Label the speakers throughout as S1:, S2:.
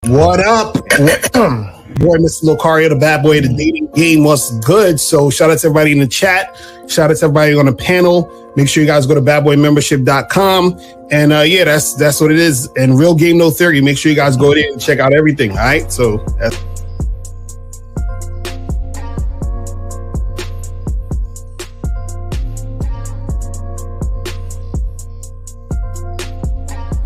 S1: What up? Boy, Mr. Locario, the bad boy of the dating game. What's good? So shout out to everybody in the chat. Shout out to everybody on the panel. Make sure you guys go to badboymembership.com. And yeah, that's what it is. And Real Game No Theory. Make sure you guys go there and check out everything. All right. So that's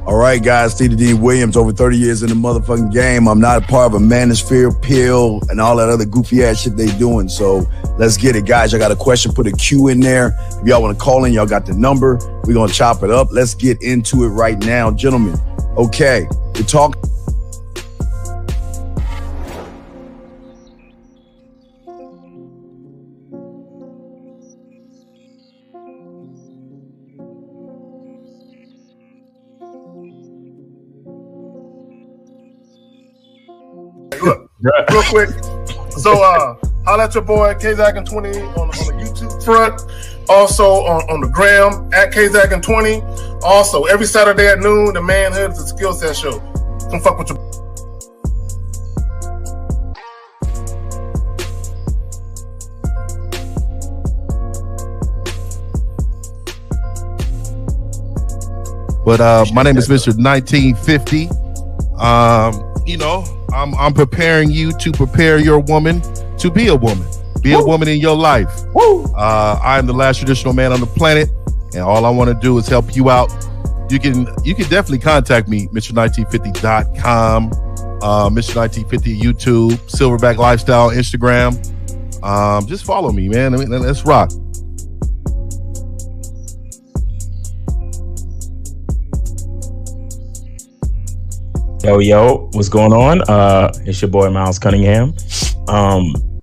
S2: all right, guys, T.D. Williams, over 30 years in the motherfucking game. I'm not a part of a manosphere, pill, and all that other goofy ass shit they doing. So let's get it, guys. I got a question. Put a Q in there. If y'all want to call in, y'all got the number. We're going to chop it up. Let's get into it right now, gentlemen. Okay, we're talking.
S3: Look, real quick. So, holla at your boy KZaggin20 on the YouTube front. Also on the gram at KZaggin20. Also, every Saturday at noon, the Manhood is a skill set show. Come fuck with your.
S4: But my name is Mr. 1950. You know, I'm preparing you to prepare your woman to be a woman. Be a woman in your life. I am the last traditional man on the planet, and all I want to do is help you out. You can definitely contact me, Mr1950.com, Mr1950 YouTube, Silverback Lifestyle, Instagram. Just follow me, man. I mean, let's rock.
S5: Yo, what's going on? It's your boy Miles Cunningham.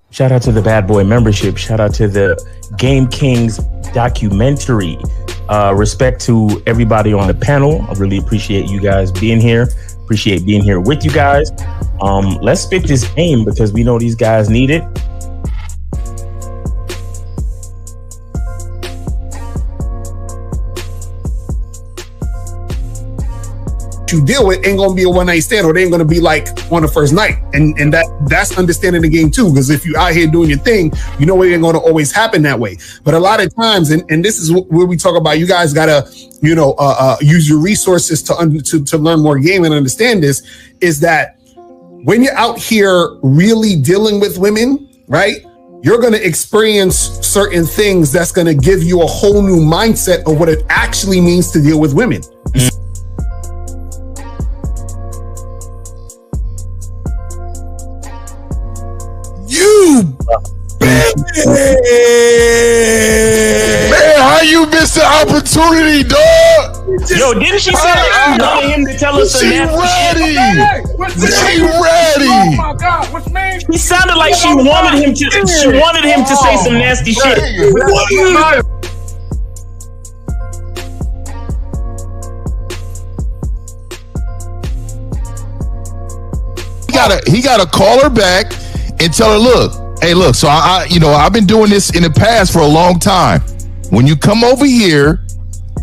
S5: Shout out to the Bad Boy membership. Shout out to the Game Kings documentary. Respect to everybody on the panel. I really appreciate you guys being here. Appreciate being here with you guys. Let's spit this game because we know these guys need it.
S1: you deal with ain't gonna be a one-night stand, or they ain't gonna be like on the first night. And that's understanding the game too, because if you out here doing your thing, you know it ain't gonna always happen that way. But a lot of times, and this is where we talk about, you guys gotta, use your resources to learn more game and understand this, is that when you're out here really dealing with women, right, you're going to experience certain things that's going to give you a whole new mindset of what it actually means to deal with women.
S2: You bitch! Man, how you missed the opportunity, dog?
S5: Yo, didn't she say she wanted him to tell us?
S2: She ready. She ready.
S3: Oh my God, which means
S5: he sounded like she wanted him to. She wanted him to say some nasty shit.
S4: He gotta call her back and tell her, look, so I've been doing this in the past for a long time. When you come over here,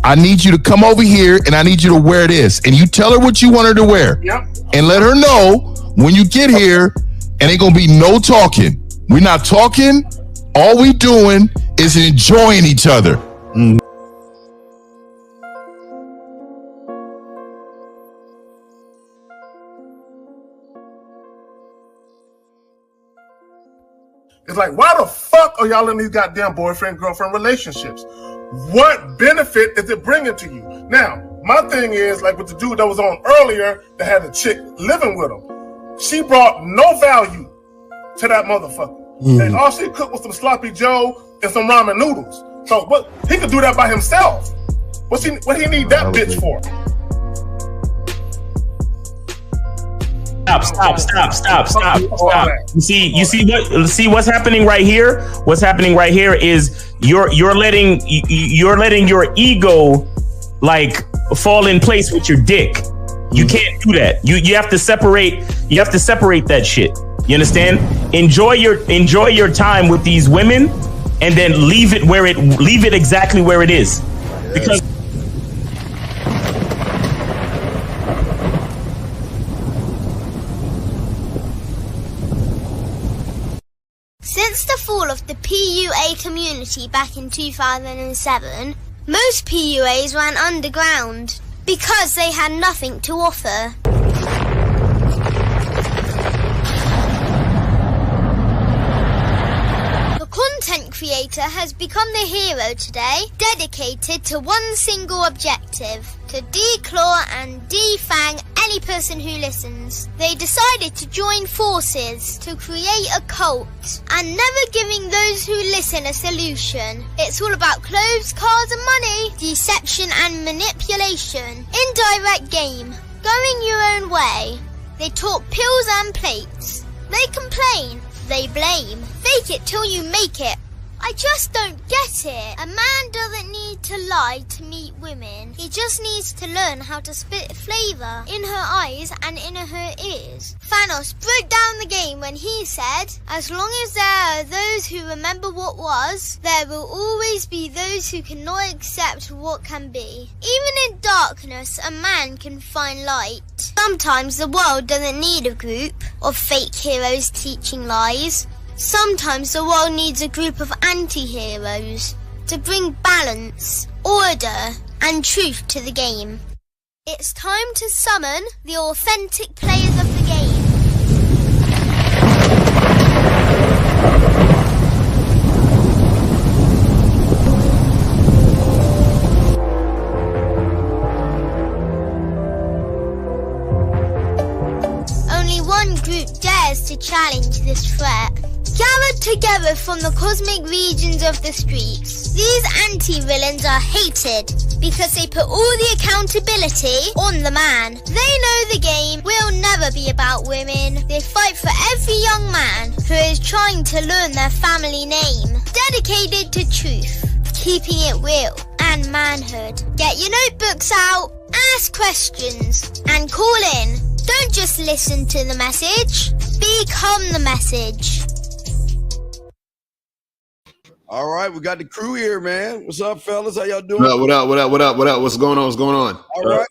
S4: I need you to come over here and I need you to wear this. And you tell her what you want her to wear.
S3: Yep.
S4: And let her know when you get here, and ain't gonna be no talking. We're not talking. All we doing is enjoying each other.
S3: It's like, why the fuck are y'all in these goddamn boyfriend-girlfriend relationships? What benefit is it bringing to you? Now, my thing is, like with the dude that was on earlier that had a chick living with him, she brought no value to that motherfucker. And all she cooked was some sloppy joe and some ramen noodles. So what, he could do that by himself. What he need that bitch for?
S5: Stop. You see what's happening right here? What's happening right here is you're letting your ego like fall in place with your dick. You can't do that. You have to separate that shit. You understand? Enjoy your time with these women and then leave it exactly where it is. Because
S6: all of the PUA community back in 2007, most PUAs ran underground because they had nothing to offer. The content creator has become the hero today, dedicated to one single objective: to declaw and defang any person who listens. They decided to join forces to create a cult, and never giving those who listen a solution. It's all about clothes, cars and money, deception and manipulation, indirect game, going your own way. They talk pills and plates. They complain, they blame. Fake it till you make it. I just don't get it. A man doesn't need to lie to meet women. He just needs to learn how to spit flavour in her eyes and in her ears. Thanos broke down the game when he said, as long as there are those who remember what was, there will always be those who cannot accept what can be. Even in darkness, a man can find light. Sometimes the world doesn't need a group of fake heroes teaching lies. Sometimes the world needs a group of anti-heroes to bring balance, order, and truth to the game. It's time to summon the authentic players of the game. Only one group dares to challenge this threat. Gathered together from the cosmic regions of the streets, these anti-villains are hated because they put all the accountability on the man. They know the game will never be about women. They fight for every young man who is trying to learn their family name. Dedicated to truth, keeping it real and manhood. Get your notebooks out, ask questions, and call in. Don't just listen to the message, become the message.
S2: All right, we got the crew here, man. What's up, fellas? How y'all doing?
S7: What up? What's going on?
S2: All right.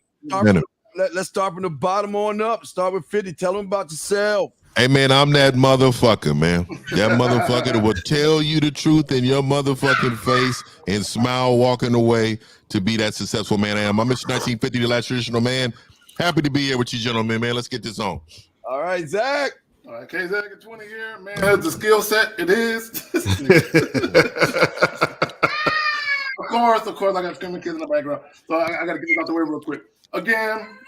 S2: Let's start from the bottom on up. Start with 50. Tell them about yourself.
S4: Hey, man, I'm that motherfucker, man. That motherfucker that will tell you the truth in your motherfucking face and smile walking away to be that successful man I am. I'm Mr. 1950, the last traditional man. Happy to be here with you, gentlemen, man. Let's get this on.
S2: All right, Zach.
S3: All right, K-Zach at 20 here, man. Has the skill set. It is. Of course, I got screaming kids in the background. So I got to get it out the way real quick. Again,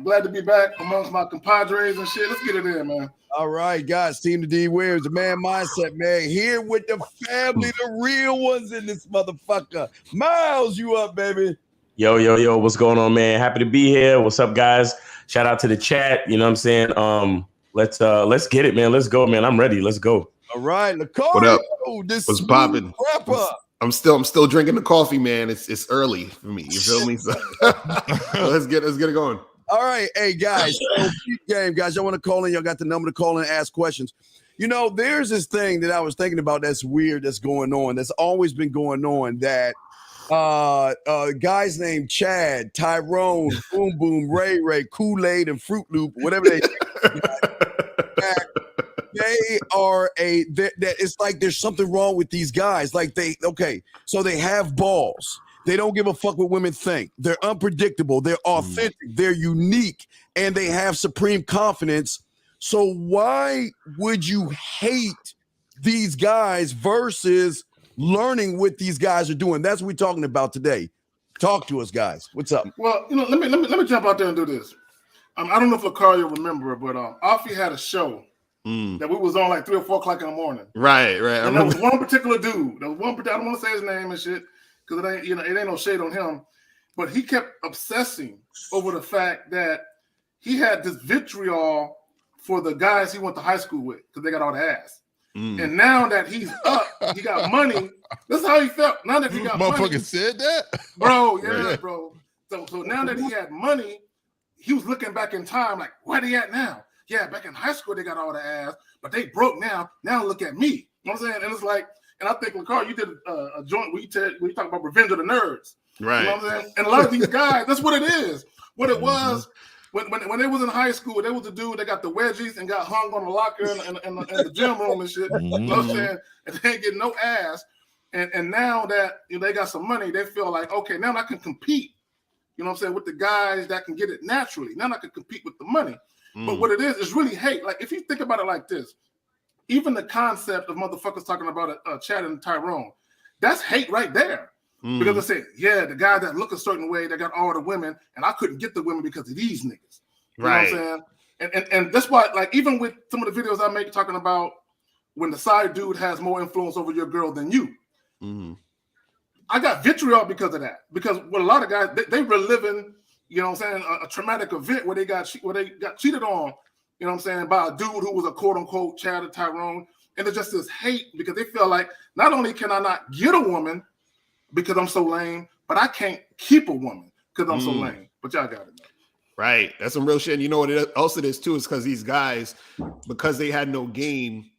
S3: glad to be back amongst my compadres and shit. Let's get it in, man.
S2: All right, guys. Team the D Williams, the man mindset, man. Here with the family, the real ones in this motherfucker. Miles, you up, baby?
S5: Yo, what's going on, man? Happy to be here. What's up, guys? Shout out to the chat. You know what I'm saying? Let's get it, man. Let's go, man. I'm ready. Let's go.
S2: All right, Lacario,
S7: what up?
S2: This
S7: what's popping? I'm still drinking the coffee, man. It's early for me. You feel me? So let's get it going.
S2: All right, hey guys, game guys. Y'all want to call in? Y'all got the number to call in and ask questions. You know, there's this thing that I was thinking about that's weird that's going on. That's always been going on. That guys named Chad, Tyrone, Boom Boom, Ray, Kool-Aid, and Fruit Loop, whatever they are that it's like there's something wrong with these guys. Like so they have balls. They don't give a fuck what women think. They're unpredictable. They're authentic. They're unique, and they have supreme confidence. So why would you hate these guys versus learning what these guys are doing? That's what we're talking about today. Talk to us, guys. What's up?
S3: Well, let me jump out there and do this. I don't know if Lacario remember, but Alfie had a show that we was on like 3 or 4 o'clock in the morning.
S7: Right.
S3: And there was one particular dude. There was one. I don't want to say his name and shit because it ain't no shade on him. But he kept obsessing over the fact that he had this vitriol for the guys he went to high school with because they got all the ass. And now that he's up, he got money. This is how he felt. Now that he got money.
S4: Motherfucker said that?
S3: Bro, yeah, right. Bro. So now that he had money, he was looking back in time like, where they at now? Yeah, back in high school, they got all the ass, but they broke now. Now look at me. You know what I'm saying? And it's like, and I think, Lacar, you did a joint where you talk about Revenge of the Nerds.
S7: Right.
S3: You know what I'm saying? And a lot of these guys, that's what it is. What it was when they was in high school, they was the dude that got the wedgies and got hung on the locker in the gym room and shit. You know what I'm saying? And they ain't getting no ass. And now that they got some money, they feel like, okay, now I can compete. You know what I'm saying, with the guys that can get it naturally. Now I can compete with the money. But what it is really hate. Like if you think about it like this, even the concept of motherfuckers talking about Chad and Tyrone, that's hate right there. Because they say, yeah, the guy that look a certain way, that got all the women, and I couldn't get the women because of these niggas. You know what I'm saying? And that's why, like, even with some of the videos I make talking about when the side dude has more influence over your girl than you, I got vitriol because of that. Because with a lot of guys, they were living, you know what I'm saying, a traumatic event where they got cheated on, you know what I'm saying, by a dude who was a quote unquote Chad or Tyrone. And it's just this hate because they feel like not only can I not get a woman because I'm so lame, but I can't keep a woman because I'm so lame. But y'all got it.
S7: Right. That's some real shit. And you know what it also is too, is because these guys, because they had no game,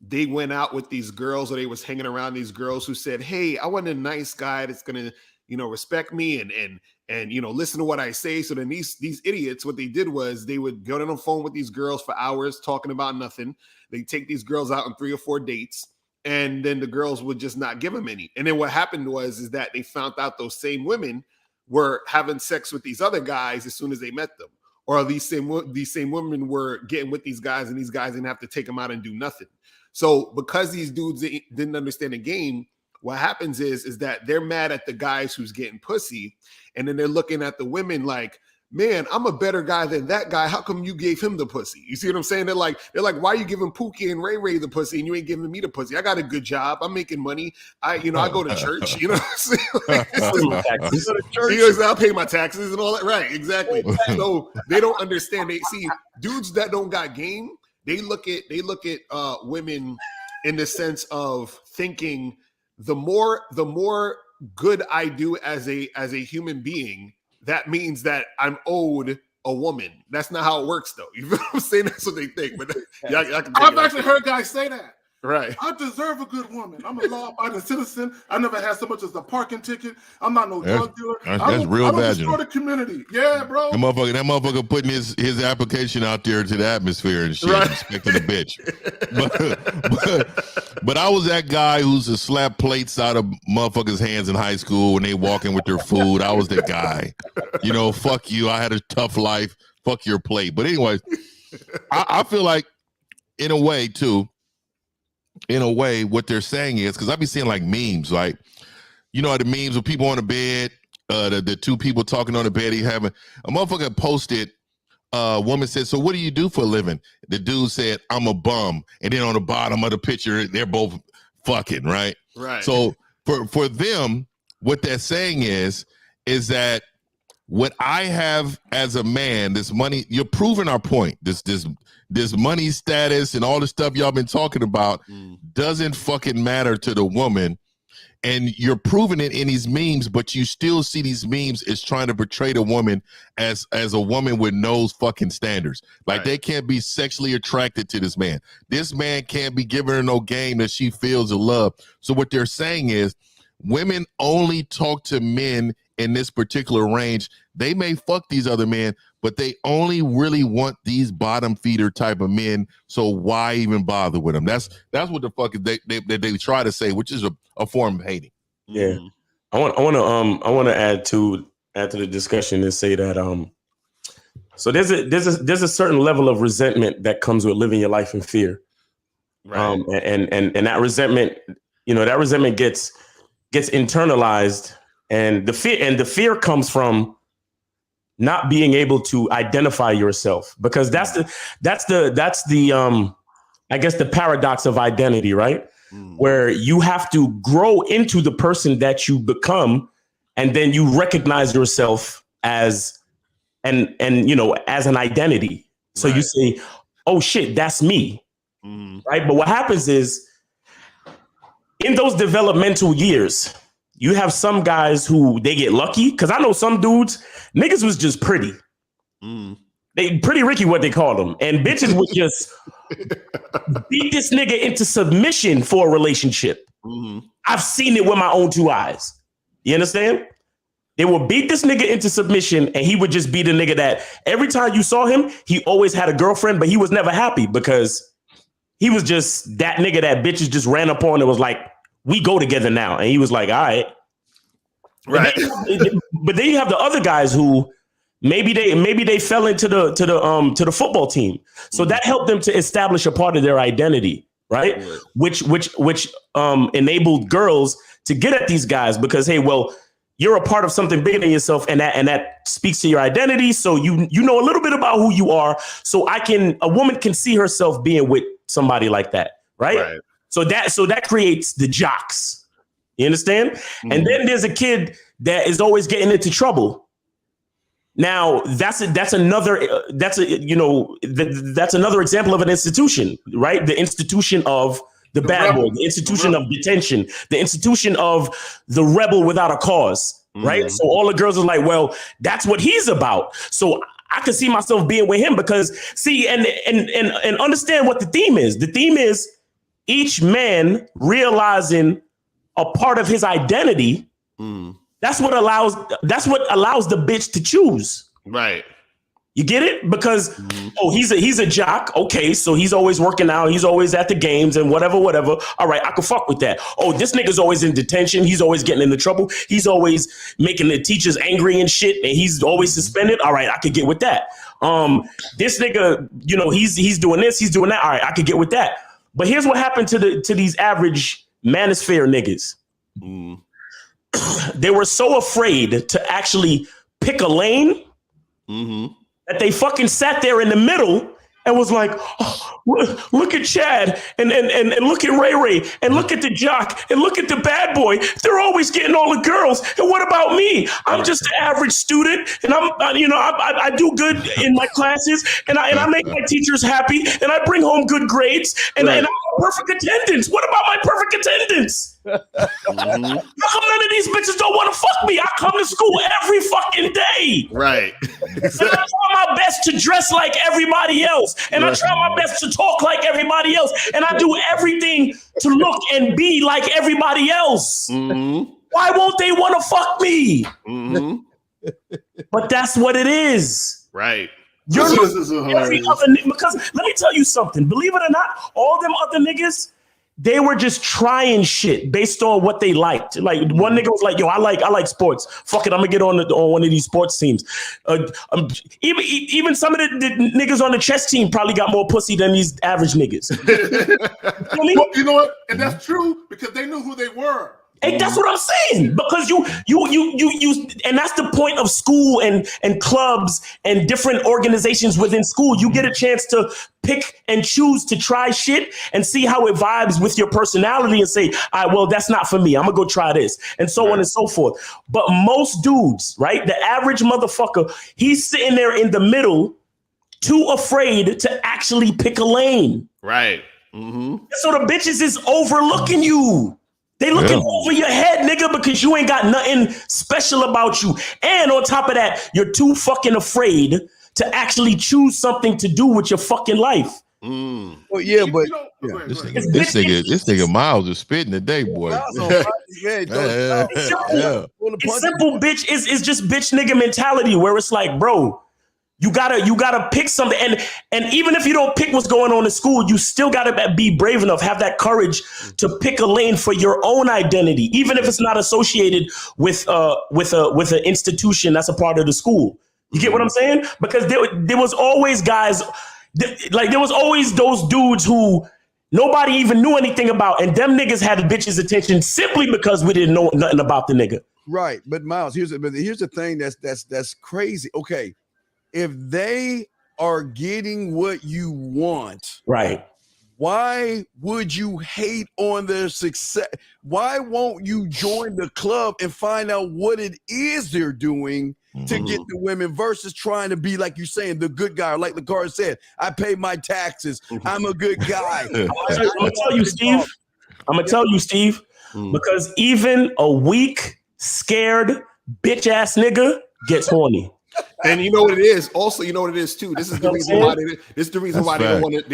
S7: they went out with these girls, or they was hanging around these girls who said, hey, I want a nice guy that's gonna, respect me and listen to what I say. So then these idiots, what they did was they would go on the phone with these girls for hours talking about nothing. They take these girls out on 3 or 4 dates. And then the girls would just not give them any. And then what happened is that they found out those same women were having sex with these other guys as soon as they met them. Or these same women were getting with these guys, and these guys didn't have to take them out and do nothing. So because these dudes didn't understand the game, what happens is that they're mad at the guys who's getting pussy. And then they're looking at the women like, man, I'm a better guy than that guy. How come you gave him the pussy? You see what I'm saying? They're like, why are you giving Pookie and Ray Ray the pussy and you ain't giving me the pussy? I got a good job. I'm making money. I go to church. You know what I'm saying? I'll pay my taxes and all that. Right, exactly. So they don't understand. They see dudes that don't got game. They look at women in the sense of thinking the more good I do as a human being, that means that I'm owed a woman. That's not how it works, though. You know what I'm saying? That's what they think. But
S3: I've actually heard guys say that.
S7: Right.
S3: I deserve a good woman. I'm a law-abiding citizen. I never had so much as a parking ticket. I'm not no drug dealer.
S4: That's real vaginal.
S3: Destroy the community. Yeah, bro.
S4: That motherfucker putting his application out there to the atmosphere and shit, expecting a bitch. But I was that guy who used to slap plates out of motherfuckers' hands in high school when they walking with their food. I was that guy. Fuck you. I had a tough life. Fuck your plate. But anyway, I feel like in a way too, what they're saying is, because I be seeing like memes, like, the memes with people on the bed, the two people talking on the bed, having a motherfucker posted, a woman said, so what do you do for a living? The dude said, I'm a bum. And then on the bottom of the picture, they're both fucking, right?
S7: Right.
S4: So for them, what they're saying is that what I have as a man, this money, you're proving our point. This money status and all the stuff y'all been talking about doesn't fucking matter to the woman. And you're proving it in these memes, but you still see these memes as trying to portray the woman as a woman with no fucking standards. Like they can't be sexually attracted to this man. This man can't be giving her no game that she feels a love. So what they're saying is women only talk to men in this particular range. They may fuck these other men, but they only really want these bottom feeder type of men. So why even bother with them? That's what the fuck they try to say, which is a form of hating.
S5: Yeah, I want to add to the discussion and say that so there's a certain level of resentment that comes with living your life in fear, right? And that resentment, that resentment gets internalized, and the fear comes from not being able to identify yourself, because that's the I guess the paradox of identity, right? Where you have to grow into the person that you become, and then you recognize yourself as as an identity. So you say, oh shit, that's me. Right? But what happens is in those developmental years, you have some guys who they get lucky, because I know some dudes, niggas was just pretty. They pretty Ricky, what they call them. And bitches would just beat this nigga into submission for a relationship. I've seen it with my own two eyes. You understand? They would beat this nigga into submission, and he would just be the nigga that every time you saw him, he always had a girlfriend, but he was never happy because he was just that nigga that bitches just ran up on and was like, we go together now. And he was like, all right.
S7: Right.
S5: But then you have the other guys who maybe they fell into the football team. So that helped them to establish a part of their identity, right? Which enabled girls to get at these guys because, hey, well, you're a part of something bigger than yourself, and that speaks to your identity. So you know a little bit about who you are. So a woman can see herself being with somebody like that, right? So that creates the jocks. You understand? Mm-hmm. And then there's a kid that is always getting into trouble. Now that's another example of an institution, right? The institution of the bad boy, the institution of detention, the institution of the rebel without a cause, right? Mm-hmm. So all the girls are like, well, that's what he's about. So I could see myself being with him because see, and understand what the theme is. The theme is each man realizing a part of his identity. That's what allows the bitch to choose. Right. You get it? Because he's a jock. Okay, so he's always working out. He's always at the games and whatever. All right, I can fuck with that. Oh, this nigga's always in detention. He's always getting into trouble. He's always making the teachers angry and shit, and he's always suspended. All right, I could get with that. This nigga, he's doing this, he's doing that. All right, I could get with that. But here's what happened to these average manosphere niggas. They were so afraid to actually pick a lane. That they fucking sat there in the middle and was like, oh, look at Chad and look at Ray Ray and look at the jock and look at the bad boy. They're always getting all the girls. And what about me? I'm just an average student, and I do good in my classes, and I make my teachers happy, and I bring home good grades, and I have perfect attendance. What about my perfect attendance? How come none of these bitches don't want to fuck me? I come to school every fucking day. Right. And I try my best to dress like everybody else. And I try my best to talk like everybody else. And I do everything to look and be like everybody else. Why won't they want to fuck me? But that's what it is. Right. You're every other because let me tell you something. Believe it or not, all them other niggas, they were just trying shit based on what they liked. Like one nigga was like, "Yo, I like sports. Fuck it, I'm gonna get on one of these sports teams." Even some of the niggas on the chess team probably got more pussy than these average niggas.
S3: Well, you know what? And that's true because they knew who they were.
S5: Hey, that's what I'm saying. Because you, and that's the point of school and clubs and different organizations within school. You get a chance to pick and choose to try shit and see how it vibes with your personality and say, all right, well, that's not for me. I'm gonna go try this, and so on and so forth. But most dudes, right? The average motherfucker, he's sitting there in the middle, too afraid to actually pick a lane. Right. So the bitches is overlooking you. They looking over your head, nigga, because you ain't got nothing special about you. And on top of that, you're too fucking afraid to actually choose something to do with your fucking life.
S2: Well, yeah, but
S4: this nigga Miles is spitting today, boy.
S5: It's simple, bitch. It's just bitch nigga mentality where it's like, bro, you gotta pick something, and even if you don't pick what's going on in school, you still gotta be brave enough, have that courage to pick a lane for your own identity, even if it's not associated with an institution that's a part of the school. You get what I'm saying? Because there was always guys, like there was always those dudes who nobody even knew anything about, and them niggas had the bitches' attention simply because we didn't know nothing about the nigga.
S2: Right, but Miles, here's the thing that's crazy. Okay. If they are getting what you want, right? Why would you hate on their success? Why won't you join the club and find out what it is they're doing to get the women versus trying to be, like you're saying, the good guy? Or like the card said, I pay my taxes. I'm a good guy. I'm gonna
S5: tell you, Steve, because even a weak, scared, bitch ass nigga gets horny.
S7: And you know what it is? Also, you know what it is too. This is the reason why they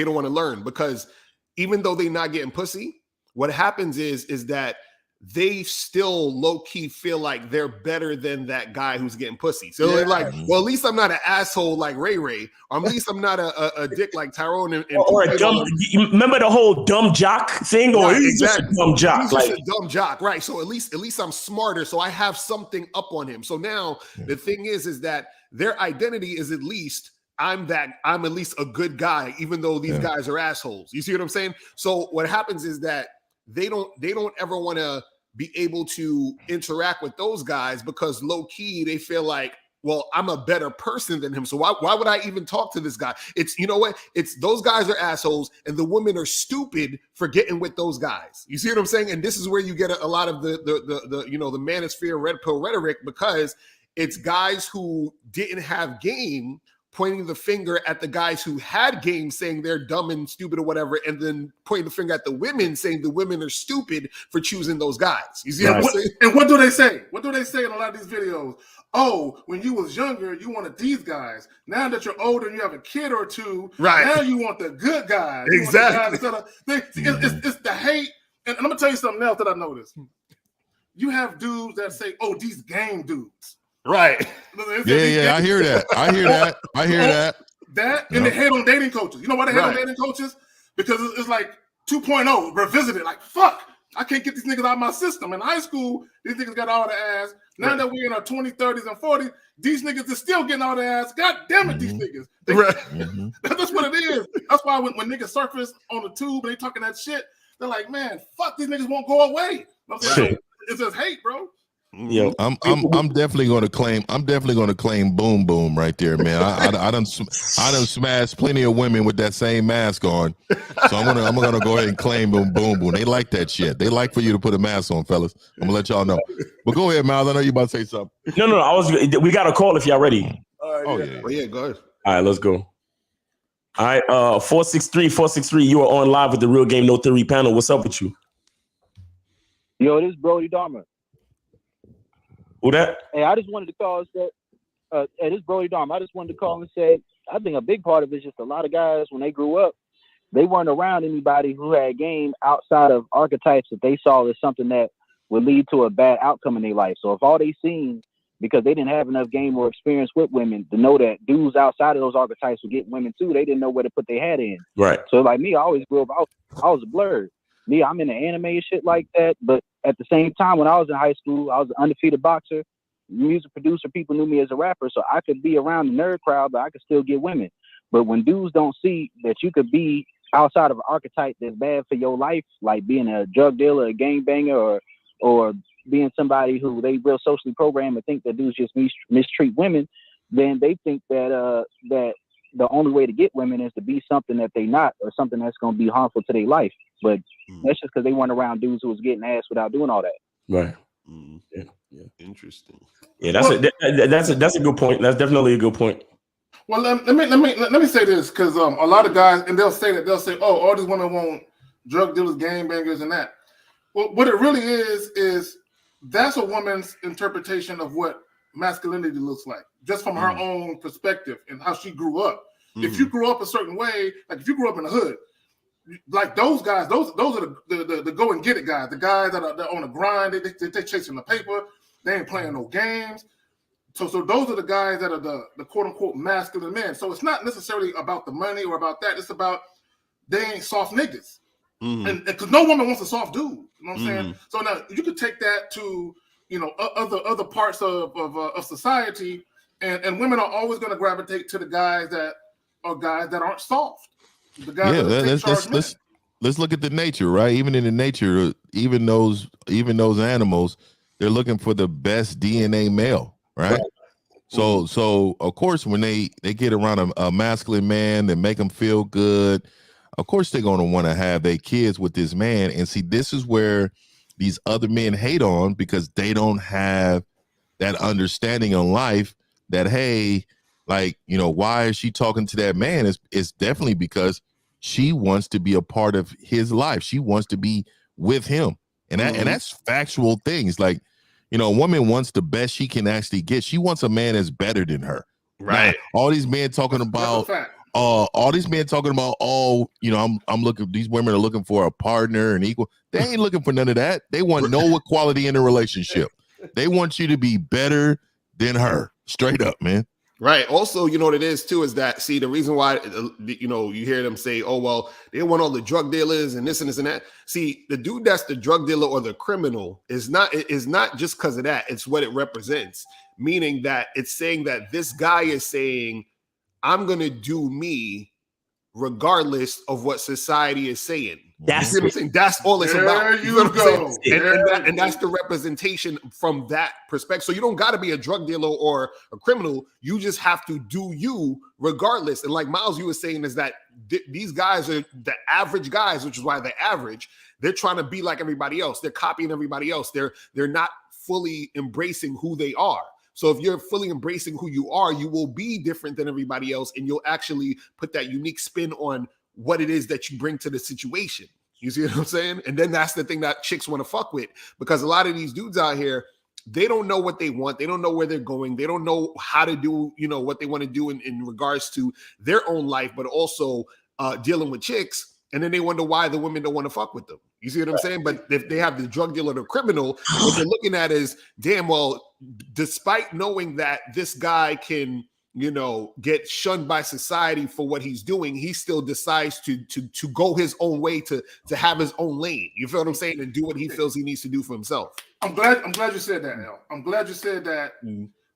S7: don't want to learn, because even though they're not getting pussy, what happens is that they still low-key feel like they're better than that guy who's getting pussy. So they're like, well, at least I'm not an asshole like Ray Ray, or at least I'm not a dick like Tyrone. And
S5: or a dumb, you remember the whole dumb jock thing? Or he's
S7: exactly.
S5: just a dumb jock.
S7: He's just a dumb jock, right? So at least I'm smarter, so I have something up on him. So now the thing is that their identity is at least I'm at least a good guy, even though these guys are assholes. You see what I'm saying? So what happens is that they don't ever want to be able to interact with those guys because low key they feel like, well, I'm a better person than him. So why would I even talk to this guy? It's, you know what? It's those guys are assholes and the women are stupid for getting with those guys. You see what I'm saying? And this is where you get a lot of the manosphere red pill rhetoric, because it's guys who didn't have game pointing the finger at the guys who had game, saying they're dumb and stupid or whatever, and then pointing the finger at the women, saying the women are stupid for choosing those guys. You see what I'm saying?
S3: And what do they say? What do they say in a lot of these videos? Oh, when you was younger, you wanted these guys. Now that you're older and you have a kid or two, now you want the good guys.
S7: Exactly.
S3: It's the hate. And I'm going to tell you something else that I noticed. You have dudes that say, oh, these game dudes.
S7: Right.
S3: Yeah,
S4: I hear that. I hear that.
S3: That and they hate on dating coaches. You know why they hate on dating coaches? Because it's like 2.0 revisited. Like, fuck, I can't get these niggas out of my system. In high school, these niggas got all the ass. Now that we're in our 20s, 30s, and 40s, these niggas are still getting all the ass. God damn it, these niggas. That's what it is. That's why when niggas surface on the tube and they talking that shit, they're like, man, fuck, these niggas won't go away. It's just hate, bro.
S4: Yo, I'm definitely going to claim boom boom right there, man. I done smashed plenty of women with that same mask on, so I'm gonna go ahead and claim boom boom. They like that shit. They like for you to put a mask on, fellas. I'm gonna let y'all know. But go ahead, Miles. I know you about to say something.
S5: No. We got a call if y'all ready.
S7: Go ahead.
S5: All right, let's go. All right, 463. You are on live with the Real Game No Theory panel. What's up with you?
S8: Yo, this is Brody Dharma.
S5: Who that?
S8: Hey, I just wanted to call and say, hey, this is Brody Dharma. I just wanted to call and say, I think a big part of it is just a lot of guys, when they grew up, they weren't around anybody who had game outside of archetypes that they saw as something that would lead to a bad outcome in their life. So if all they seen, because they didn't have enough game or experience with women to know that dudes outside of those archetypes would get women too, they didn't know where to put their head in.
S5: Right.
S8: So like me, I always grew up, I was a blur. Me, I'm into anime and shit like that. But at the same time, when I was in high school, I was an undefeated boxer, music producer. People knew me as a rapper. So I could be around the nerd crowd, but I could still get women. But when dudes don't see that you could be outside of an archetype that's bad for your life, like being a drug dealer, a gangbanger, or being somebody who they real socially programmed and think that dudes just mistreat women, then they think that that the only way to get women is to be something that they not, or something that's going to be harmful to their life. But that's just because they weren't around dudes who was getting ass without doing all that.
S5: Right.
S7: Yeah. Interesting.
S5: Yeah, that's a good point. That's definitely a good point.
S3: Well, let me say this, because a lot of guys, and they'll say, oh, all these women want drug dealers, gangbangers, and that. Well, what it really is that's a woman's interpretation of what masculinity looks like, just from her own perspective and how she grew up. If you grew up a certain way, like if you grew up in the hood, like those guys, those are the go and get it guys, the guys that are on the grind, they chasing the paper, they ain't playing no games. So those are the guys that are the quote unquote masculine men. So it's not necessarily about the money or about that. It's about they ain't soft niggas. And because no woman wants a soft dude. You know what I'm saying? So now you could take that to, other parts of society, and women are always going to gravitate to the guys that aren't soft. The guys
S4: let's look at the nature, right? Even in the nature, even those animals, they're looking for the best DNA male, right? So of course, when they get around a masculine man that make them feel good, of course they're going to want to have their kids with this man. And see, this is where these other men hate on, because they don't have that understanding of life that, hey, like, why is she talking to that man? It's definitely because she wants to be a part of his life. She wants to be with him. And that's factual things. Like, a woman wants the best she can actually get. She wants a man that's better than her.
S7: Right.
S4: Now, all these men talking about all these men talking about, I'm looking, these women are looking for a partner and equal. They ain't looking for none of that. They want no equality in a relationship. They want you to be better than her. Straight up, man.
S7: Right. Also, you know what it is too, is that, see, the reason why, you hear them say, oh, well, they want all the drug dealers and this and this and that. See, the dude that's the drug dealer or the criminal is not just because of that. It's what it represents. Meaning that it's saying that this guy is saying, I'm going to do me regardless of what society is saying.
S5: That's
S7: what I'm saying. That's all it's about.
S3: There you go.
S7: And that's the representation from that perspective. So you don't got to be a drug dealer or a criminal. You just have to do you regardless. And like Miles, you were saying, is that these guys are the average guys, which is why they're average. They're trying to be like everybody else. They're copying everybody else. They're not fully embracing who they are. So if you're fully embracing who you are, you will be different than everybody else, and you'll actually put that unique spin on what it is that you bring to the situation. You see what I'm saying? And then that's the thing that chicks want to fuck with, because a lot of these dudes out here, they don't know what they want. They don't know where they're going. They don't know how to do, what they want to do in regards to their own life, but also dealing with chicks. And then they wonder why the women don't want to fuck with them. You see what I'm saying? But if they have the drug dealer, the criminal, what they're looking at is, damn, well, despite knowing that this guy can, get shunned by society for what he's doing, he still decides to go his own way, to have his own lane. You feel what I'm saying? And do what he feels he needs to do for himself.
S3: I'm glad you said that, Al. I'm glad you said that,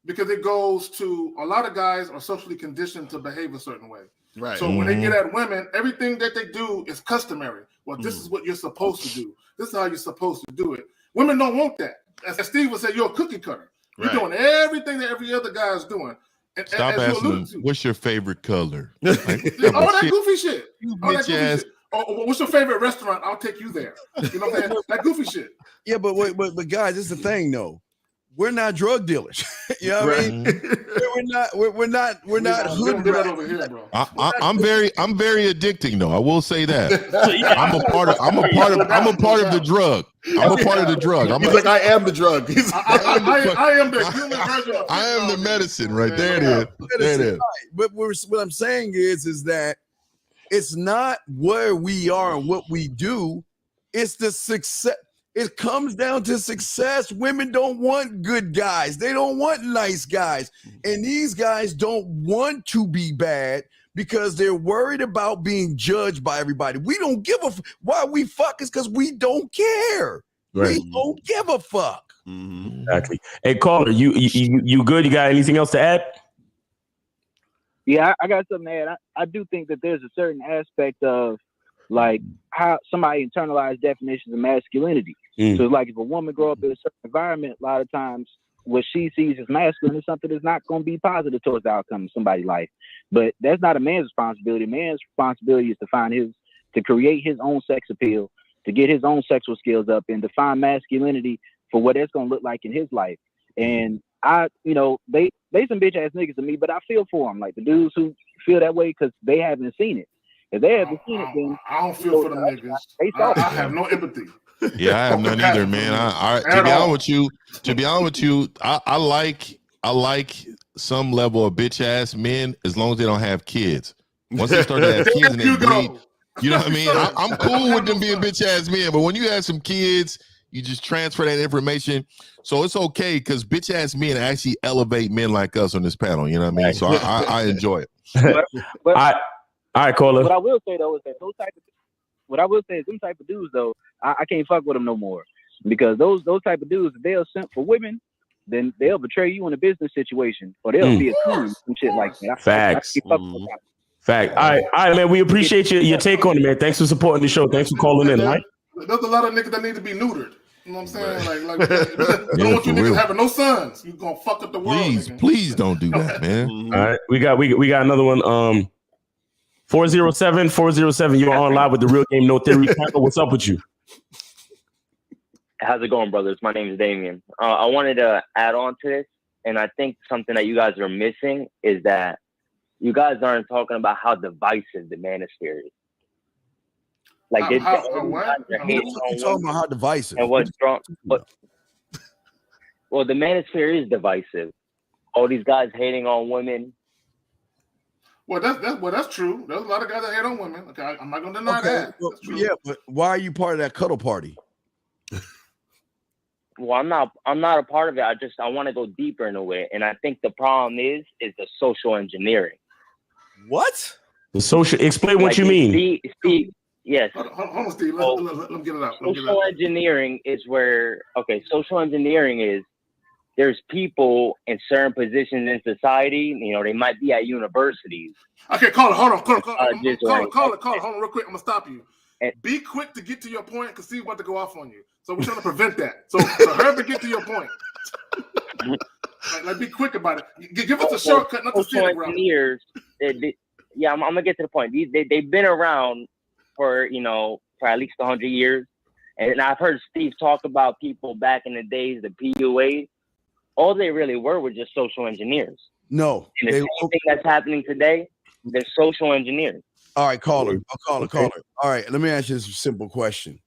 S3: because it goes to, a lot of guys are socially conditioned to behave a certain way.
S7: Right.
S3: So when they get at women, everything that they do is customary. Well, this is what you're supposed to do. This is how you're supposed to do it. Women don't want that. As Steve would say, you're a cookie cutter. You're doing everything that every other guy is doing. And,
S4: stop asking them, what's your favorite color?
S3: Like, all that goofy shit. All that goofy shit. Oh, what's your favorite restaurant? I'll take you there. You know what I'm saying? That goofy shit.
S2: Yeah, but guys, this is the thing though. We're not drug dealers. You know what I mean? We're not hood rats.
S3: Over here, bro.
S4: I'm very addicting though. I will say that. I'm a part of the drug. I'm a part of the drug.
S7: He's like, I am the drug.
S3: I am the human version of
S4: I am the medicine, right? There it is. There it is.
S2: But what I'm saying is that it's not where we are and what we do. It's the success. It comes down to success. Women don't want good guys. They don't want nice guys. And these guys don't want to be bad because they're worried about being judged by everybody. We don't give a why we fuck is because we don't care. Right. We don't give a fuck.
S5: Exactly. Hey, caller, you good? You got anything else to add?
S8: Yeah, I got something to add. I do think that there's a certain aspect of like how somebody internalized definitions of masculinity. So like if a woman grow up in a certain environment, a lot of times what she sees as masculine is something that's not going to be positive towards the outcome of somebody's life. But that's not a man's responsibility. A man's responsibility is to create his own sex appeal, to get his own sexual skills up, and define masculinity for what it's going to look like in his life. And they some bitch ass niggas to me, but I feel for them, like the dudes who feel that way because they haven't seen it. If they haven't seen it, then
S3: I don't feel for them niggas. I have no empathy.
S4: Yeah, I have none either, man. To be honest with you, I like some level of bitch ass men as long as they don't have kids. Once they start to have kids and they breed, you know what I mean? I'm cool with them being bitch ass men, but when you have some kids, you just transfer that information. So it's okay because bitch ass men actually elevate men like us on this panel. You know what I mean? So I enjoy it.
S8: But
S5: all right, caller.
S8: What I will say though is that them type of dudes though, I can't fuck with them no more, because those type of dudes, if they'll simp for women, then they'll betray you in a business situation, or they'll be a coon and shit like that.
S5: Facts. Fact. All right, man. We appreciate your take on it, man. Thanks for supporting the show. Thanks for calling in. Right?
S3: There's a lot of niggas that need to be neutered. You know what I'm saying? Like don't want you niggas having no sons. You gonna fuck up the world.
S4: Please don't do that, man.
S5: All right, we got another one. 407, you're on live with the Real Game No Theory. What's up with you?
S9: How's it going, brothers? My name is Damien. I wanted to add on to this, and I think something that you guys are missing is that you guys aren't talking about how divisive the manosphere is. Like, they're talking
S2: about how divisive
S9: and what's strong. Well, the manosphere is divisive. All these guys hating on women.
S3: Well, that's true. There's a lot of guys that hate on women. Okay, I'm not gonna deny that.
S2: Well,
S3: That's true.
S2: yeah, but why are you part of that cuddle party?
S9: Well, I'm not a part of it. I want to go deeper into it, and I think the problem is the social engineering.
S2: What?
S5: The social. Explain what you mean.
S9: Steve, yes.
S3: Hold on, Steve. Let me get it out.
S9: Social engineering is where social engineering is. There's people in certain positions in society. You know, they might be at universities.
S3: Okay, call it. Hold on. Call it. Hold on, real quick. I'm gonna stop you. Be quick to get to your point because Steve's about to go off on you. So we're trying to prevent that. So hurry to get to your point. like, be quick about it. Give us a shortcut, not the scenic route.
S9: Engineers, I'm gonna get to the point. They've been around for at least 100 years, and I've heard Steve talk about people back in the days, the PUA. All they really were just social engineers.
S2: No.
S9: And the same thing that's happening today, they're social engineers.
S2: All right, caller. I'll call her. All right, let me ask you this simple question.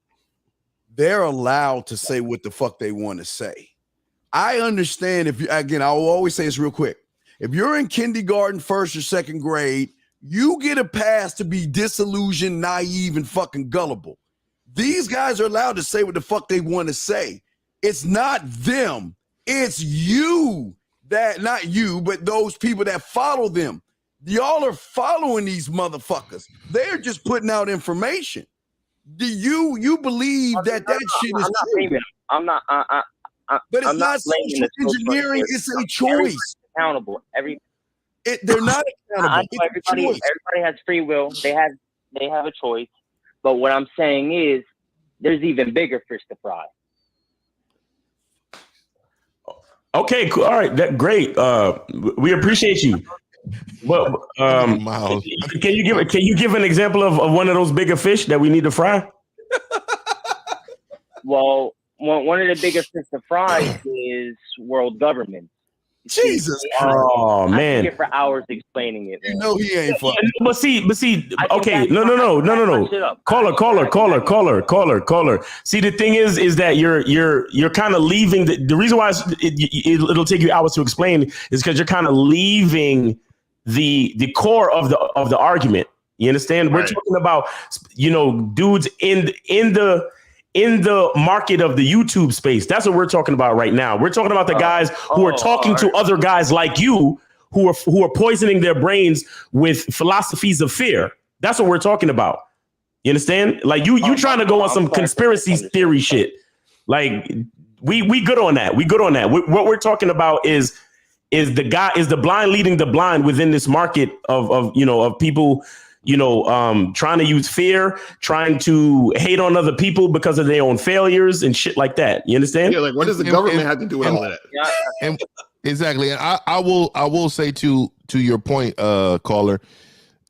S2: They're allowed to say what the fuck they want to say. I understand I will always say this real quick. If you're in kindergarten, first or second grade, you get a pass to be disillusioned, naive, and fucking gullible. These guys are allowed to say what the fuck they want to say. It's not them. It's you not you, but those people that follow them. Y'all are following these motherfuckers. They're just putting out information. Do you believe that shit is true?
S9: I'm not.
S2: But it's not social engineering. It's a choice.
S9: Accountable.
S2: They're not accountable.
S9: Everybody has free will. They have a choice. But what I'm saying is, there's even bigger fish to fry.
S5: Okay, cool. All right, great. We appreciate you. Well, can you give an example of one of those bigger fish that we need to fry?
S9: Well, one of the biggest fish to fry is world government.
S2: Jesus
S5: Christ. Oh, man.
S9: I'm here for hours explaining it.
S2: You know he ain't fucking.
S5: But see. Okay, no. Caller. See, the thing is that you're kind of leaving the reason why it'll take you hours to explain is because you're kind of leaving the core of the argument. You understand? Right. We're talking about dudes in the market of the YouTube space. That's what we're talking about right now. We're talking about the guys who are talking to other guys like you who are poisoning their brains with philosophies of fear. That's what we're talking about. You understand? Like you trying to go on some conspiracy theory shit. Like we good on that. We good on that. What we're talking about is the blind leading the blind within this market of people trying to use fear, trying to hate on other people because of their own failures and shit like that. You understand?
S7: Yeah, like what does the government have to do with all of that?
S4: And exactly. And I will say to your point, caller,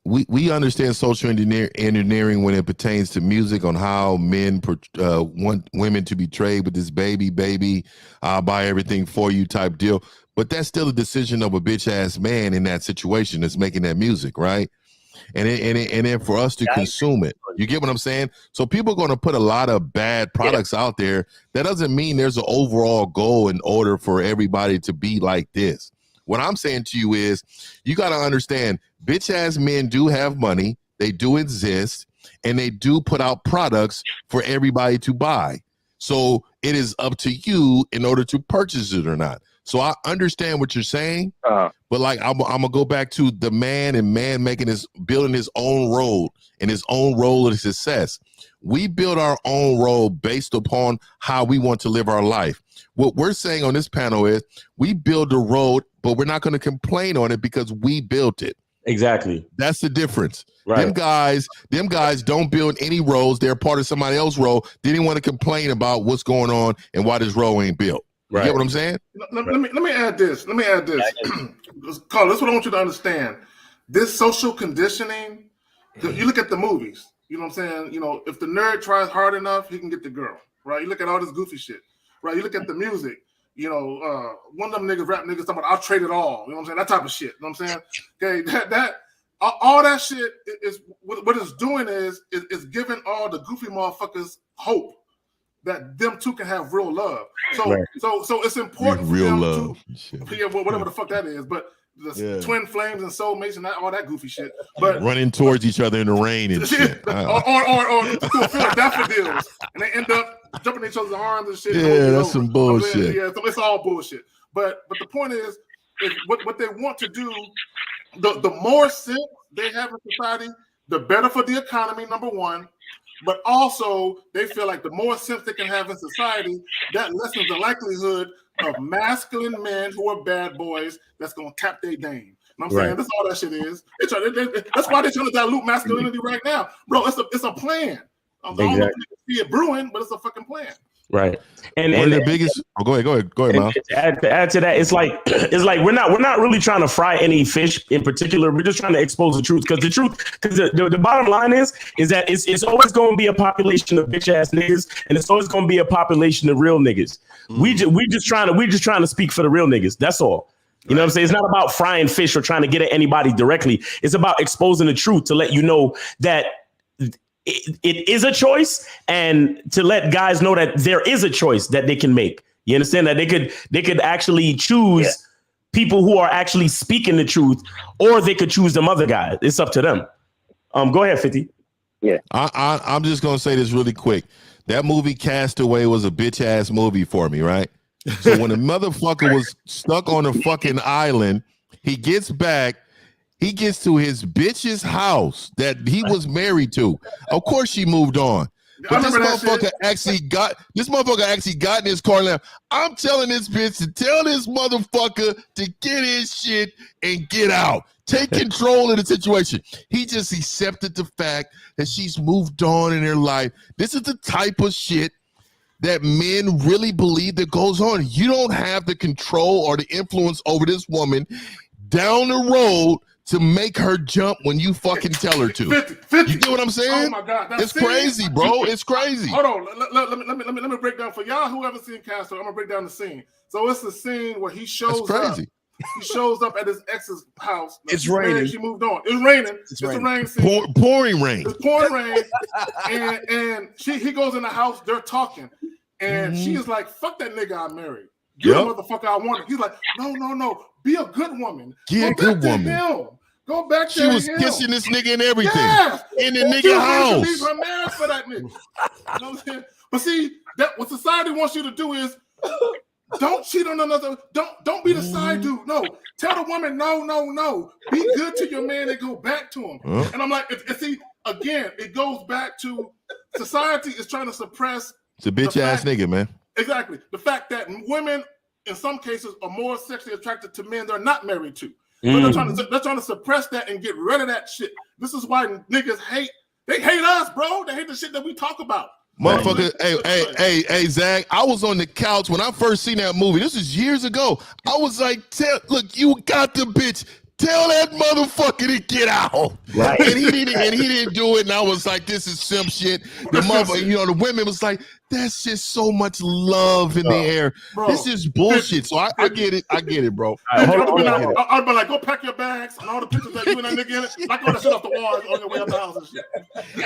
S4: we understand social engineering when it pertains to music on how men want women to be traded with this baby, I'll buy everything for you type deal. But that's still a decision of a bitch ass man in that situation that's making that music, right? And then for us to consume it, you get what I'm saying? So people are going to put a lot of bad products out there. That doesn't mean there's an overall goal in order for everybody to be like this. What I'm saying to you is you got to understand bitch ass men do have money. They do exist and they do put out products for everybody to buy. So it is up to you in order to purchase it or not. So I understand what you're saying, but like I'm gonna go back to the man building his own road and his own role of success. We build our own role based upon how we want to live our life. What we're saying on this panel is we build a road, but we're not going to complain on it because we built it.
S5: Exactly.
S4: That's the difference.
S5: Right.
S4: Them guys don't build any roads. They're part of somebody else's road. They didn't want to complain about what's going on and why this road ain't built. You get what I'm saying?
S3: Let me add this. Carl, this is what I want you to understand. This social conditioning, you look at the movies, you know what I'm saying? If the nerd tries hard enough, he can get the girl, right? You look at all this goofy shit, right? You look at the music, one of them rap niggas talking about I'll trade it all, you know what I'm saying? That type of shit, you know what I'm saying? Okay, that all that shit is what it's doing is giving all the goofy motherfuckers hope that them two can have real love. So it's important for
S4: real
S3: them
S4: love.
S3: whatever the fuck that is. But twin flames and soulmates and all that goofy shit. But
S4: running towards each other in the rain and shit.
S3: or through a field of daffodils, and they end up jumping in each other's arms and shit.
S4: Yeah, that's some bullshit.
S3: Yeah, so it's all bullshit. But the point is what they want to do. The more sense they have in society, the better for the economy. Number one. But also, they feel like the more sense they can have in society, that lessens the likelihood of masculine men who are bad boys that's going to tap their dame. You know what I'm saying? That's all that shit is. That's why they're trying to dilute masculinity right now. Bro, it's a plan. I don't know if you can see it brewing, but it's a fucking plan.
S5: Right. And
S4: the biggest go ahead, Miles.
S5: To add to that, it's like we're not really trying to fry any fish in particular. We're just trying to expose the truth. Because the bottom line is that it's always going to be a population of bitch ass niggas, and it's always going to be a population of real niggas. We just trying to speak for the real niggas. That's all. You know what I'm saying? It's not about frying fish or trying to get at anybody directly. It's about exposing the truth to let you know that it is a choice, and to let guys know that there is a choice that they can make. You understand that they could actually choose people who are actually speaking the truth, or they could choose them other guys. It's up to them. Go ahead, 50.
S9: Yeah,
S4: I'm just gonna say this really quick. That movie Castaway was a bitch ass movie for me, right? So when the motherfucker was stuck on a fucking island, he gets back. He gets to his bitch's house that he was married to. Of course, she moved on. But this motherfucker actually got in his car and left. I'm telling this bitch to tell this motherfucker to get his shit and get out. Take control of the situation. He just accepted the fact that she's moved on in her life. This is the type of shit that men really believe that goes on. You don't have the control or the influence over this woman down the road to make her jump when you fucking tell her to.
S3: 50.
S4: You get what I'm saying?
S3: Oh my God,
S4: it's crazy, bro. It's crazy.
S3: Hold on, let me break down for y'all who haven't seen Castaway. I'm gonna break down the scene. So it's the scene where he shows up. He shows up at his ex's house.
S2: It's raining.
S3: She moved on. It's raining. It's a rain scene.
S4: Pouring rain.
S3: It's pouring rain. and he goes in the house. They're talking, and she is like, "Fuck that nigga I married. You're the motherfucker I wanted." He's like, "No. Be a good woman.
S4: Be a good woman."
S3: Go back to
S4: She was kissing this nigga and everything in the nigga house.
S3: Leave her marriage for that nigga. You know what I'm saying? But see, that what society wants you to do is don't cheat on another. Don't be the side dude. No, tell the woman no. Be good to your man and go back to him. And I'm like, see, again, it goes back to society is trying to suppress.
S4: It's a bitch ass nigga, man.
S3: Exactly, the fact that women in some cases are more sexually attracted to men they're not married to. So they're trying to suppress that and get rid of that shit. This is why niggas hate. They hate us, bro. They hate the shit that we talk about.
S4: Motherfucker, hey, Zach. I was on the couch when I first seen that movie. This is years ago. I was like, look, you got the bitch. Tell that motherfucker to get out. Right. And he didn't do it. And I was like, this is simp shit. The motherfucker, the women was like, that's just so much love in the air. Bro, this is bullshit. So I get it. I get it, bro.
S3: I'd be like, go pack your bags and all the pictures that you and that nigga in it. Like all the shit off the walls on your way up the house and shit.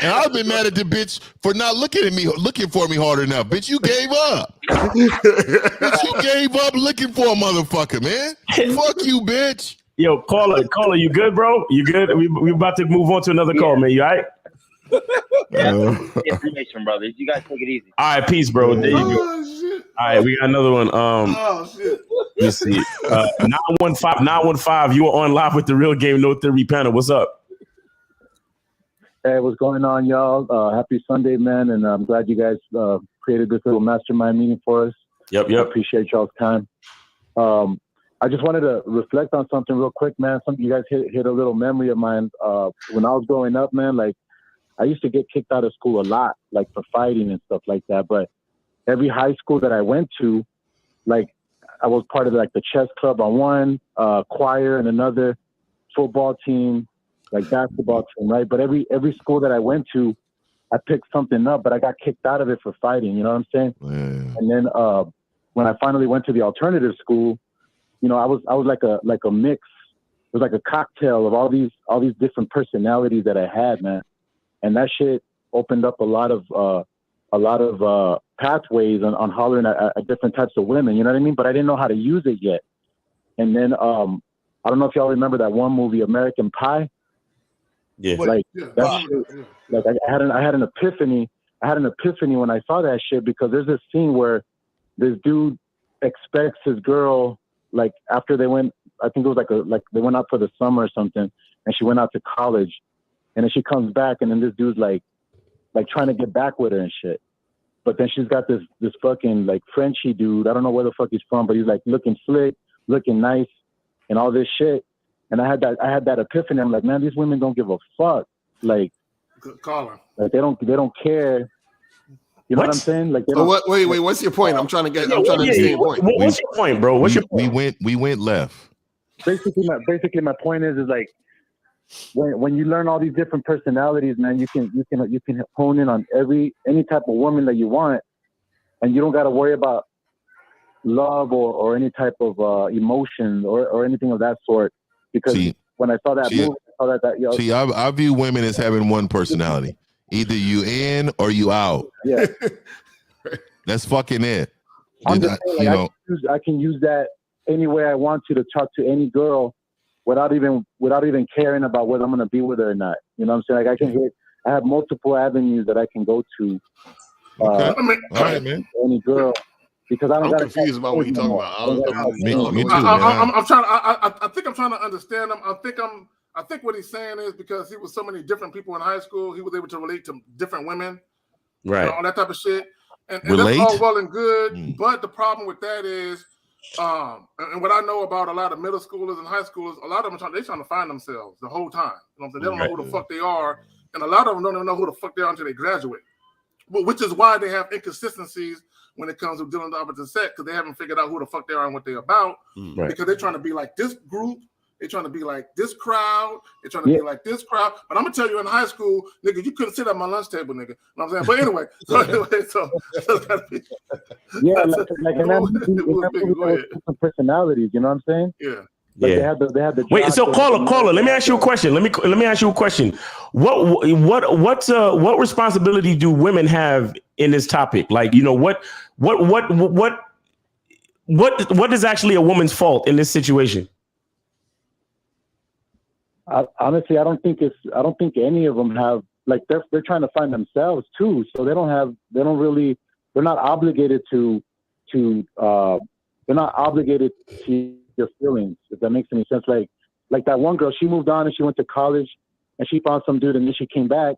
S4: And I've been mad at the bitch for not looking for me hard enough. Bitch, you gave up. Bitch, you gave up looking for a motherfucker, man. Fuck you, bitch.
S5: Yo, caller, you good, bro? You good? We about to move on to another call, man. You all right?
S9: Information, brothers. You guys take it easy.
S5: All right, peace, bro. There you go.
S3: Shit.
S5: All right, we got another one.
S3: Shit.
S5: Let's see. 915, you are on live with the Real Game No Theory panel. What's up?
S10: Hey, what's going on, y'all? Happy Sunday, man, and I'm glad you guys created this little mastermind meeting for us.
S5: Yep.
S10: I appreciate y'all's time. I just wanted to reflect on something real quick, man. Something you guys hit a little memory of mine. When I was growing up, man, like I used to get kicked out of school a lot, like for fighting and stuff like that. But every high school that I went to, like I was part of like the chess club on one, choir and another, football team, like basketball team, right? But every school that I went to, I picked something up, but I got kicked out of it for fighting. You know what I'm saying?
S4: Yeah.
S10: And then when I finally went to the alternative school, I was like a mix. It was like a cocktail of all these different personalities that I had, man. And that shit opened up a lot of pathways on hollering at different types of women. You know what I mean? But I didn't know how to use it yet. And then I don't know if y'all remember that one movie, American Pie.
S5: Yeah.
S10: Like like I had an epiphany. I had an epiphany when I saw that shit, because there's this scene where this dude expects his girl, like after they went, I think it was like they went out for the summer or something, and she went out to college, and then she comes back, and then this dude's like trying to get back with her and shit. But then she's got this fucking like Frenchy dude. I don't know where the fuck he's from, but he's like looking slick, looking nice, and all this shit. And I had that epiphany. I'm like, man, these women don't give a fuck. Like,
S3: good caller.
S10: Like they don't care. You know what I'm saying? Like, they don't,
S7: wait. What's your point? I'm trying to understand your point.
S5: What's your point, bro? What's your point?
S4: We went left.
S10: Basically, my point is like, when you learn all these different personalities, man, you can hone in on any type of woman that you want, and you don't got to worry about love or any type of emotion or anything of that sort. Because when I saw that movie, I saw
S4: I view women as having one personality. Either you in or you out.
S10: Yeah,
S4: that's fucking it.
S10: I'm just saying, I can use that any way I want to talk to any girl without even caring about whether I'm gonna be with her or not. You know what I'm saying? Like I have multiple avenues that I can go to.
S4: All right, man.
S10: Any girl. Because I'm
S7: confused about what you're talking about.
S4: Me too, man.
S3: I think I'm trying to understand him. I think what he's saying is because he was so many different people in high school, he was able to relate to different women,
S5: right?
S3: All that type of shit, and that's all well and good. But the problem with that is, and what I know about a lot of middle schoolers and high schoolers, a lot of them trying to find themselves the whole time. You know what I'm saying? They don't know who the fuck they are, and a lot of them don't even know who the fuck they are until they graduate. But which is why they have inconsistencies when it comes to dealing with the opposite sex, because they haven't figured out who the fuck they are and what they're about.
S5: Right.
S3: Because they're trying to be like this group, they're trying to be like this crowd, they're trying to be like this crowd. But I'm gonna tell you, in high school, nigga, you couldn't sit at my lunch table, nigga. You know what I'm saying? But anyway, so it's gotta be,
S10: some personalities. You know what I'm saying?
S3: Yeah.
S10: Like they had the
S5: wait. So caller, let me ask you a question. Let me ask you a question. What responsibility do women have in this topic? Like, what is actually a woman's fault in this situation?
S10: Honestly, I don't think any of them have, like, they're trying to find themselves too. So they're not obligated to your feelings, if that makes any sense. Like that one girl, she moved on and she went to college and she found some dude and then she came back.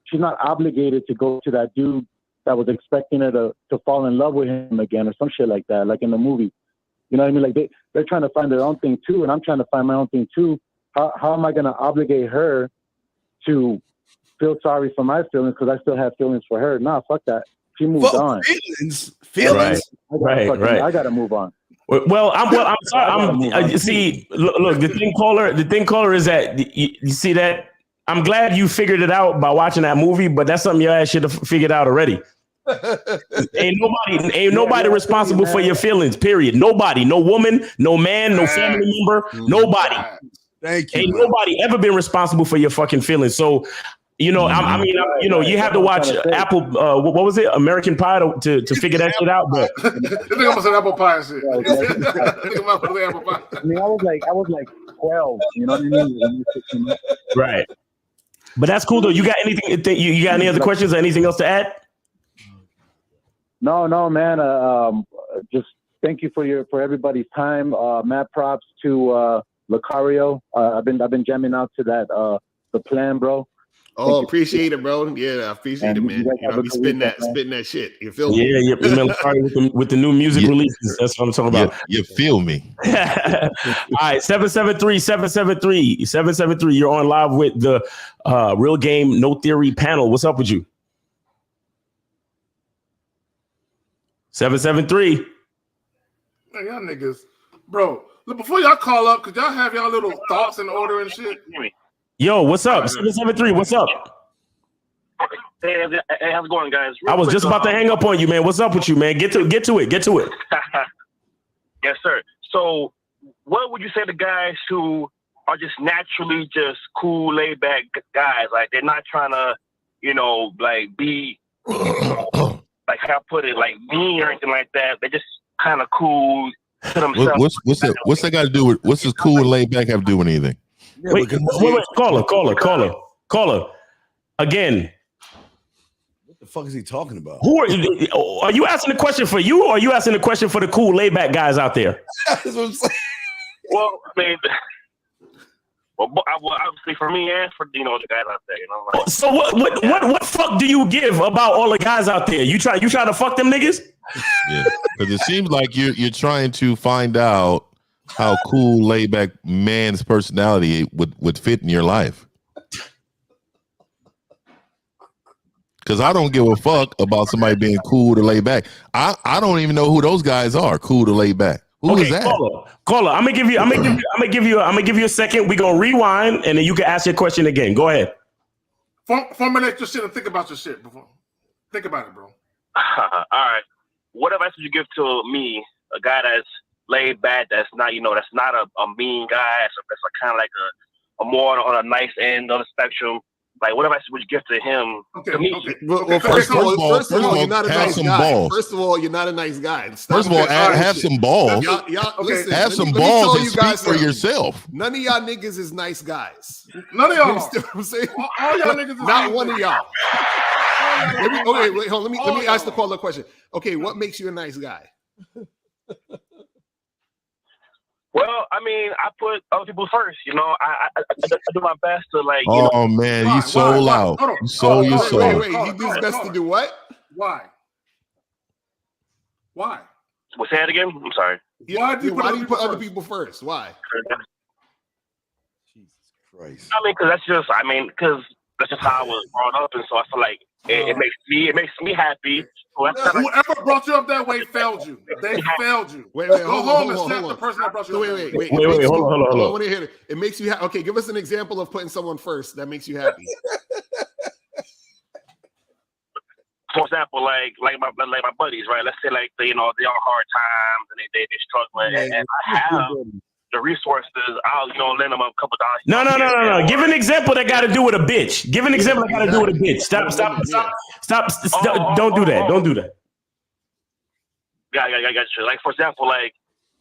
S10: She's not obligated to go to that dude that was expecting her to fall in love with him again or some shit like that, like in the movie. You know what I mean? Like they're trying to find their own thing too, and I'm trying to find my own thing too. How am I going to obligate her to feel sorry for my feelings because I still have feelings for her? Nah, fuck that. She moved on.
S7: Feelings.
S5: Right.
S10: I got to move on.
S5: Well, I'm sorry. See, look. The thing, caller, is that you see that. I'm glad you figured it out by watching that movie, but that's something your ass should have figured out already. Ain't nobody responsible for your feelings. Period. Nobody. No woman. No man. No family member. Nobody.
S2: Thank you.
S5: Ain't nobody ever been responsible for your fucking feelings. So. You have to watch Apple. What was it? American Pie to figure that shit out. But
S3: I think I'm gonna Apple Pie and shit. Apple Pie.
S10: I mean, I was like 12. You know what I mean?
S5: Right. But that's cool though. You got anything? You got any other questions or anything else to add?
S10: No, man. Just thank you for everybody's time. Mad props to Lucario. I've been jamming out to that the plan, bro.
S7: Oh, appreciate it, bro. Yeah, I appreciate it, man. I be spitting that shit. You feel me?
S5: Yeah, with the new music releases. That's what I'm talking about.
S4: You feel me?
S5: All right, 773. You're on live with the Real Game No Theory panel. What's up with you? 773.
S3: Man, y'all niggas, bro. Look, before y'all call up, could y'all have y'all little thoughts in order and shit?
S5: Yo, what's up? 773, what's up?
S11: Hey, how's it going, guys?
S5: I was just about to hang up on you, man. What's up with you, man? Get to it.
S11: Yes, sir. So what would you say to guys who are just naturally just cool, laid back guys? Like they're not trying to, like be like how I put it, like mean or anything like that. They're just kind of cool,
S4: What's that got to do with? What's this cool and laid back have to do with anything?
S2: Yeah,
S5: Wait, caller. Again,
S2: what the fuck is he talking about?
S5: who are you asking the question for you, or are you asking the question for the cool laid back guys out there?
S2: That's what I'm saying.
S11: Well, I mean, obviously for me and for the guys out there, like.
S5: So what fuck do you give about all the guys out there? You try to fuck them niggas?
S4: Yeah, because it seems like you're trying to find out how cool laid back man's personality would fit in your life. Because I don't give a fuck about somebody being cool to lay back. I don't even know who those guys are. Cool to lay back. Who is that?
S5: Caller. I'm gonna give you a second. We're gonna rewind, and then you can ask your question again. Go ahead.
S3: Formulate your shit and think about your shit before. Think about it, bro.
S11: All right. What advice would you give to me, a guy that's laid back, that's not, that's not a mean guy, that's kind of like a more on a nice end of the spectrum? Like, what advice would you give to him?
S7: Okay. Well, first of all, you're not a nice guy.
S4: Balls.
S7: First of all, you're not a nice guy.
S4: First of all, have some balls.
S7: Listen,
S4: have some balls and speak for yourself.
S7: None of y'all niggas is nice guys.
S3: None of y'all.
S7: You understand what I'm saying?
S3: All y'all niggas is
S7: not one of y'all. Let me ask the caller a question. Okay, what makes you a nice guy?
S11: Well, I mean, I put other people first. I do my best to like.
S4: Oh man, you sold out. You sold your soul.
S7: Wait. He does best to do what?
S3: Why?
S11: Well, say it again. I'm sorry.
S7: Why do you put other people first? Why?
S2: Jesus Christ.
S11: Because that's just how I was brought up, and so I feel like it makes me happy. So
S3: whoever brought you up that way failed you. They failed you.
S7: Wait,
S3: go home and slap the person that brought you up.
S7: Wait. Hold on. I want to hear it. It makes you happy. Okay, give us an example of putting someone first that makes you happy.
S11: For example, like my buddies, right? Let's say like they on hard times and they struggling, and I have the resources. I'll lend them a couple dollars.
S5: No. Give an example that got to do with a bitch. Give an example that got to do with a bitch. Stop. Don't do that. Don't do that.
S11: Yeah, I got you. Like for example, like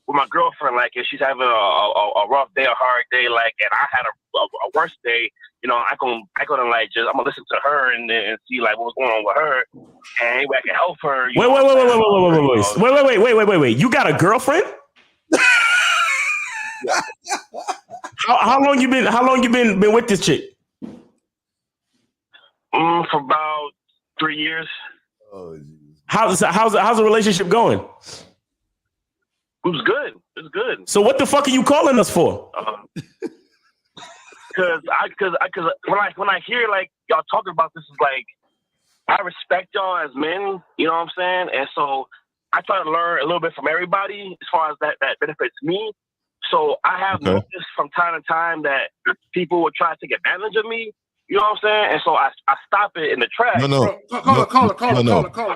S11: with my girlfriend, like if she's having a rough day, a hard day, like, and I had a worse day, I couldn't like just I'm gonna listen to her and see like what's going on with her, and maybe I can help her.
S5: Wait. You got a girlfriend? How long you been with this chick?
S11: For about 3 years.
S2: Oh,
S5: how's the relationship going?
S11: It was good. It's good.
S5: So what the fuck are you calling us for?
S11: Because when I hear like y'all talking about this, is like I respect y'all as men. You know what I'm saying? And so I try to learn a little bit from everybody as far as that benefits me. So I have noticed from time to time that people will try to take advantage of me. You know what I'm saying? And so I stop it in the tracks.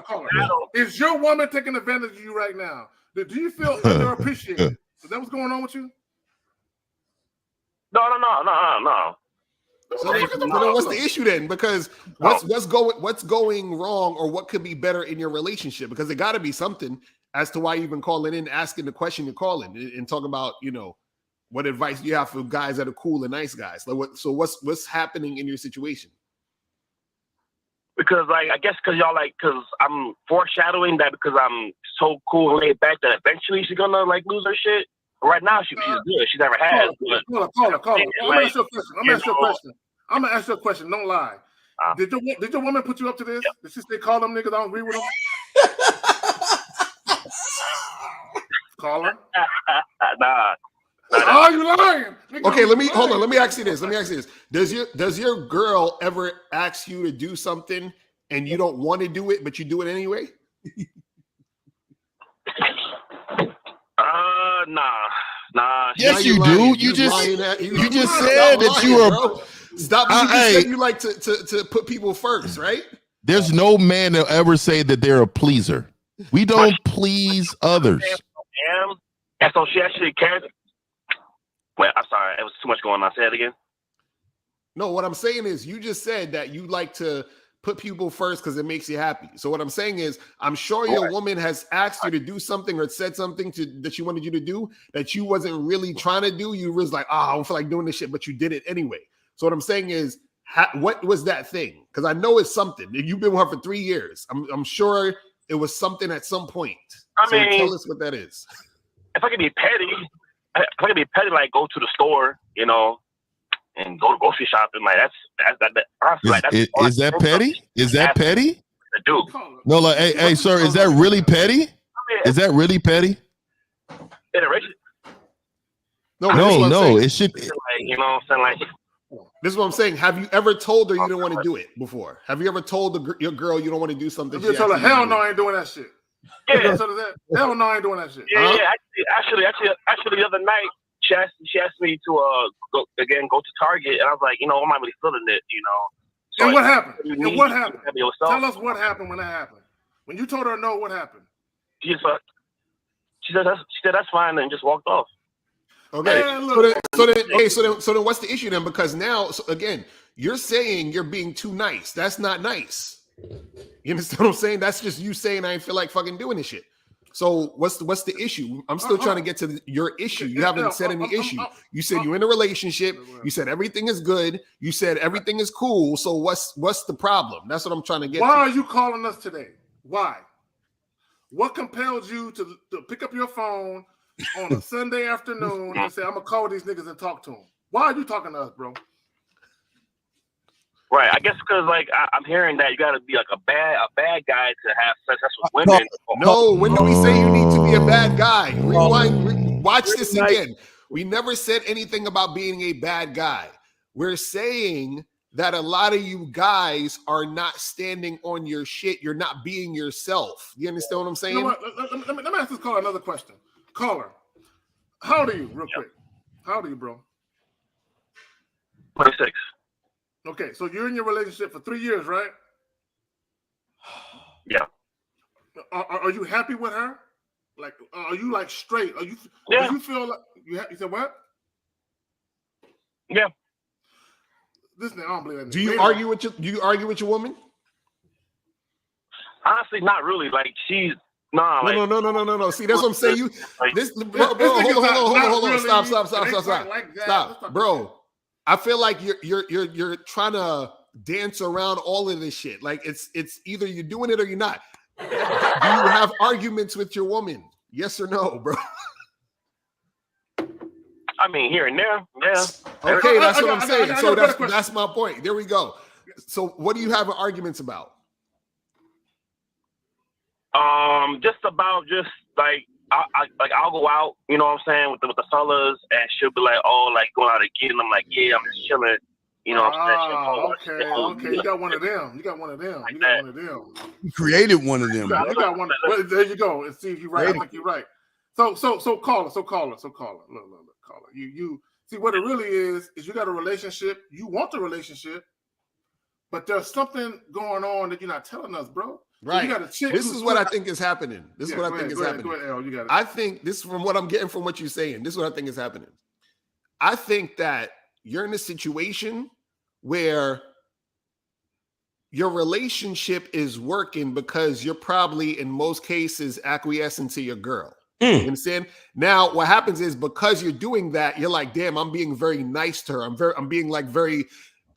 S3: Caller. Is your woman taking advantage of you right now? Do you feel underappreciated? Is that what's going on with you?
S11: No.
S7: So what's the issue then? Because what's going wrong, or what could be better in your relationship? Because there got to be something as to why you've been calling in, asking the question you're calling, and talking about what advice do you have for guys that are cool and nice guys? Like what's happening in your situation?
S11: Because I guess because I'm foreshadowing that because I'm so cool and laid back that eventually she's gonna like lose her shit. Right now she's good. She never has.
S3: Caller. I'm gonna ask you a question. Don't lie. Did your woman put you up to this? Yep. Did she say call them niggas? I don't agree with them. Caller.
S11: Nah.
S3: Oh, you lying?
S7: Okay, let me ask you this. Does your girl ever ask you to do something and you don't want to do it, but you do it anyway?
S11: Nah.
S4: Yes, you do. You just said that you are.
S7: Stop. You said you like to put people first, right?
S4: There's no man that'll ever say that they're a pleaser. We don't please others.
S11: And so she actually cares. Wait, I'm sorry. It was too much going on. Say it again.
S7: No, what I'm saying is you just said that you like to put people first because it makes you happy. So what I'm saying is, I'm sure your woman has asked you to do something or said something that she wanted you to do that you wasn't really trying to do. You was like, I don't feel like doing this shit, but you did it anyway. So what I'm saying is, what was that thing? Because I know it's something. You've been with her for 3 years. I'm sure it was something at some point.
S11: I mean,
S7: tell us what that is.
S11: If I could be petty, like go to the store, you know, and go to grocery shopping, like
S4: is that petty? Is that petty?
S11: To do.
S4: No, like, hey, sir, is that really petty? Is that really petty? No, it should.
S11: Like, you know what I'm saying? Like,
S7: this is what I'm saying. Have you ever told her you didn't want to do it before? Have you ever told your girl you don't want to do something?
S3: You told her, hell no, I ain't doing that shit.
S11: Yeah.
S3: Hell no, I ain't doing that shit.
S11: Yeah. Actually, the other night, she asked me to go to Target, and I was like, you know, I'm not really feeling it, you know. So
S3: and what happened? And what happened?
S11: Tell
S3: us what happened when that happened. When you told her no, what happened?
S11: She said that's fine, and just walked off.
S7: Okay. So then what's the issue then? Because now, again, you're saying you're being too nice. That's not nice. You understand what I'm saying? That's just you saying I ain't feel like fucking doing this shit. So what's the issue? I'm still trying to get to your issue. You haven't said any issue. You said you're in a relationship. You said everything is good. You said everything is cool. So what's the problem? That's what I'm trying to get.
S3: Why are you calling us today? Why? What compels you to pick up your phone on a Sunday afternoon and say, I'm gonna call these niggas and talk to them? Why are you talking to us, bro?
S11: Right, I guess because like I'm hearing that you got to be like a bad guy to have sex with women.
S7: No, when do we say you need to be a bad guy? Rewind, watch this again. We never said anything about being a bad guy. We're saying that a lot of you guys are not standing on your shit. You're not being yourself. You understand what I'm saying?
S3: You know what? Let me ask this caller another question. Caller, how old are you, real quick? How old are you, bro?
S11: 26.
S3: Okay, so you're in your relationship for 3 years, right?
S11: Yeah.
S3: Are you happy with her? Like, are you like straight? Do you feel like you said what?
S11: Yeah.
S3: Listen, I don't believe that.
S7: Do you argue with your woman?
S11: Honestly, not really. Like she's
S7: no. See, that's what I'm saying. You this, bro, hold on. Stop, bro. I feel like you're trying to dance around all of this shit. Like it's either you're doing it or you're not. Do you have arguments with your woman? Yes or no, bro?
S11: I mean, here and there, yeah.
S7: Okay, that's what I'm saying. So that's my point. There we go. So what do you have arguments about?
S11: Just like I'll go out, you know what I'm saying, with the fellas, and she'll be like, oh, like going out again. And I'm like, yeah, I'm just chilling. You know what I'm
S3: saying? Okay. You got one of them.
S2: You created one of them.
S3: You got one. Well, there you go. And see if you're right. I think you're right. So caller. Look, caller. You see what it really is you got a relationship. You want the relationship, but there's something going on that you're not telling us, bro.
S7: Right.
S3: You got a chick.
S7: This is what I think is happening. This is what I think is happening.
S3: Go ahead, L, you got it.
S7: I think this is from what I'm getting from what you're saying. This is what I think is happening. I think that you're in a situation where your relationship is working because you're probably in most cases acquiescing to your girl. You understand? Now, what happens is because you're doing that, you're like, damn, I'm being very nice to her. I'm being like very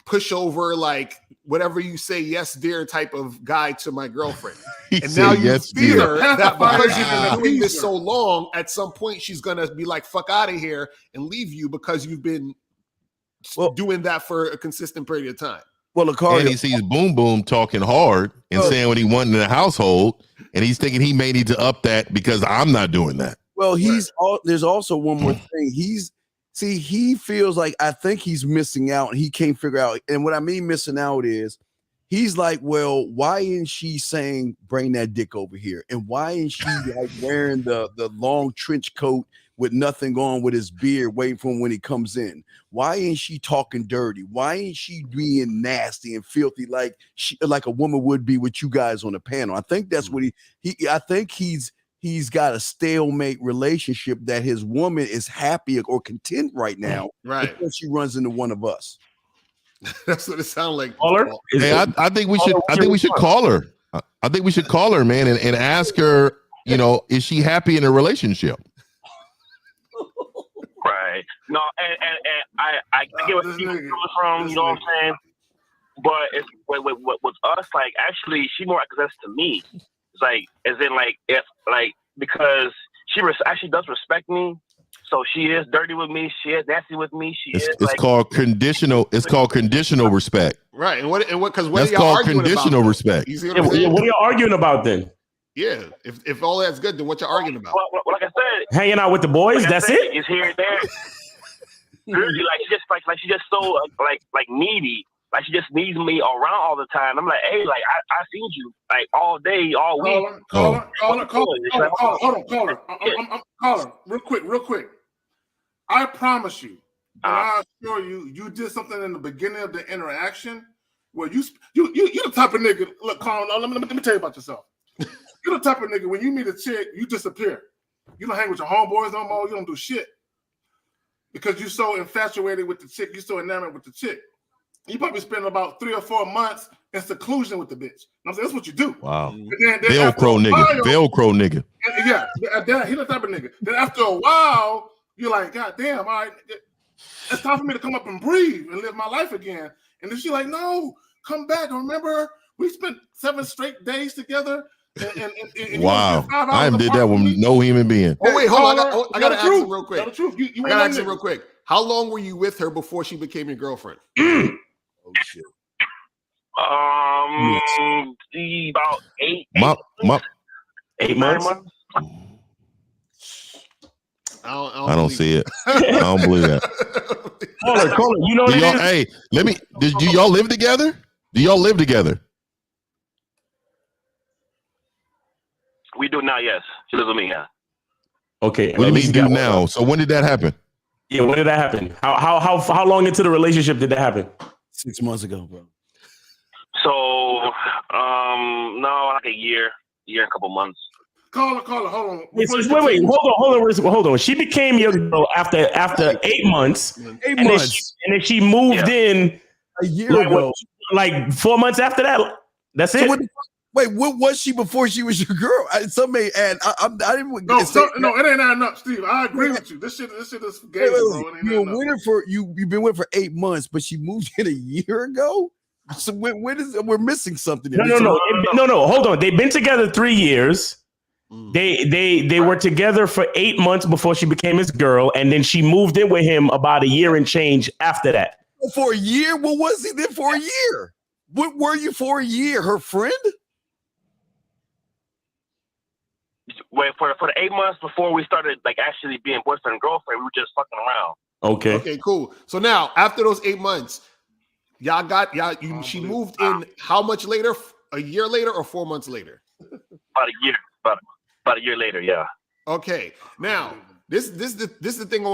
S7: pushover, like whatever you say, yes, dear type of guy to my girlfriend. And now you fear that because you've been doing this so long, at some point she's gonna be like, fuck out of here and leave you because you've been doing that for a consistent period of time.
S2: Well,
S4: and he sees Boom Boom talking hard and saying what he wanted in the household, and he's thinking he may need to up that because I'm not doing that.
S2: Well, there's also one more thing. He feels like I think he's missing out and he can't figure out. And what I mean missing out is he's like, well, why isn't she saying bring that dick over here? And why isn't she like wearing the long trench coat with nothing on with his beard waiting for him when he comes in? Why ain't she talking dirty? Why ain't she being nasty and filthy like a woman would be with you guys on the panel? I think that's what I think he's got a stalemate relationship that his woman is happy or content right now,
S7: right?
S2: Because she runs into one of us.
S7: That's what it sounded like.
S5: Call her?
S4: Hey, I think we should. I think we should call her. I think we should call her, man, and ask her. You know, is she happy in a relationship?
S11: Right. No, and I get where she's coming from. You know what I'm saying? But it's with us, like actually, she more access to me. It's like, as in, like if like because she actually does respect me. So she is dirty with me. She is nasty with me. It's like,
S4: called conditional. It's called conditional respect.
S7: Right. And what? Because what
S4: that's
S7: are y'all
S4: called
S7: arguing
S4: conditional
S7: about?
S4: respect.
S7: You see what I'm saying?
S5: What are you arguing about then?
S7: Yeah. If all that's good, then what you arguing about?
S11: Well, like I said,
S5: hanging out with the boys. That's it.
S11: It's here and there. Really, like she's just so like needy. Like she just needs me around all the time. I'm like, hey, like I seen you like all day, all week.
S3: Call her. Call her. Real quick. I promise you, and I assure you, you did something in the beginning of the interaction where you the type of nigga. Look, Colin, let me tell you about yourself. You're the type of nigga when you meet a chick, you disappear. You don't hang with your homeboys no more. You don't do shit because you're so infatuated with the chick. You're so enamored with the chick. You probably spend about 3 or 4 months in seclusion with the bitch. I'm saying that's what you do.
S4: Wow.
S3: Then
S4: Velcro nigga.
S3: Yeah, he the type of nigga. Then after a while, you're like, God damn, all right, it's time for me to come up and breathe and live my life again. And then she's like, no, come back. Remember, we spent 7 straight days together. And
S4: wow. I did that with no human being.
S7: Oh, wait, hold on. I got to ask him real quick.
S3: I
S7: got to ask him real quick. How long were you with her before she became your girlfriend?
S2: Oh, shit.
S11: About 8
S5: months.
S7: I
S4: don't see it. I don't believe that.
S5: Call her. You know what it is?
S4: Hey, do y'all live together? Do y'all live together?
S11: We do now, yes. She lives with me, yeah.
S5: Okay.
S4: What do you mean do now? So when did that happen?
S5: Yeah, when did that happen? How long into the relationship did that happen?
S2: 6 months ago, bro.
S11: So, no, like a year and a couple months.
S3: Call her. Hold on.
S5: Wait, hold on. She became your girl after 8 months.
S2: 8 months.
S5: And then she moved in
S2: a year ago.
S5: Like 4 months after that. That's it.
S2: Wait, what was she before she was your girl? Some may add. I didn't.
S3: No, it ain't adding up, Steve. I agree with you. This shit is gay, bro.
S2: You've been with her for 8 months, but she moved in a year ago. So we're missing something?
S5: No. Hold on. They've been together 3 years. They were together for 8 months before she became his girl, and then she moved in with him about a year and change after that.
S2: For a year? What was he then for a year? What were you for a year? Her friend?
S11: Wait, for the 8 months before we started like actually being boyfriend and girlfriend, we were just fucking around.
S7: Okay, cool. So now after those 8 months, she moved in how much later? A year later or 4 months later?
S11: About a year later, yeah.
S7: Okay. Now, this is the thing I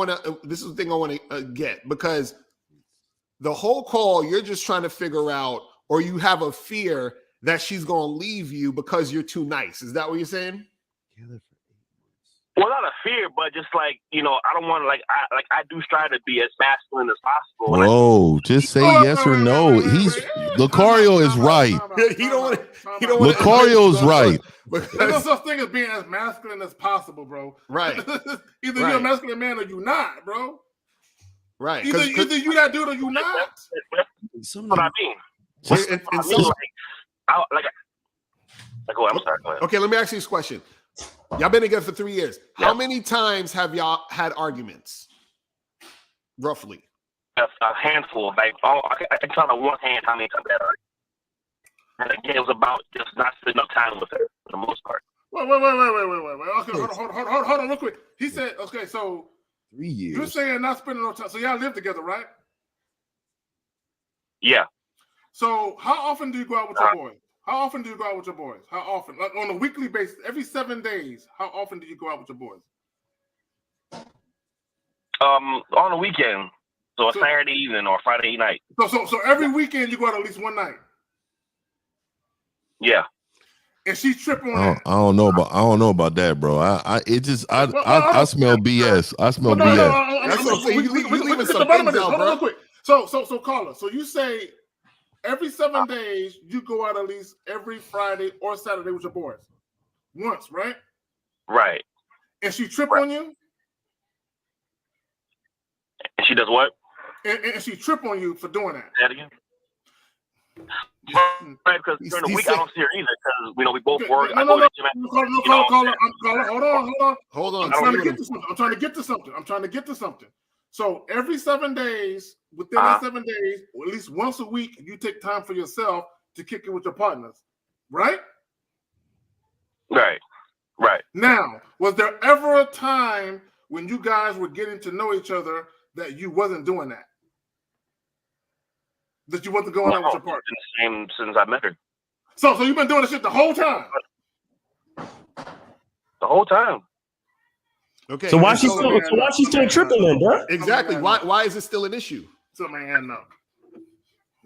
S7: want to get, because the whole call you're just trying to figure out, or you have a fear that she's going to leave you because you're too nice. Is that what you're saying?
S11: Well, not a fear, but just like, I don't want to I do strive to be as masculine as possible.
S4: Bro, just say yes or no. Lucario is right.
S7: He don't want.
S4: Lucario's right.
S3: There's no such thing as being as masculine as possible, bro.
S7: Right.
S3: Either you're a masculine man or you're not, bro.
S7: Right.
S3: Either you that dude or you not.
S11: That's what I mean. I'm sorry. Go ahead.
S7: Okay, let me ask you this question. Y'all been together for 3 years. How many times have y'all had arguments? Roughly.
S11: A handful. Like, I can count on one hand how many times I had arguments. And again, it was about just not spending enough time with her for the most part.
S3: Wait. Okay, hold on real quick. He said, okay, so
S2: 3 years.
S3: You're saying not spending no time. So y'all live together, right?
S11: Yeah.
S3: So how often do you go out with your boys? How often do you go out with your boys? How often? Like on a weekly basis, every 7 days, how often do you go out with your boys?
S11: On a weekend. So Saturday evening or Friday night.
S3: So every weekend you go out at least one night?
S11: Yeah.
S3: And she's tripping on that.
S4: I don't know about that, bro. I smell BS. I smell BS.
S7: That's what I'm saying. You leaving some things out, bro.
S3: So caller. So you say every 7 days you go out at least every Friday or Saturday with your boys. Once, right?
S11: Right.
S3: And she trip on you?
S11: And she does what?
S3: And she trip on you for doing that.
S11: Say that again. Right, because during the week I don't see her either because we both work.
S3: Caller, hold on. I'm trying to get to something. So every 7 days, within that 7 days, or at least once a week, you take time for yourself to kick it with your partners, right?
S11: Right.
S3: Now, was there ever a time when you guys were getting to know each other that you wasn't doing that? That you wasn't going out with your partner?
S11: Been the same since I met her.
S3: So you've been doing this shit the whole time?
S11: The whole time.
S7: Okay.
S5: So why she's still tripping then, bro?
S7: Exactly. Why is it still an issue?
S3: So man, no.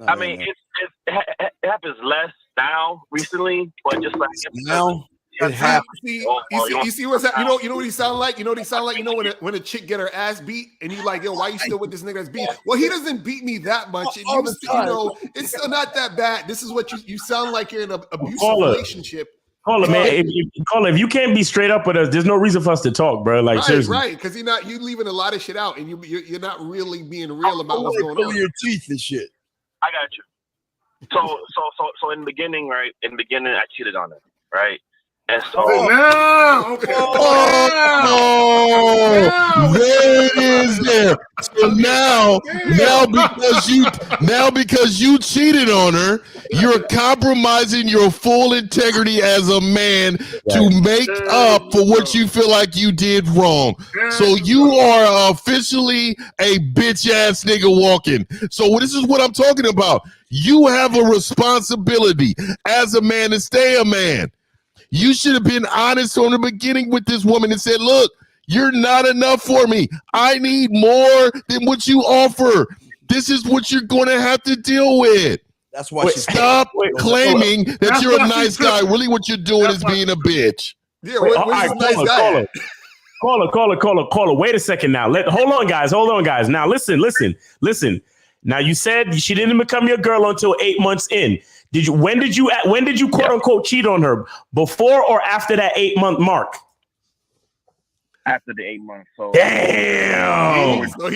S11: I mean, it happens less now recently, but just like
S2: now. It happens.
S7: You see what's happening? You know what he sound like? You know what he sound like? You know when a chick get her ass beat and you like, yo, why you still with this nigga that's beat? Well, he doesn't beat me that much. And it's still not that bad. This is what you sound like. You're in an abusive relationship.
S5: Caller, man. If you can't be straight up with us, there's no reason for us to talk, bro. Like seriously,
S7: right? Because you're leaving a lot of shit out, and you're not really being real about what's going on.
S2: Your teeth and shit.
S11: I got you. So in the beginning, right? In the beginning, I cheated on her, right? And so
S2: there it is there. So now because you cheated on her, you're compromising your full integrity as a man to make up for what you feel like you did wrong. So you are officially a bitch ass nigga walking. So this is what I'm talking about. You have a responsibility as a man to stay a man. You should have been honest from the beginning with this woman and said, look, you're not enough for me. I need more than what you offer. This is what you're going to have to deal with. That's why stop claiming that you're a nice guy. Really what you're doing is being a bitch.
S7: Yeah, where's this nice guy?
S5: Caller. Wait a second now. Hold on, guys. Now listen. Now you said she didn't become your girl until 8 months in. When did you quote unquote cheat on her? Before or after that 8-month mark?
S11: After the 8 months. So
S5: damn.
S7: So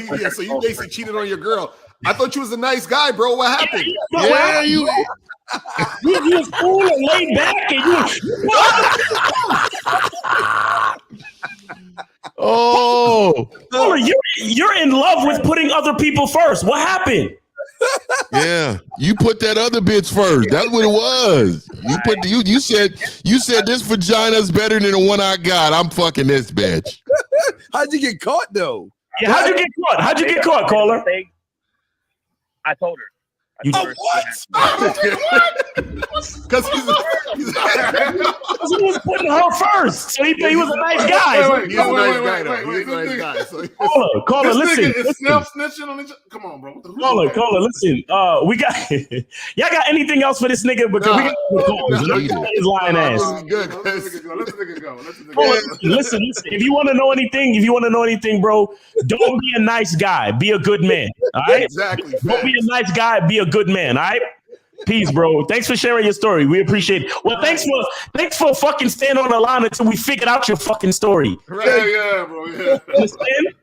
S7: you basically cheated on your girl. I thought you was a nice guy, bro. What happened?
S5: You was cool and laid back and you.
S2: Oh,
S5: you're in love with putting other people first. What happened?
S2: Yeah, you put that other bitch first. That's what it was. You said this vagina's better than the one I got. I'm fucking this bitch.
S7: How'd you get caught though?
S5: Yeah, how'd you get caught, caller?
S11: I told her.
S7: What? Because he
S5: was putting her first. So he was a nice guy.
S7: He's a nice guy, though. He's a nice guy.
S5: Caller, listen.
S3: Snitching on each other. Come on, bro.
S5: Caller, listen. We got y'all got anything else for this nigga? Because we got his lying ass.
S3: Good. Let the nigga go.
S5: Listen. If you want to know anything, bro, don't be a nice guy. Be a good man. All right.
S7: Exactly.
S5: Don't be a nice guy. Be a good man. All right. Peace, bro. Thanks for sharing your story. We appreciate it. Well, thanks for fucking staying on the line until we figured out your fucking story.
S3: Right. Yeah, bro. Yeah.
S5: Understand?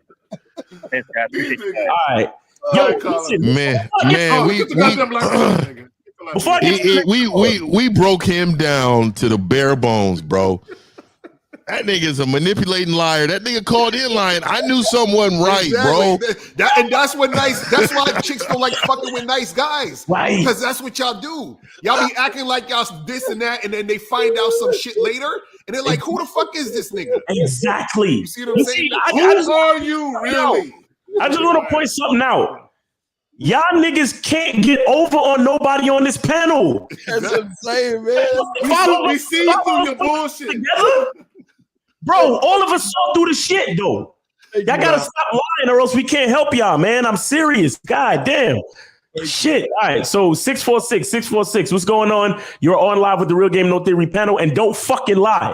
S5: All right. Yo, listen.
S2: Man, we broke him down to the bare bones, bro. That nigga's a manipulating liar. That nigga called in lying. I knew something wasn't right, bro.
S7: That's why chicks don't like fucking with nice guys.
S5: Right.
S7: Because that's what y'all do. Y'all be acting like y'all this and that, and then they find out some shit later, and they're like, who the fuck is this nigga?
S5: Exactly.
S7: You see what I'm saying?
S3: Who are you really?
S5: I just want to point something out. Y'all niggas can't get over on nobody on this panel.
S2: That's what I'm saying, man.
S3: We see through your bullshit.
S5: Together. Bro, all of us saw through the shit, though. Y'all gotta stop lying or else we can't help y'all, man. I'm serious. God damn. Shit. All right, so 646. What's going on? You're on live with the Real Game No Theory panel, and don't fucking lie.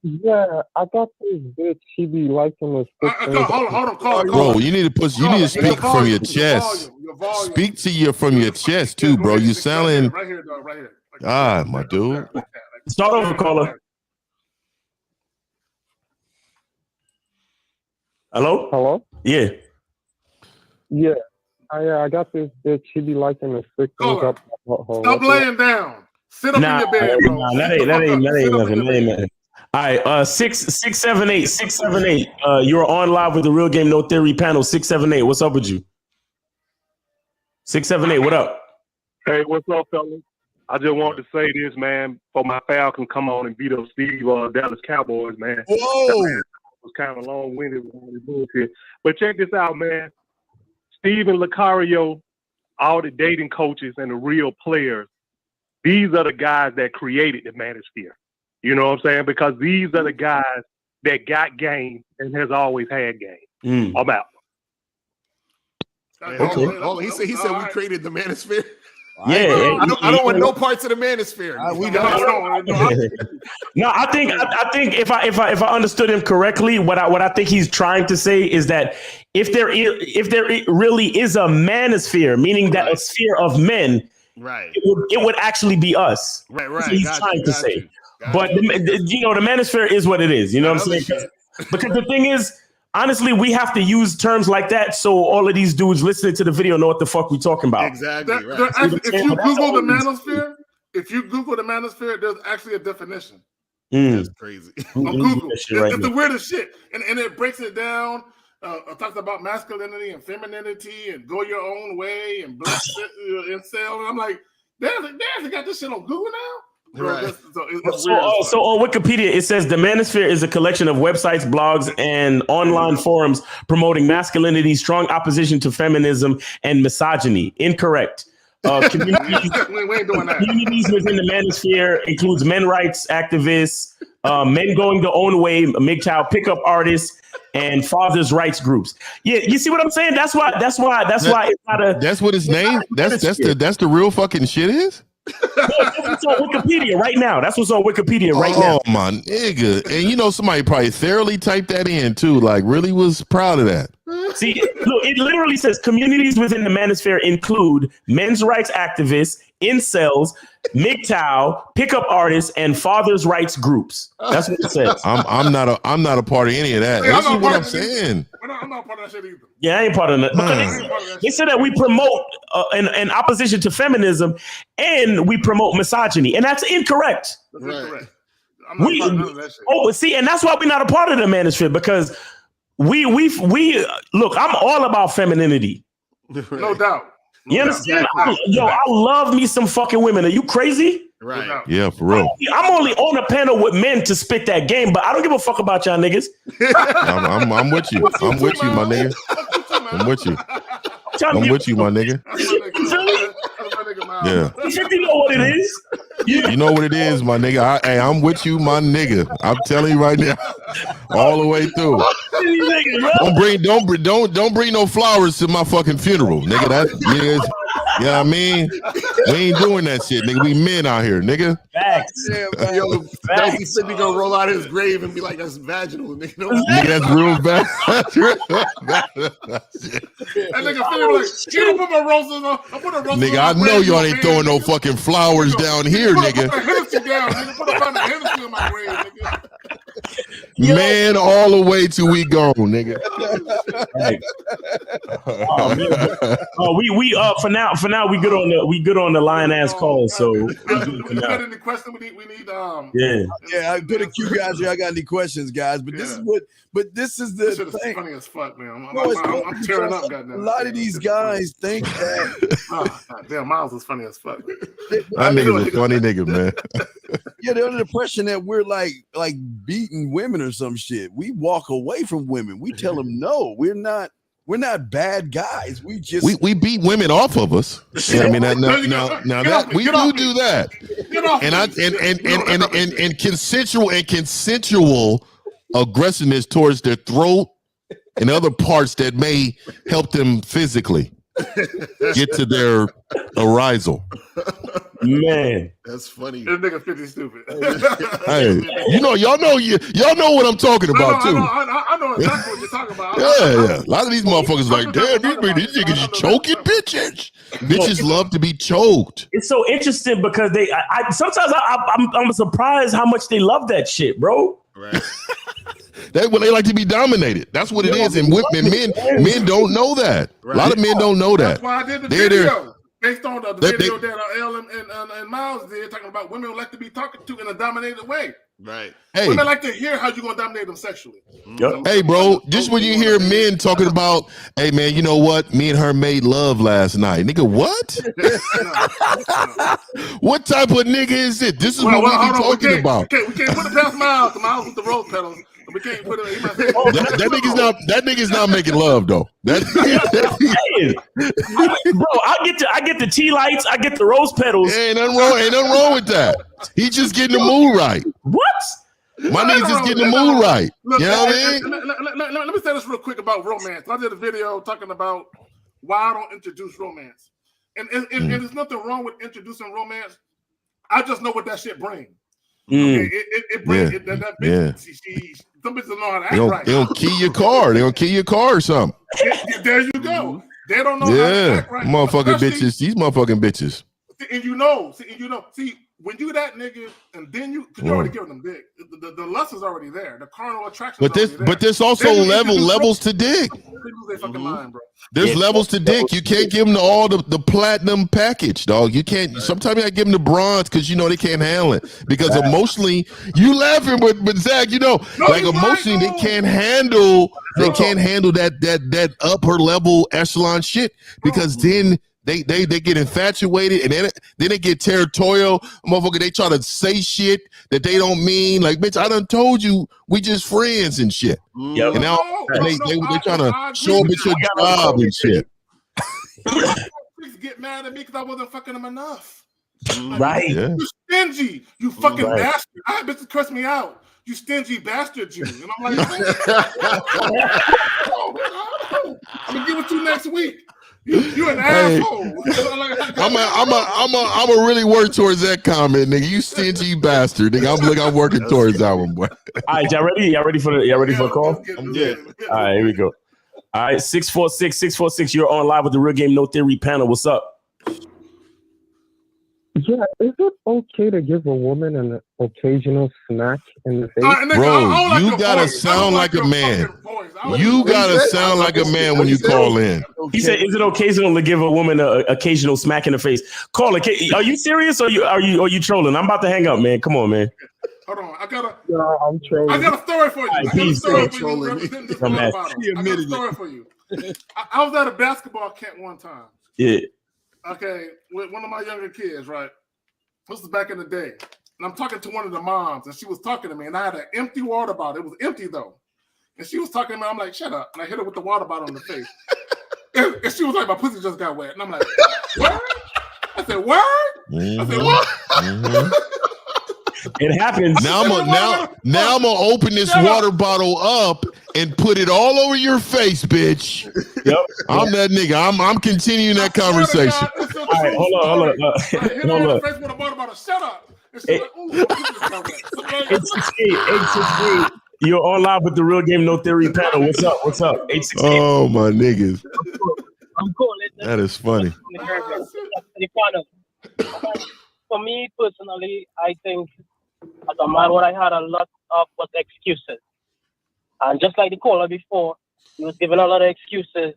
S10: Yeah, I got this bitch. She be liking this.
S3: Hold on, call.
S4: Bro, you need to speak from your chest. Speak from your chest too, bro. You sounding
S3: right here, dog, right here.
S4: my dude.
S5: Start over, caller. Hello? Yeah.
S10: Yeah. I got this bitch. She be liking the stick things up.
S3: Stop laying down. Sit up in your bed, bro.
S5: That ain't nothing. All right, 678. You're on live with the Real Game No Theory panel. 678. What's up with you? 678. What up?
S12: Hey, what's up, fellas? I just wanted to say this, man. For my Falcons come on and beat up Steve, Dallas Cowboys, man.
S2: Whoa!
S12: That was kind of long-winded with all this bullshit. But check this out, man. Steve and Lucario, all the dating coaches and the real players, these are the guys that created the manosphere. You know what I'm saying? Because these are the guys that got game and has always had game. I'm out.
S7: Hold on. He said we created the manosphere.
S5: Yeah,
S7: I don't want no parts of the manosphere.
S5: No, I think if I understood him correctly, what I think he's trying to say is that if there really is a manosphere, meaning that a sphere of men,
S7: right,
S5: it would actually be us.
S7: Right.
S5: That's what he's trying to say. But the manosphere is what it is. You know what I'm saying? Because the thing is, honestly, we have to use terms like that so all of these dudes listening to the video know what the fuck we talking about.
S7: Exactly.
S3: If you Google the manosphere, there's actually a definition.
S7: That's crazy.
S3: On Google, it's the weirdest shit, and it breaks it down. Talks about masculinity and femininity and go your own way and incel. And I'm like, they got this shit on Google now.
S7: Right.
S5: So on Wikipedia, it says the manosphere is a collection of websites, blogs, and online forums promoting masculinity, strong opposition to feminism, and misogyny. Incorrect. Communities within the manosphere includes men rights activists, men going their own way, MGTOW pickup artists, and fathers' rights groups. Yeah, you see what I'm saying? That's why it's not a.
S4: That's what his name. That's the real fucking shit is.
S5: That's what's on Wikipedia right now.
S4: Oh my nigga. And somebody probably thoroughly typed that in too. Like really was proud of that.
S5: See, look, it literally says communities within the manosphere include men's rights activists, incels, MGTOW, pickup artists, and fathers' rights groups. That's what it says.
S4: I'm not a part of any of that. This is what I'm saying.
S3: I'm not part of that shit either.
S5: Yeah, I ain't part of that. Because they said that we promote an opposition to feminism and we promote misogyny, and that's incorrect.
S3: That's incorrect. I'm not part of none of that shit.
S5: Oh, see, and that's why we're not a part of the manosphere, because we look. I'm all about femininity,
S3: no doubt.
S5: You understand? I love me some fucking women. Are you crazy?
S7: Right.
S4: Yeah, for real.
S5: I'm only on a panel with men to spit that game, but I don't give a fuck about y'all niggas.
S4: I'm with you. I'm with you, my nigga. I'm with you. I'm with you, my nigga. Yeah.
S5: You know what it is?
S4: You know what it is, my nigga. I'm with you, my nigga. I'm telling you right now, all the way through. Don't bring no flowers to my fucking funeral, nigga. You know what I mean? We ain't doing that shit, nigga. We men out here, nigga.
S5: Facts.
S7: Yeah, yo, Dicey said he gonna roll out of his grave and be like, "That's vaginal, nigga."
S4: Nigga, that's real bad.
S3: That nigga feel like, "Can I put my roses on? I put a rose
S4: nigga, I know y'all ain't throwing no fucking flowers down here, nigga.
S3: Put a Hennessy down, nigga. Put a pound of Hennessy in my grave, nigga."
S4: Man, all the way till we gone, nigga.
S5: We for now we good on the lion ass call. So
S3: we got any question? We need
S2: I put a Q guys here. I got any questions, guys? But this is the
S3: shit
S2: thing.
S3: is funny as fuck, man.
S2: I'm
S3: tearing up. Goddamn.
S2: A lot of these guys think that.
S3: Damn, Miles is funny as fuck.
S4: That nigga's a funny nigga, man.
S2: Yeah, they're under the impression that we're like beating women or some shit. We walk away from women. We tell them no, we're not bad guys. We just
S4: we beat women off of us. Yeah, I mean that we do that. And consensual aggressiveness towards their throat and other parts that may help them physically get to their arousal.
S5: Man,
S7: that's funny.
S3: This nigga 50 stupid.
S4: Hey, y'all know what I'm talking about too.
S3: I know exactly what you're talking about.
S4: Yeah. A lot of these motherfuckers like, damn, these niggas are choking bitches. Bitches love to be choked.
S5: It's so interesting because sometimes I'm surprised how much they love that shit, bro.
S7: Right.
S4: They like to be dominated. That's what it is. And men don't know that. Right. A lot of men don't know that.
S3: That's why I did the video. Based on the video that Ellen and Miles did, talking about women like to be talked to in a dominated way.
S7: Right.
S3: Hey. Women like to hear how you're going to dominate them sexually.
S4: Yep. Hey, bro, just when you hear men talking about, hey, man, you know what? Me and her made love last night. Nigga, what? What type of nigga is it? This is what we be talking about.
S3: We can't put it past Miles with the rose petals. We can't put it.
S4: That nigga's not making love though.
S5: Bro, I get the tea lights, I get the rose petals.
S4: Ain't nothing wrong with that. He just getting the mood right.
S5: What?
S4: My nigga's just getting the mood right.
S3: Look,
S4: you know what I
S3: mean? Let me say this real quick about romance. I did a video talking about why I don't introduce romance, and there's nothing wrong with introducing romance. I just know what that shit brings. Okay, it brings that bitch. Some bitches don't know how to act right.
S4: They don't key your car. They don't key your car or something.
S3: There you go. They don't know how to act right.
S4: Motherfucking bitches. These motherfucking bitches.
S3: And see, when you that nigga, and then you already giving them dick. The lust is already there. The carnal attraction.
S4: But there's also levels to dick. There's levels to dick. You can't give them all the platinum package, dog. You can't. Sometimes you gotta give them the bronze because they can't handle it. Because emotionally, you laughing, but Zach, emotionally they can't handle. They can't handle that upper level echelon shit because then. They get infatuated and then they get territorial. Motherfucker, they try to say shit that they don't mean. Like, bitch, I done told you we just friends and shit.
S5: Yep.
S4: And now they trying to show up at your job and shit.
S3: Get mad at me because I wasn't fucking them enough.
S5: Right.
S3: You stingy. You fucking bastard. I had bitches curse me out. You stingy bastard, you. And I'm like, I'm gonna give it to you next week. You an asshole.
S4: I'm really work towards that comment, nigga. You stingy bastard, nigga. I'm working towards that one, boy.
S5: All right, y'all ready? Y'all ready for the call?
S7: I'm good.
S5: All right, here we go. All right, 646. You're on live with the Real Game No Theory panel. What's up?
S13: Yeah, is it okay to give a woman an occasional smack in the face?
S4: Bro, you gotta sound like a man. You gotta sound like a man when you call in.
S5: He said, "Is it occasional to give a woman an occasional smack in the face?" Call it. Are you serious or are you trolling? I'm about to hang up, man. Come on, man.
S3: Hold on, I got
S13: a
S3: story for you. I got a story for you. I was at a basketball camp one time.
S5: Yeah.
S3: Okay, with one of my younger kids, right? This was back in the day. And I'm talking to one of the moms, and she was talking to me, and I had an empty water bottle. It was empty, though. And she was talking to me, I'm like, shut up. And I hit her with the water bottle in the face. and she was like, my pussy just got wet. And I'm like, what? I said, what? I said, what?
S5: It happens.
S4: Now I'm gonna open this water bottle up and put it all over your face, bitch.
S5: Yep.
S4: I'm that nigga. I'm continuing that conversation.
S5: All right, hold on. Hold on.
S3: Face with a water bottle. Shut up. And
S5: she's like, ooh, 868. You're on live with the Real Game No Theory panel. What's up? 868.
S4: Oh my niggas.
S14: I'm cool.
S4: That is funny.
S14: For me personally, I think as a man, what I had a lot of was excuses. And just like the caller before, he was giving a lot of excuses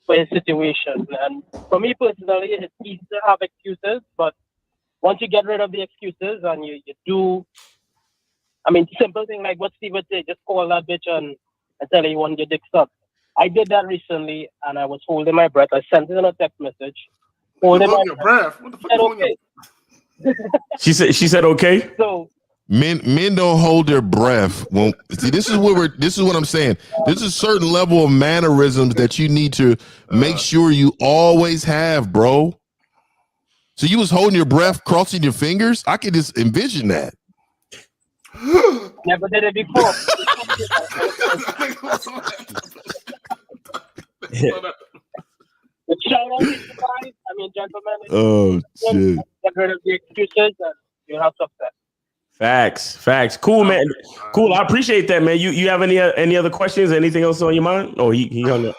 S14: for his situation. And for me personally, it's easy to have excuses, but once you get rid of the excuses and you do, simple thing like what Steve would say, just call that bitch and tell her you want your dick sucked. I did that recently and I was holding my breath. I sent it in a text message. Holding my
S3: breath. What the fuck is
S14: okay.
S5: She said okay.
S14: So
S4: men don't hold their breath. This is what I'm saying. There's a certain level of mannerisms that you need to make sure you always have, bro. So you was holding your breath, crossing your fingers. I could just envision that.
S14: Never did it before. But shout out to you guys. I mean, gentlemen.
S4: Oh shit.
S14: Get rid of the excuses and you'll have success.
S5: Facts. Cool, man. Cool. I appreciate that, man. You have any other questions? Anything else on your mind? Oh, he hung up.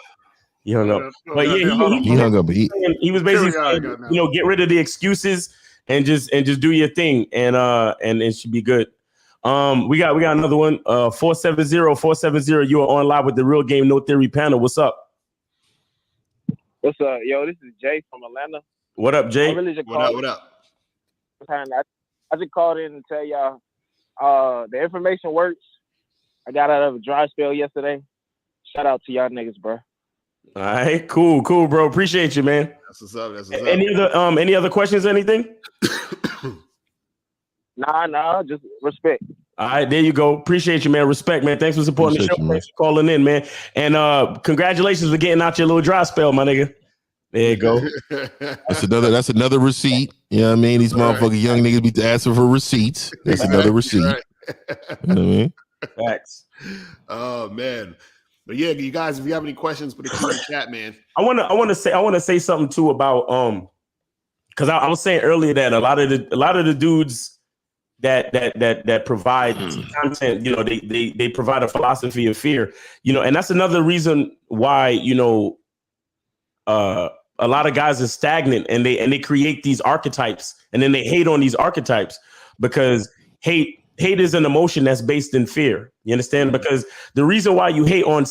S5: He hung up. But yeah, he hung up. He was basically saying, get rid of the excuses and just do your thing, and it should be good. We got another one. 470. You are on live with the Real Game No Theory panel. What's up?
S15: What's up, yo? This is Jay from Atlanta.
S5: What up, Jay?
S7: What up?
S15: I just called in to tell y'all the information works. I got out of a dry spell yesterday. Shout out to y'all niggas, bro.
S5: All right, cool, bro. Appreciate you, man.
S7: That's what's up.
S5: Any other questions or anything?
S15: Nah, just respect.
S5: All right, there you go. Appreciate you, man. Respect, man. Thanks for supporting the show. Thanks for calling in, man. And congratulations for getting out your little dry spell, my nigga. There you go.
S4: That's another receipt. You know what I mean? These motherfucking young niggas be asking for receipts. That's another receipt.
S7: Right.
S4: You know what I mean?
S5: Facts.
S7: Oh man. But yeah, you guys, if you have any questions, put it in the chat, man.
S5: I want to say something too about because I was saying earlier that a lot of the dudes that provide content, they provide a philosophy of fear, and that's another reason why a lot of guys are stagnant and they create these archetypes and then they hate on these archetypes because hate is an emotion that's based in fear. You understand? Because the reason why you hate on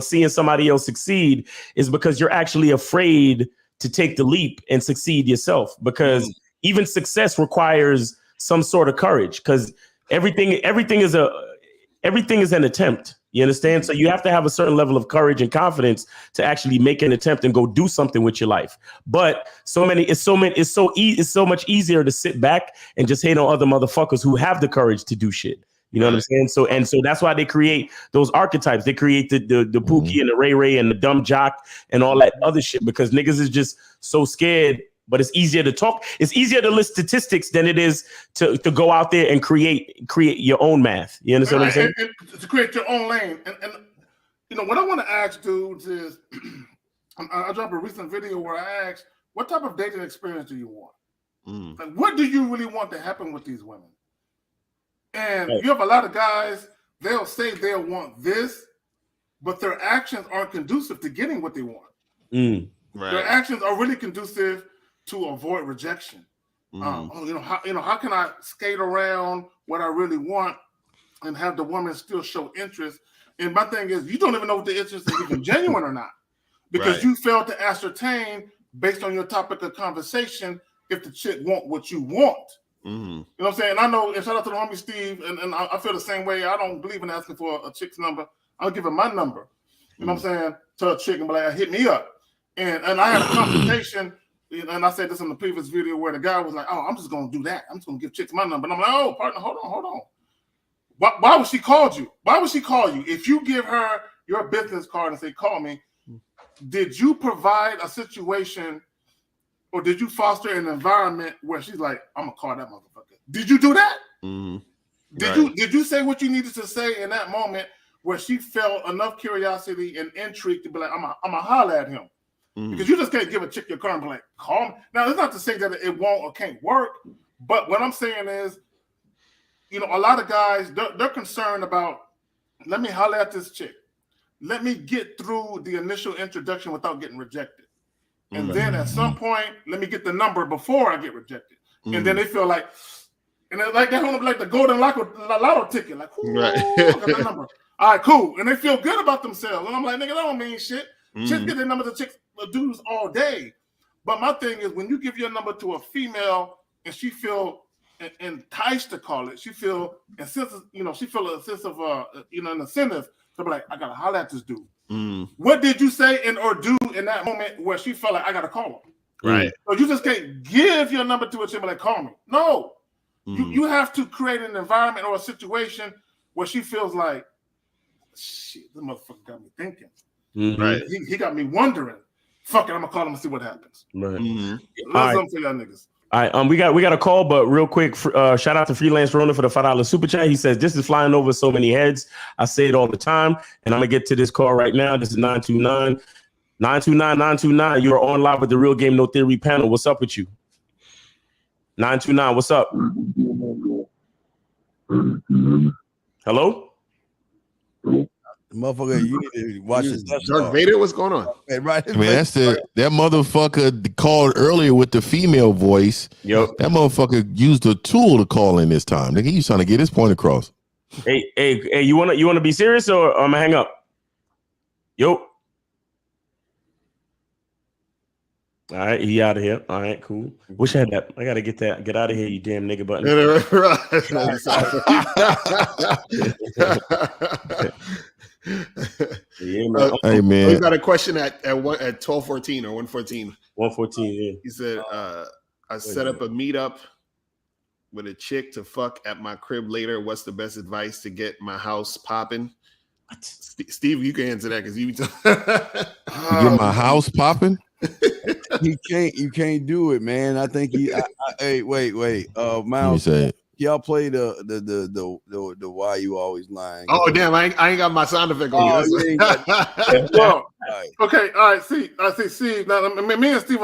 S5: seeing somebody else succeed is because you're actually afraid to take the leap and succeed yourself, because even success requires some sort of courage, because everything is an attempt. You understand? So you have to have a certain level of courage and confidence to actually make an attempt and go do something with your life. But it's so much easier to sit back and just hate on other motherfuckers who have the courage to do shit. You know what I'm saying? So that's why they create those archetypes. They create the Pookie and the Ray and the dumb jock and all that other shit, because niggas is just so scared. But it's easier to talk. It's easier to list statistics than it is to go out there and create your own math. You understand what I'm saying?
S3: And to create your own lane. And what I want to ask dudes is, I dropped a recent video where I asked, what type of dating experience do you want? Like, what do you really want to happen with these women? And you have a lot of guys, they'll say they'll want this, but their actions aren't conducive to getting what they want. Their actions are really conducive to avoid rejection. How can I skate around what I really want and have the woman still show interest? And my thing is, you don't even know if the interest is even genuine or not, because you failed to ascertain based on your topic of conversation if the chick want what you want. You know what I'm saying? I know, and shout out to the homie Steve, and I feel the same way. I don't believe in asking for a chick's number. I'll give her my number. You know what I'm saying? To a chick and be like, hit me up. And I had a conversation. And I said this in the previous video where the guy was like, "Oh, I'm just gonna do that. I'm just gonna give chicks my number." And I'm like, "Oh, partner, hold on. Why would she call you? Why would she call you? If you give her your business card and say, call me, did you provide a situation or did you foster an environment where she's like, I'm gonna call that motherfucker? Did you do that? Did you say what you needed to say in that moment where she felt enough curiosity and intrigue to be like, I'm gonna holler at him? Because you just can't give a chick your car and be like, call me. Now, it's not to say that it won't or can't work, but what I'm saying is, a lot of guys, they're concerned about, let me holler at this chick. Let me get through the initial introduction without getting rejected. And then at some point, let me get the number before I get rejected. And then they feel like, and they're like, like the golden lotto ticket. Like, I got that number. All right, cool. And they feel good about themselves. And I'm like, nigga, that don't mean shit. Chicks get their number to chicks, dudes all day. But my thing is, when you give your number to a female and she feel enticed to call it, she feel a sense of, she feel a sense of, an incentive to be like, I gotta holler at this dude. What did you say or do in that moment where she felt like I gotta call him?
S7: Right.
S3: So you just can't give your number to a chick and be like, call me. No. You have to create an environment or a situation where she feels like, shit, this motherfucker got me thinking.
S7: Right.
S3: He got me wondering. Fuck it, I'm gonna call him and see what happens.
S5: Right.
S3: Let's something for y'all niggas.
S5: All right, we got a call, but real quick, shout out to Freelance Rona for the $5 super chat. He says, this is flying over so many heads. I say it all the time, and I'm gonna get to this call right now. This is 929. 929. You're on live with the Real Game No Theory panel. What's up with you? 929. What's up? Hello.
S2: Motherfucker, you need to watch this.
S7: Darth Vader, what's going on?
S2: Right,
S4: I mean, that's that motherfucker called earlier with the female voice.
S5: Yep.
S4: That motherfucker used a tool to call in this time. Nigga, he's trying to get his point across.
S5: Hey, you wanna be serious or I'm gonna hang up? Yo. All right, he out of here. All right, cool. Wish I had that. I gotta get out of here, you damn nigga button. Yeah, man.
S4: Hey man,
S7: we got a question at 12:14 or 1:14.
S5: 1:14. Yeah.
S7: He said, "I set up a meetup with a chick to fuck at my crib later. What's the best advice to get my house popping?" Steve, you can answer that because you.
S4: To get my house popping.
S2: You can't do it, man. I think hey, wait. Miles, y'all play the why you always lying.
S7: Oh damn, I ain't got my sound effect on.
S3: Okay, all right. See, now me and Steve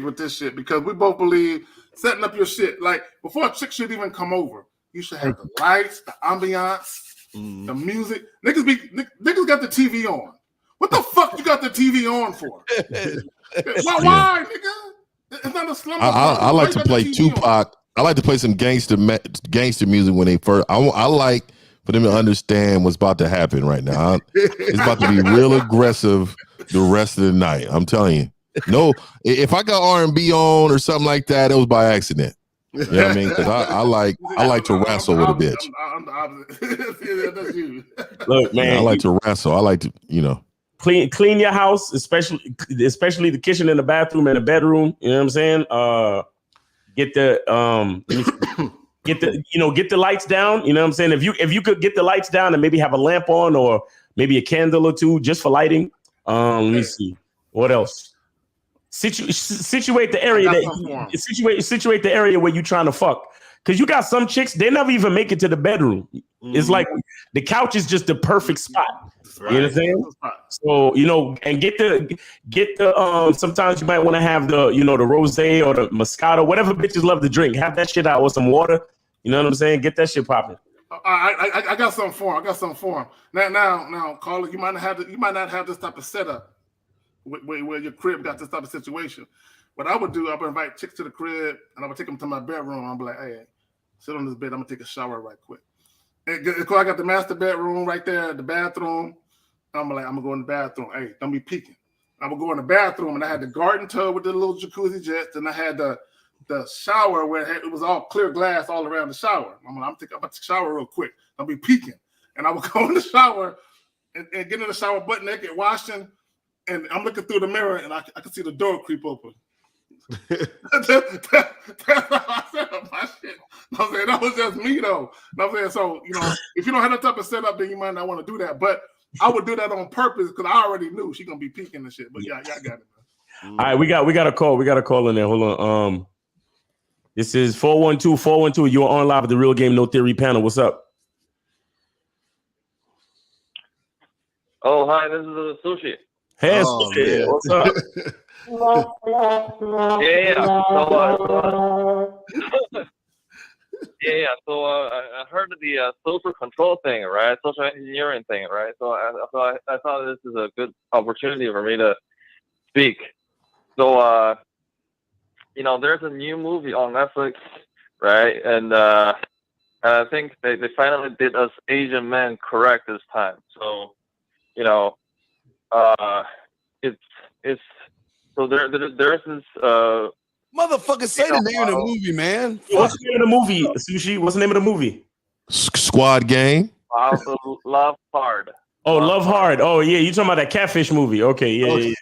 S3: with this shit because we both believe setting up your shit like before a chick should even come over. You should have the lights, the ambiance, the music. Niggas got the TV on. What the fuck you got the TV on for? Why, nigga? It's not a slumber.
S4: I like to play Tupac. I like to play some gangster music when they first. I like for them to understand what's about to happen right now. It's about to be real aggressive the rest of the night. I'm telling you. No, if I got R&B on or something like that, it was by accident. You know what I mean? Because I like to wrestle with a bitch.
S3: I'm the opposite. That's you.
S5: Look, man,
S4: I like to wrestle. I like to,
S5: clean your house, especially the kitchen and the bathroom and the bedroom. You know what I'm saying? Get the lights down. You know what I'm saying? If you could get the lights down and maybe have a lamp on or maybe a candle or two just for lighting. Let me see what else. Situate the area situate the area where you're trying to fuck. Because you got some chicks, they never even make it to the bedroom. It's like the couch is just the perfect spot. Right. You know what I'm saying? So, and get the sometimes you might want to have the rosé or the Moscato, whatever bitches love to drink. Have that shit out with some water. You know what I'm saying? Get that shit popping.
S3: I got something for him. Now, caller, you might not have this type of setup where your crib got this type of situation. What I would do, I would invite chicks to the crib and I would take them to my bedroom. I'll be like, hey, sit on this bed. I'm gonna take a shower right quick. And I got the master bedroom right there, the bathroom. I'm gonna go in the bathroom. Hey, don't be peeking. I would go in the bathroom and I had the garden tub with the little jacuzzi jets, and I had the shower where it was all clear glass all around the shower. I'm about to shower real quick. Don't be peeking. And I would go in the shower and get in the shower butt naked, washing, and I'm looking through the mirror and I can see the door creep open. That's how I set up my shit. I'm saying that was just me though. I'm saying so if you don't have that type of setup, then you might not want to do that. But I would do that on purpose because I already knew she's gonna be peeking and shit. But yeah, I got it.
S5: All right, we got a call. We got a call in there. Hold on. This is 412. You're on live with the Real Game No Theory panel. What's up?
S16: Oh, hi. This is a sushi.
S5: Hey, sushi. What's up?
S16: So I heard of the social control thing, right? Social engineering thing, right? So I thought this is a good opportunity for me to speak. So there's a new movie on Netflix, right? And I think they finally did us Asian men correct this time. So it's so there's this
S2: motherfucker, say the name of the movie, man.
S5: What's the name of the movie, Sushi? What's the name of the movie?
S4: Squad Game.
S16: Love Hard.
S5: Oh, Love Hard. Oh, yeah, you talking about that catfish movie? Okay, yeah.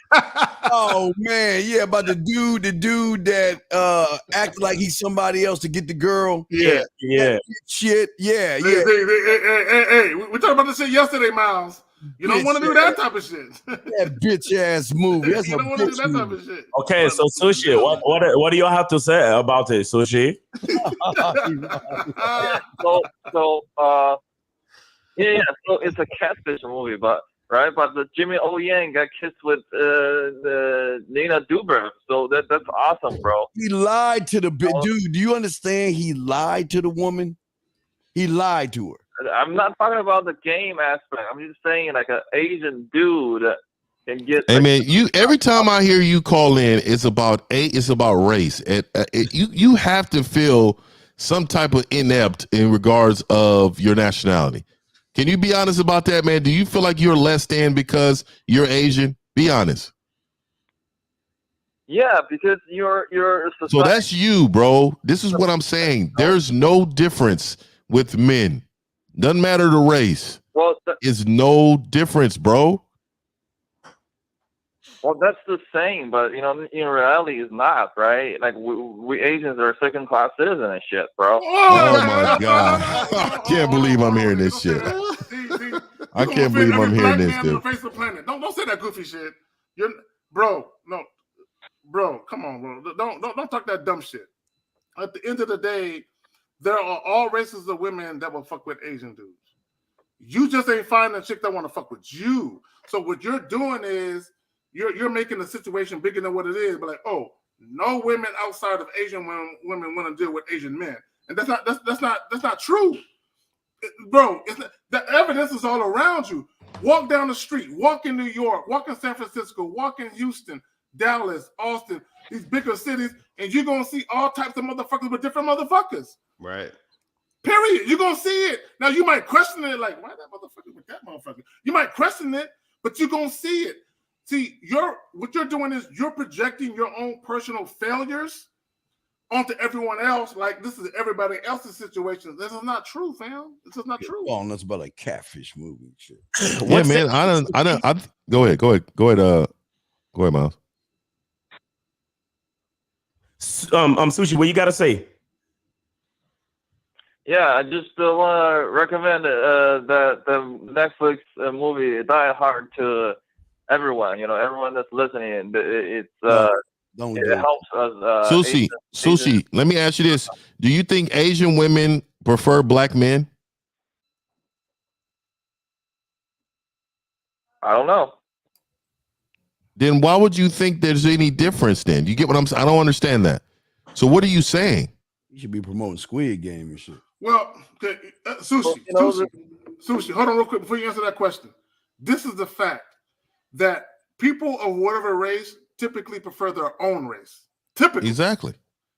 S2: Oh man, yeah, about the dude that acted like he's somebody else to get the girl.
S5: Yeah.
S2: Shit, yeah.
S3: Hey, we talked about this shit yesterday, Miles. You don't want to do that type of shit.
S2: That bitch ass movie. That's
S3: you don't want to do that type of shit.
S5: Okay, so Sushi, what do you have to say about it, Sushi?
S16: So it's a catfish movie, but right? But the Jimmy O Yang got kissed with the Nina Dobrev, so that's awesome, bro.
S2: He lied to the dude. Do you understand? He lied to the woman. He lied to her.
S16: I'm not talking about the game aspect. I'm just saying, like, an Asian dude can get.
S4: Hey man, every time I hear you call in, it's about race. You have to feel some type of inept in regards of your nationality. Can you be honest about that, man? Do you feel like you're less than because you're Asian? Be honest.
S16: Yeah, because you're
S4: So that's you, bro. This is what I'm saying. There's no difference with men. Doesn't matter the race.
S16: Well,
S4: it's no difference, bro.
S16: Well, that's the same, but in reality, it's not, right? Like we Asians are second-class citizens and shit, bro.
S4: Oh my god, I can't believe I'm hearing this shit. I can't believe I'm hearing this, dude.
S3: Face the planet. Don't say that goofy shit. Bro, come on, bro. Don't talk that dumb shit. At the end of the day, there are all races of women that will fuck with Asian dudes. You just ain't finding a chick that want to fuck with you. So what you're doing is you're making the situation bigger than what it is. But like, oh, no women outside of Asian women want to deal with Asian men, and that's not true, bro. The evidence is all around you. Walk down the street, walk in New York, walk in San Francisco, walk in Houston, Dallas, Austin, these bigger cities, and you're gonna see all types of motherfuckers with different motherfuckers.
S7: Right.
S3: Period. You're gonna see it. Now you might question it, like, why that motherfucker with that motherfucker? You might question it, but you're gonna see it. See, what you're doing is you're projecting your own personal failures onto everyone else. Like this is everybody else's situation. This is not true, fam. This is not true.
S2: Oh, that's about like catfish movie and shit.
S4: Yeah, man. I don't. Go ahead, Miles.
S5: Sushi, what you got to say?
S16: Yeah, I just want to recommend the Netflix movie Die Hard to everyone. Everyone that's listening. It helps us.
S4: Sushi. Let me ask you this: do you think Asian women prefer black men?
S16: I don't know.
S4: Then why would you think there's any difference? Then you get what I'm saying? I don't understand that. So what are you saying?
S2: You should be promoting Squid Game and shit.
S3: Well, okay, Sushi. Hold on real quick before you answer that question. This is the fact that people of whatever race typically prefer their own race. Typically.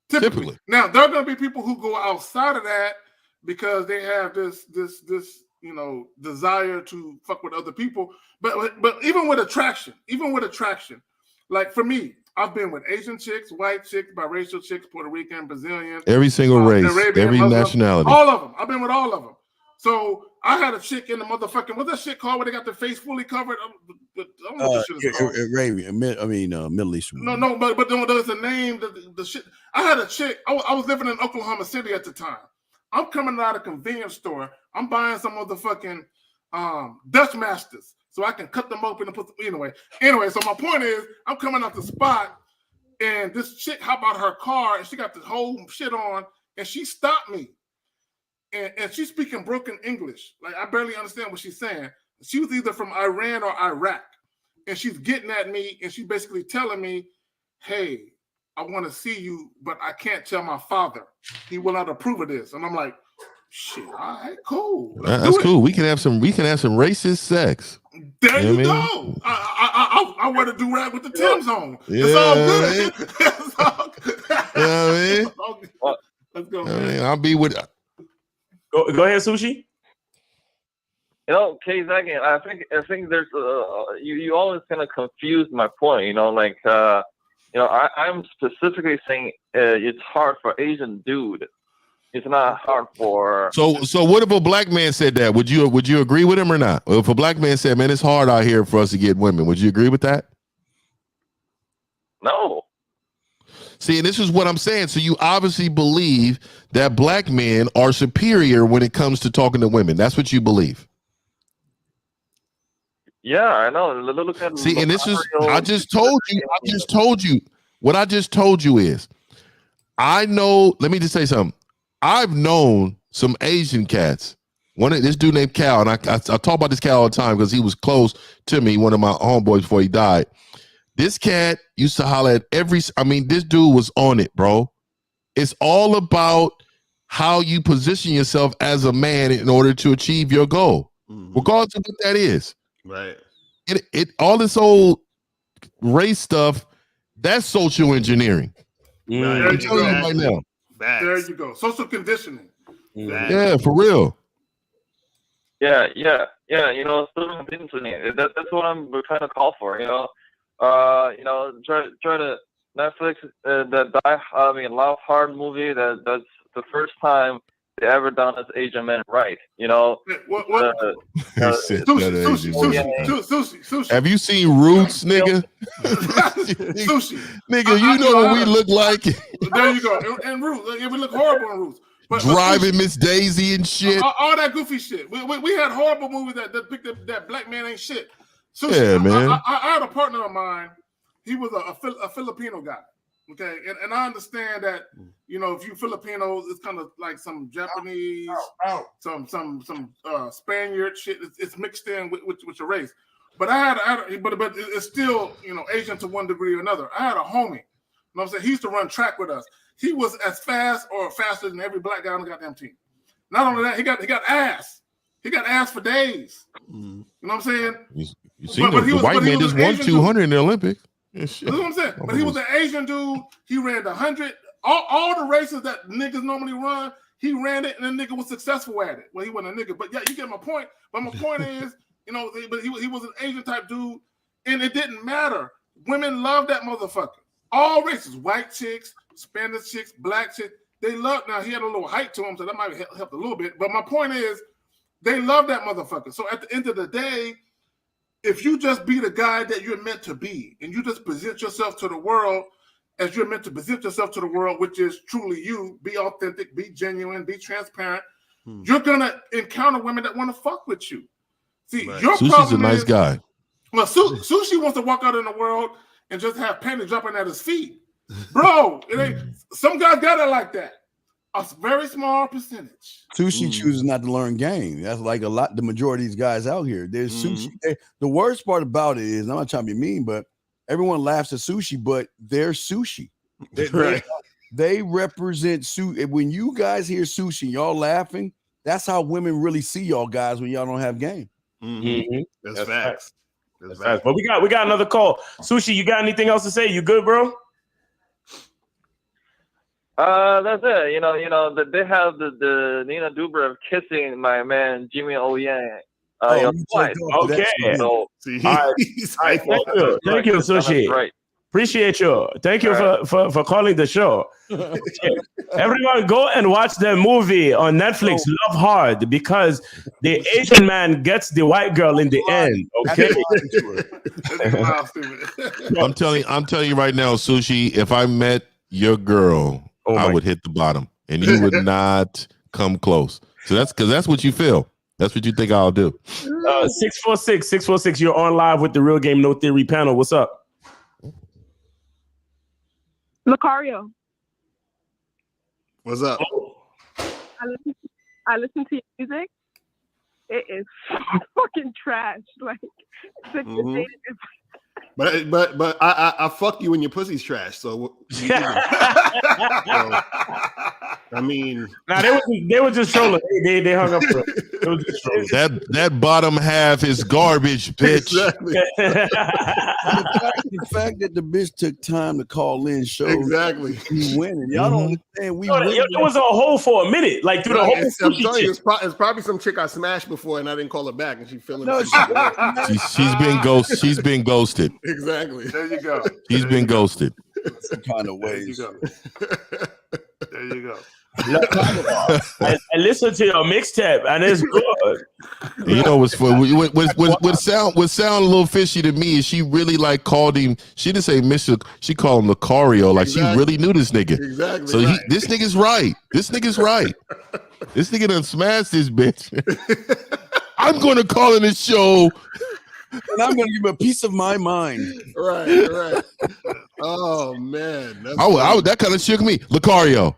S3: Typically. Now, there are going to be people who go outside of that because they have this desire to fuck with other people. But even with attraction, like for me, I've been with Asian chicks, white chicks, biracial chicks, Puerto Rican, Brazilian.
S4: Every single race,
S3: Arabian,
S4: every
S3: Muslim,
S4: nationality.
S3: All of them. I've been with all of them. So I had a chick in the motherfucking, what's that shit called where they got their face fully covered? I don't know what the shit is called.
S2: Arabian, Middle Eastern.
S3: No, but there's a name. The shit. I had a chick. I was living in Oklahoma City at the time. I'm coming out of a convenience store. I'm buying some motherfucking Dutch Masters so I can cut them open and put them anyway. So my point is, I'm coming out the spot, and this chick hop out of her car, and she got the whole shit on, and she stopped me. And she's speaking broken English. Like, I barely understand what she's saying. She was either from Iran or Iraq. And she's getting at me, and she's basically telling me, hey, I want to see you, but I can't tell my father. He will not approve of this. And I'm like, shit, all right, cool.
S4: That's cool. We can have some racist sex.
S3: There you go. I wear the do-rag with the Tim's on. It's all good. It's all good.
S4: You know what I mean?
S3: Let's go, man.
S4: I'll be with...
S5: Go ahead, Sushi.
S16: K-Zagan, I think there's you always kind of confuse my point. I'm specifically saying it's hard for Asian dude. It's not hard for.
S4: So what if a black man said that? Would you agree with him or not? Or if a black man said, "Man, it's hard out here for us to get women," would you agree with that?
S16: No.
S4: See, and this is what I'm saying. So you obviously believe that black men are superior when it comes to talking to women. That's what you believe.
S16: Yeah, I know. Look at.
S4: See, and this is. I just told you. What I just told you is, I know. Let me just say something. I've known some Asian cats This dude named Cal, and I talk about this Cal all the time because he was close to me, one of my homeboys before he died. This cat used to holler at this dude was on it, bro. It's all about how you position yourself as a man in order to achieve your goal, regardless of what that is.
S7: Right.
S4: It all this old race stuff, that's social engineering.
S3: There
S4: I'm
S3: you
S4: telling you
S3: go.
S4: right now.
S3: There you go. Social conditioning.
S4: Yeah, for real.
S16: Yeah. You know, social conditioning. That's what I'm trying to call for. You know, try to Netflix Love Hard movie. That's the first time they ever done this Asian man right. You know,
S3: sushi.
S4: Have you seen Roots, nigga?
S3: Sushi.
S4: Nigga, you know what we look like.
S3: There you go. And Roots. We look horrible in Roots. But
S4: Driving Miss Daisy and shit.
S3: All that goofy shit. We had horrible movies that picked up that black man ain't shit. Sushi.
S4: Yeah, man.
S3: I had a partner of mine. He was a Filipino guy. Okay, and I understand that, you know, if you Filipinos, it's kind of like some Japanese, some Spaniard shit. It's mixed in with your race. But but it's still, you know, Asian to one degree or another. I had a homie. You know what I'm saying? He used to run track with us. He was as fast or faster than every black guy on the goddamn team. Not only that, he got ass. He got ass for days. You know what I'm saying?
S4: You see, the white man just won 200 in the Olympics.
S3: That's what I'm saying. But he was an Asian dude. He ran the 100. All the races that niggas normally run, he ran it, and the nigga was successful at it. Well, he wasn't a nigga, but yeah, you get my point. But my point is, you know, but he was an Asian type dude, and it didn't matter. Women love that motherfucker. All races, white chicks, Spanish chicks, black chicks, they love. Now he had a little height to him, so that might help a little bit. But my point is, they love that motherfucker. So at the end of the day, if you just be the guy that you're meant to be, and you just present yourself to the world as you're meant to present yourself to the world, which is truly you, be authentic, be genuine, be transparent, you're gonna encounter women that want to fuck with you. See, your
S4: Sushi's
S3: problem
S4: a nice
S3: is,
S4: guy.
S3: Well, Sushi wants to walk out in the world and just have panties dropping at his feet. Bro, it ain't, some guys got it like that. A very small percentage.
S2: Sushi chooses not to learn game. That's like the majority of these guys out here. There's sushi. The worst part about it is, I'm not trying to be mean, but everyone laughs at sushi, but they're sushi. They represent sushi. When you guys hear sushi, y'all laughing, that's how women really see y'all guys when y'all don't have game.
S7: That's facts.
S5: That's facts. But we got another call. Sushi, you got anything else to say? You good, bro?
S16: That's it. You know, they have the Nina Dobrev kissing my man Jimmy O Yang. Twice.
S5: Okay. So, all right. Thank you, Sushi.
S16: Right.
S5: Appreciate you. Thank you for calling the show. Everyone, go and watch the movie on Netflix, Love Hard, because the Asian man gets the white girl in the end. Okay.
S4: I'm telling you right now, Sushi, if I met your girl, I would hit the bottom, and you would not come close. So that's because that's what you feel. That's what you think I'll do.
S5: 646. You're on live with the Real Game No Theory panel. What's up?
S17: Lucario.
S7: What's up?
S17: I listen to your music. It is fucking trash. Like,
S7: But I fuck you when your pussy's trash. So, I mean,
S5: they were just trolling. They hung up.
S4: That bottom half is garbage, bitch.
S7: Exactly.
S2: The fact that the bitch took time to call in shows
S7: exactly
S2: we winning. Y'all don't understand. We
S5: it was a hole for a minute, like through the whole.
S7: I'm telling you, it's probably some chick I smashed before, and I didn't call her back, and she's feeling.
S4: She's been ghosted. She's been ghosted.
S7: Exactly.
S3: There you go.
S4: She's been ghosted.
S2: Some kind of ways.
S3: There you go.
S5: I listened to your mixtape, and it's good.
S4: You know what's fun? What sound a little fishy to me is she really like called him. She didn't say Mr. She called him Lucario. Like she really knew this nigga.
S7: Exactly.
S4: So this nigga's right. This nigga's right. This nigga done smashed this bitch. I'm gonna call in this show.
S2: And I'm gonna give him a piece of my mind.
S7: Right. Oh man,
S4: that kind of shook me. Lucario.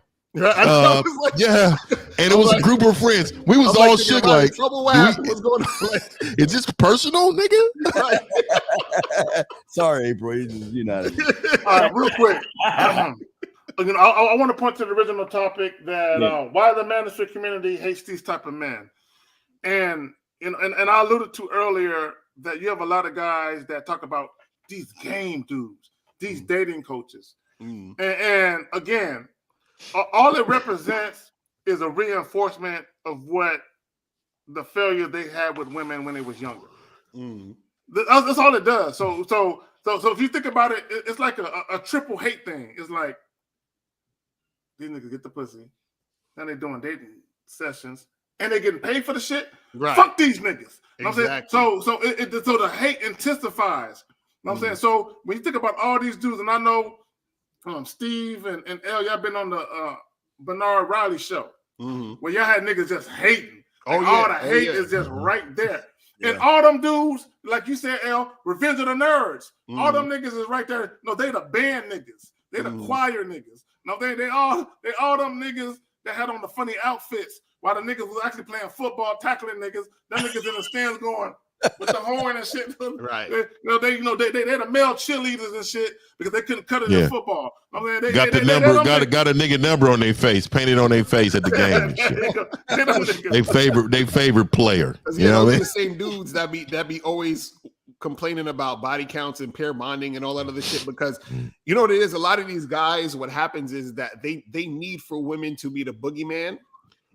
S7: Yeah,
S4: And it was a group of friends. We was all shook like,
S7: what's going on? Like,
S4: is this personal, nigga?
S2: Sorry, April. You're not.
S3: All right, real quick. I want to point to the original topic that why the manosphere community hates these type of men. And I alluded to earlier that you have a lot of guys that talk about these game dudes, these dating coaches. And again, all it represents is a reinforcement of what the failure they had with women when they was younger. That's all it does. So if you think about it, it's like a triple hate thing. It's like these niggas get the pussy, now they're doing dating sessions, and they're getting paid for the shit.
S7: Right.
S3: Fuck these niggas. You know what I'm saying?
S7: Exactly.
S3: So the hate intensifies. You know what I'm saying? So when you think about all these dudes, and I know Steve and El, y'all been on the Bernard Riley show, where y'all had niggas just hating. Like, all the hate is just right there. And all them dudes, like you said, El, Revenge of the Nerds, all them niggas is right there. No, they the band niggas. They the choir niggas. No, they all them niggas that had on the funny outfits while the niggas was actually playing football, tackling niggas. Them niggas in the stands going with the horn and shit.
S7: Right.
S3: They the male cheerleaders and shit because they couldn't cut it in football. I mean,
S4: got a nigga number on their face, painted on their face at the game and shit. They favorite player. You know what I mean?
S7: The same dudes that be always complaining about body counts and pair bonding and all that other shit, because you know what it is, a lot of these guys, what happens is that they need for women to be the boogeyman.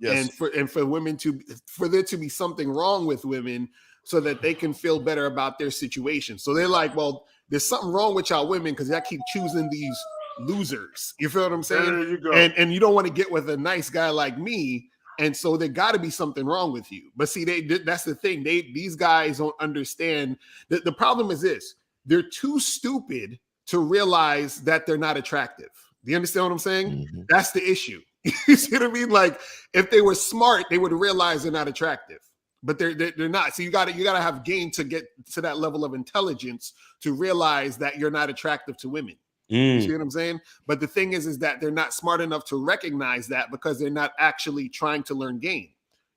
S7: Yes. And for women for there to be something wrong with women so that they can feel better about their situation. So they're like, well, there's something wrong with y'all women because y'all keep choosing these losers. You feel what I'm saying?
S3: There you go.
S7: And you don't want to get with a nice guy like me. And so there got to be something wrong with you. But see, that's the thing. These guys don't understand. The problem is this. They're too stupid to realize that they're not attractive. Do you understand what I'm saying? That's the issue. You see what I mean? Like, if they were smart, they would realize they're not attractive. But they're not. So you gotta have game to get to that level of intelligence to realize that you're not attractive to women. You see what I'm saying? But the thing is that they're not smart enough to recognize that because they're not actually trying to learn game.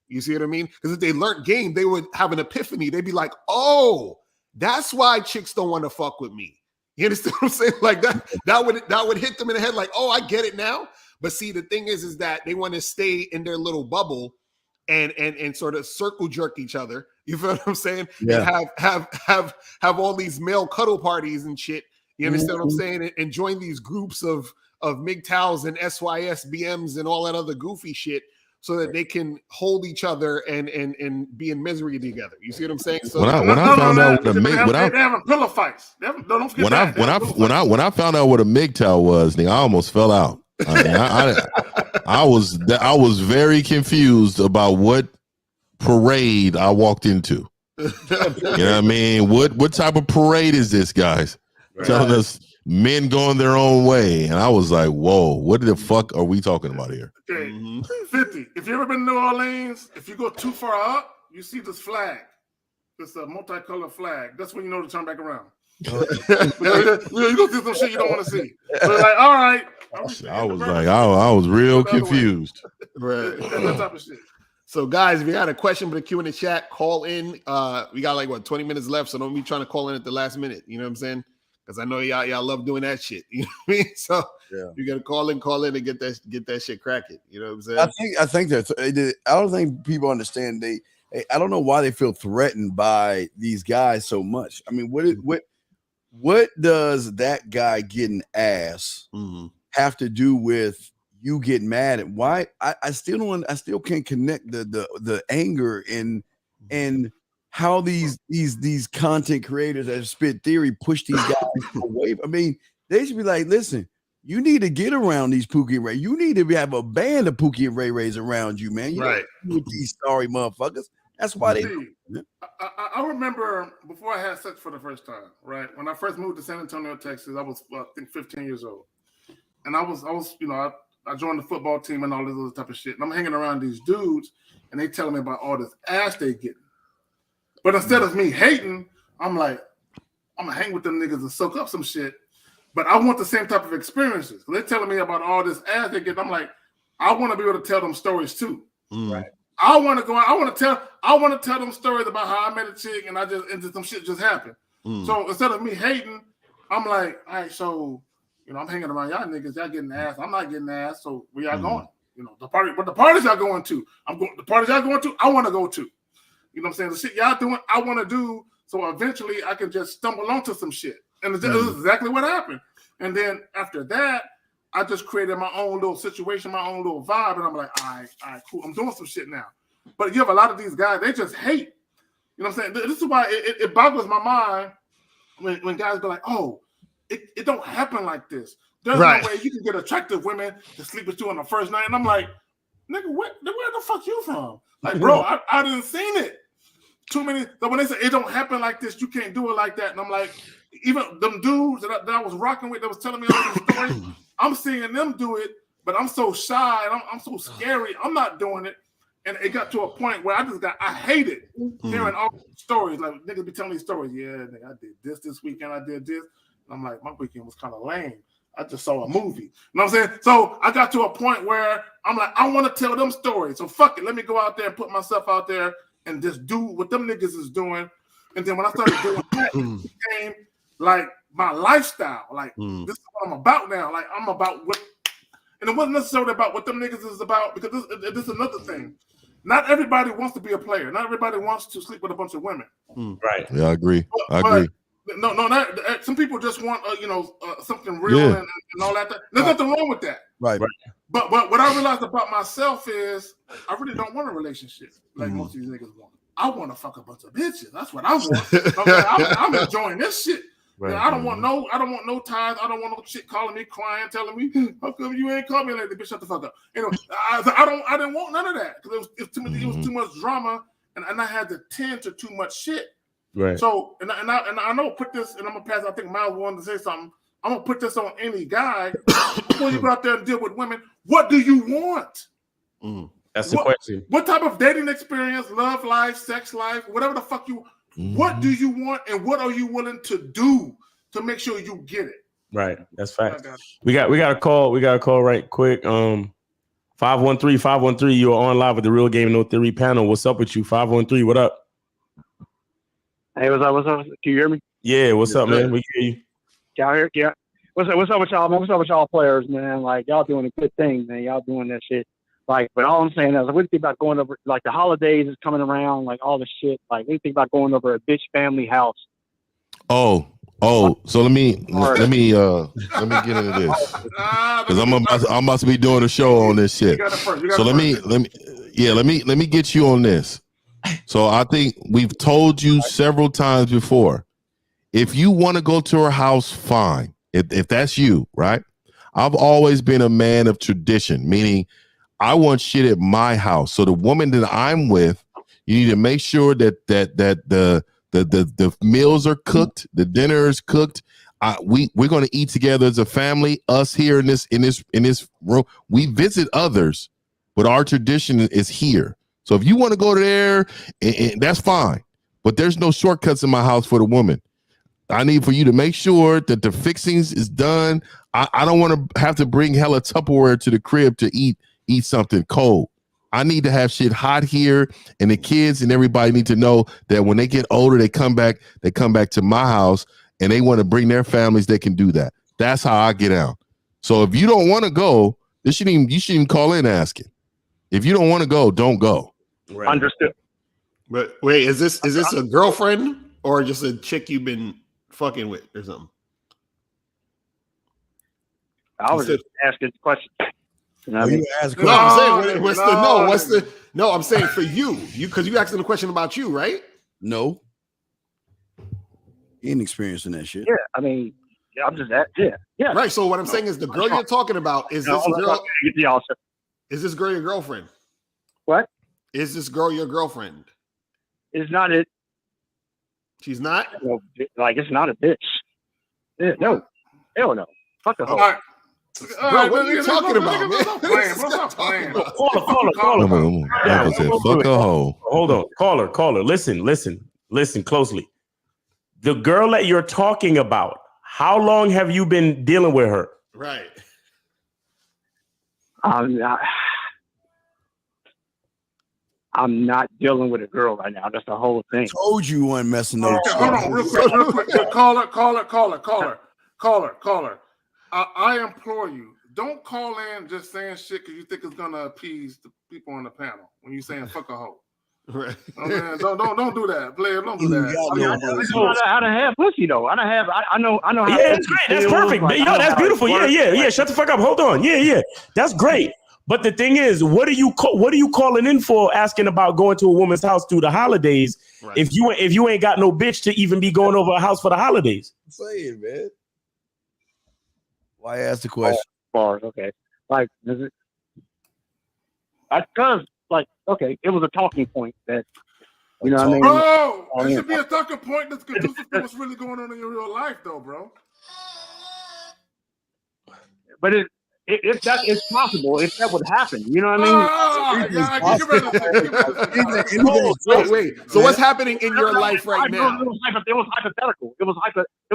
S7: You see what I mean? Because if they learned game, they would have an epiphany. They'd be like, oh, that's why chicks don't want to fuck with me. You understand what I'm saying? Like that would hit them in the head like, oh, I get it now. But see, the thing is that they want to stay in their little bubble and sort of circle jerk each other. You feel what I'm saying?
S2: Yeah.
S7: And have all these male cuddle parties and shit. You understand what I'm saying? And join these groups of MGTOWs and SYS BMs and all that other goofy shit so that they can hold each other and be in misery together. You see what I'm saying? So
S4: When I found out what
S3: they're having pillow fights. Don't forget that.
S4: when I found out what a MGTOW was, nigga, I almost fell out. I was very confused about what parade I walked into. You know what I mean? What type of parade is this, guys? Right. Telling us men going their own way. And I was like, whoa, what the fuck are we talking about here?
S3: Okay, 50. If you ever been to New Orleans, if you go too far up, you see this flag. It's a multicolored flag. That's when you know to turn back around. You go through some shit you don't want to see. So it's like, all right.
S4: I was real confused.
S7: Right.
S3: That type of shit.
S7: So, guys, if you got a question for the Q in the chat, call in. We got 20 minutes left, so don't be trying to call in at the last minute. You know what I'm saying? Because I know y'all love doing that shit. You know what I mean? So you got to call in and get that shit cracking. You know what I'm saying?
S2: I think that I don't think people understand. I don't know why they feel threatened by these guys so much. I mean, what does that guy getting ass have to do with you getting mad at? Why? I still can't connect the anger and how these content creators that spit theory push these guys away. I mean, they should be like, listen, you need to get around these Pookie and Ray. You need to have a band of Pookie and Ray Rays around you, man. You
S7: right.
S2: With these sorry motherfuckers. That's why they.
S3: I remember before I had sex for the first time, right? When I first moved to San Antonio, Texas, I was I think 15 years old, and I was I joined the football team and all this other type of shit. And I'm hanging around these dudes, and they telling me about all this ass they getting. But instead of me hating, I'm like, I'm gonna hang with them niggas and soak up some shit. But I want the same type of experiences. They're telling me about all this ass they get. I'm like, I want to be able to tell them stories too. Right. I want to go out. I want to tell them stories about how I met a chick and some shit just happened. So instead of me hating, I'm like, all right, so I'm hanging around y'all niggas, y'all getting ass. I'm not getting ass, so where y'all going? The parties y'all going to, the parties y'all going to, I want to go to. You know what I'm saying? The shit y'all doing, I want to do, so eventually I can just stumble onto some shit. And this is exactly what happened. And then after that, I just created my own little situation, my own little vibe, and I'm like, all right, cool. I'm doing some shit now. But you have a lot of these guys, they just hate. You know what I'm saying? This is why it boggles my mind when guys be like, oh, it don't happen like this. There's no way you can get attractive women to sleep with you on the first night. And I'm like, nigga, where the fuck you from? Like, bro, I didn't seen it. Too many. So when they say it don't happen like this, you can't do it like that. And I'm like, even them dudes that I was rocking with that was telling me all these stories, I'm seeing them do it, but I'm so shy and I'm so scary. I'm not doing it. And it got to a point where I hated hearing all these stories. Like, niggas be telling these stories. Yeah, nigga, I did this weekend. I did this. And I'm like, my weekend was kind of lame. I just saw a movie. You know what I'm saying? So I got to a point where I'm like, I want to tell them stories. So fuck it. Let me go out there and put myself out there and just do what them niggas is doing. And then when I started doing that, it became like my lifestyle. Like, this is what I'm about now. Like, I'm about what, and it wasn't necessarily about what them niggas is about, because this is another thing. Not everybody wants to be a player. Not everybody wants to sleep with a bunch of women.
S4: Right. Yeah, I agree. I agree.
S3: No, some people just want something real and all that. There's nothing wrong with that.
S2: Right.
S3: But what I realized about myself is I really don't want a relationship like most of these niggas want. I want to fuck a bunch of bitches. That's what I want. I'm enjoying this shit. Right. I don't want no ties. I don't want no shit calling me, crying, telling me, how come you ain't called me like that? Bitch, shut the fuck up. I didn't want none of that, because it was too much drama, and I had to tend to too much shit.
S5: Right.
S3: So and I know put this, and I'm gonna pass. I think Miles wanted to say something. I'm gonna put this on any guy. Before you go out there and deal with women, what do you want?
S5: That's the question.
S3: What type of dating experience, love life, sex life, whatever the fuck you? What do you want, and what are you willing to do to make sure you get it?
S5: Right. That's fact. We got a call. We got a call right quick. 513. You are on live with the Real Game No Theory panel. What's up with you? 513. What up?
S18: Hey, what's up? Can you hear me?
S5: Yeah. What's up, man? We hear you.
S18: Y'all hear? Yeah. What's up with y'all, man? What's up with y'all players, man? Like, y'all doing a good thing, man. Y'all doing that shit. Like, but all I'm saying is, what do you think about going over, like, the holidays is coming around, like, all the shit. Like, what do you think about going over a bitch family house?
S4: Oh, so let me get into this, because I'm about to be doing a show on this shit. So let me get you on this. So I think we've told you several times before, if you want to go to her house, fine. If that's you, right? I've always been a man of tradition, meaning I want shit at my house. So the woman that I'm with, you need to make sure that the meals are cooked, the dinner is cooked. We're going to eat together as a family. Us here in this room, we visit others, but our tradition is here. So if you want to go there, and that's fine. But there's no shortcuts in my house for the woman. I need for you to make sure that the fixings is done. I don't want to have to bring hella Tupperware to the crib to eat something cold. I need to have shit hot here, and the kids and everybody need to know that when they get older, they come back to my house, and they want to bring their families. They can do that. That's how I get out. So if you don't want to go, you shouldn't even call in asking. If you don't want to go, don't go.
S18: Right. Understood.
S7: But wait, is this a girlfriend or just a chick you've been fucking with or something?
S18: I was just asking questions.
S7: I'm saying for you, because you asking the question about you, right?
S2: No. He ain't experiencing that shit.
S18: Yeah, I mean, I'm just that. Yeah.
S7: Right. So what I'm saying is, the girl you're talking about is this girl? Is this girl your girlfriend?
S18: What?
S7: Is this girl your girlfriend?
S18: It's not it.
S7: She's not?
S18: No, like, it's not a bitch. Yeah, no. Hell no. Fuck the hoe.
S7: Bro, what are you talking about, man?
S5: Caller.
S4: I said, fuck a hoe.
S5: Hold on. Caller. Listen closely. The girl that you're talking about, how long have you been dealing with her?
S7: Right.
S18: I'm not dealing with a girl right now. That's the whole thing.
S2: Told you weren't messing no
S3: Okay, hold on, real quick. Caller. I implore you, don't call in just saying shit because you think it's gonna appease the people on the panel when you saying fuck a hoe.
S7: Right.
S3: Oh, man, don't do that, player. Don't do that.
S18: I done have pussy though. I know. How
S5: Yeah, that's great. That's perfect.
S18: Like,
S5: Yo, that's beautiful. Yeah. Shut the fuck up. Hold on. Yeah. That's great. But the thing is, what are you calling in for? Asking about going to a woman's house through the holidays? Right. If you ain't got no bitch to even be going over a house for the holidays.
S2: I'm saying, man. Why ask the question?
S18: Okay. Like, is it? Because, like, okay, it was a talking point that, you know what I mean?
S3: Bro, it should be a talking point that's conducive to what's really going on in your real life, though, bro.
S18: But if that is possible, if that would happen, you know what I
S7: Wait.
S18: mean?
S7: So what's happening in your life right now?
S18: It was hypothetical. It was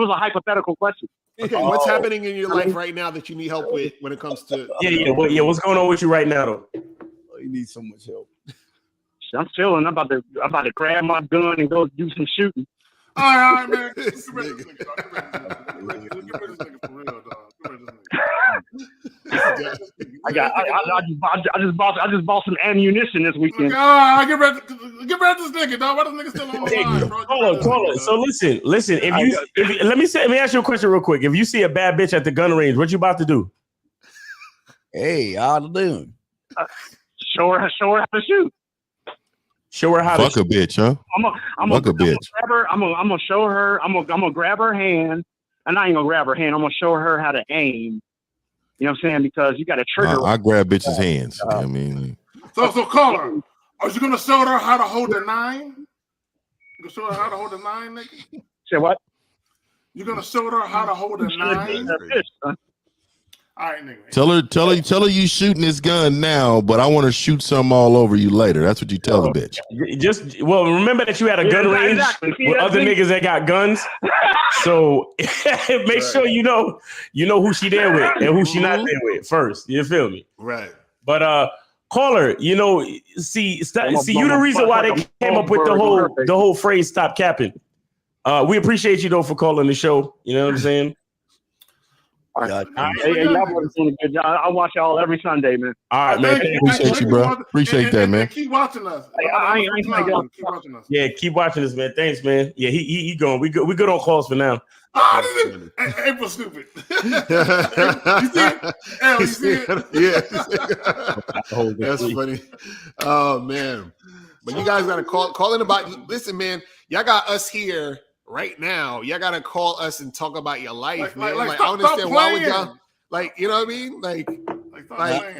S18: a hypothetical question.
S7: Okay, what's happening in your life right now that you need help with when it comes to?
S5: What's going on with you right now, though?
S2: Oh, you need so much help.
S18: I'm chilling. I'm about to grab my gun and go do some shooting.
S3: All right, man. Get rid of this nigga, for real, dog.
S18: I just bought some ammunition this weekend.
S3: Get rid of this nigga, dog. Why this nigga still on the line, bro?
S5: Call it. So listen. Let me ask you a question real quick. If you see a bad bitch at the gun range, what you about to do?
S2: Hey, how to do?
S18: Show her how to shoot.
S5: Show her how
S4: Fuck
S5: to
S4: a bitch, huh?
S18: I'm gonna show her. I'm gonna grab her hand, and I ain't gonna grab her hand. I'm gonna show her how to aim. You know what I'm saying? Because you got to trigger.
S4: I grab bitches' hands. I mean,
S3: so caller, are you gonna show her how to hold a 9? You gonna show her how to hold a 9, nigga?
S18: Say what?
S3: You gonna show her how to hold a 9? All right, nigga.
S4: Tell her you shooting this gun now, but I want to shoot something all over you later. That's what you tell the bitch.
S5: Remember that you had a gun range with other niggas that got guns. So make sure you know who she there with and who she not there with first. You feel me?
S7: Right.
S5: But caller, see you the reason why they came up with the whole phrase "stop capping." We appreciate you though for calling the show. You know what I'm saying?
S18: Hey, y'all boys doing a good job. I watch y'all every Sunday, man.
S5: All right, man.
S4: Appreciate you, bro. Appreciate that, man.
S3: Keep watching us.
S5: Keep watching us. Yeah, keep watching us, man. Thanks, man. Yeah, he going. We good on calls for now.
S3: April stupid. You see it? You see it?
S7: Yeah. That's funny. Oh man. But you guys gotta call in about. Listen, man. Y'all got us here. Right now, y'all gotta call us and talk about your life, man. Like I understand why would y'all, like, you know what I mean? Like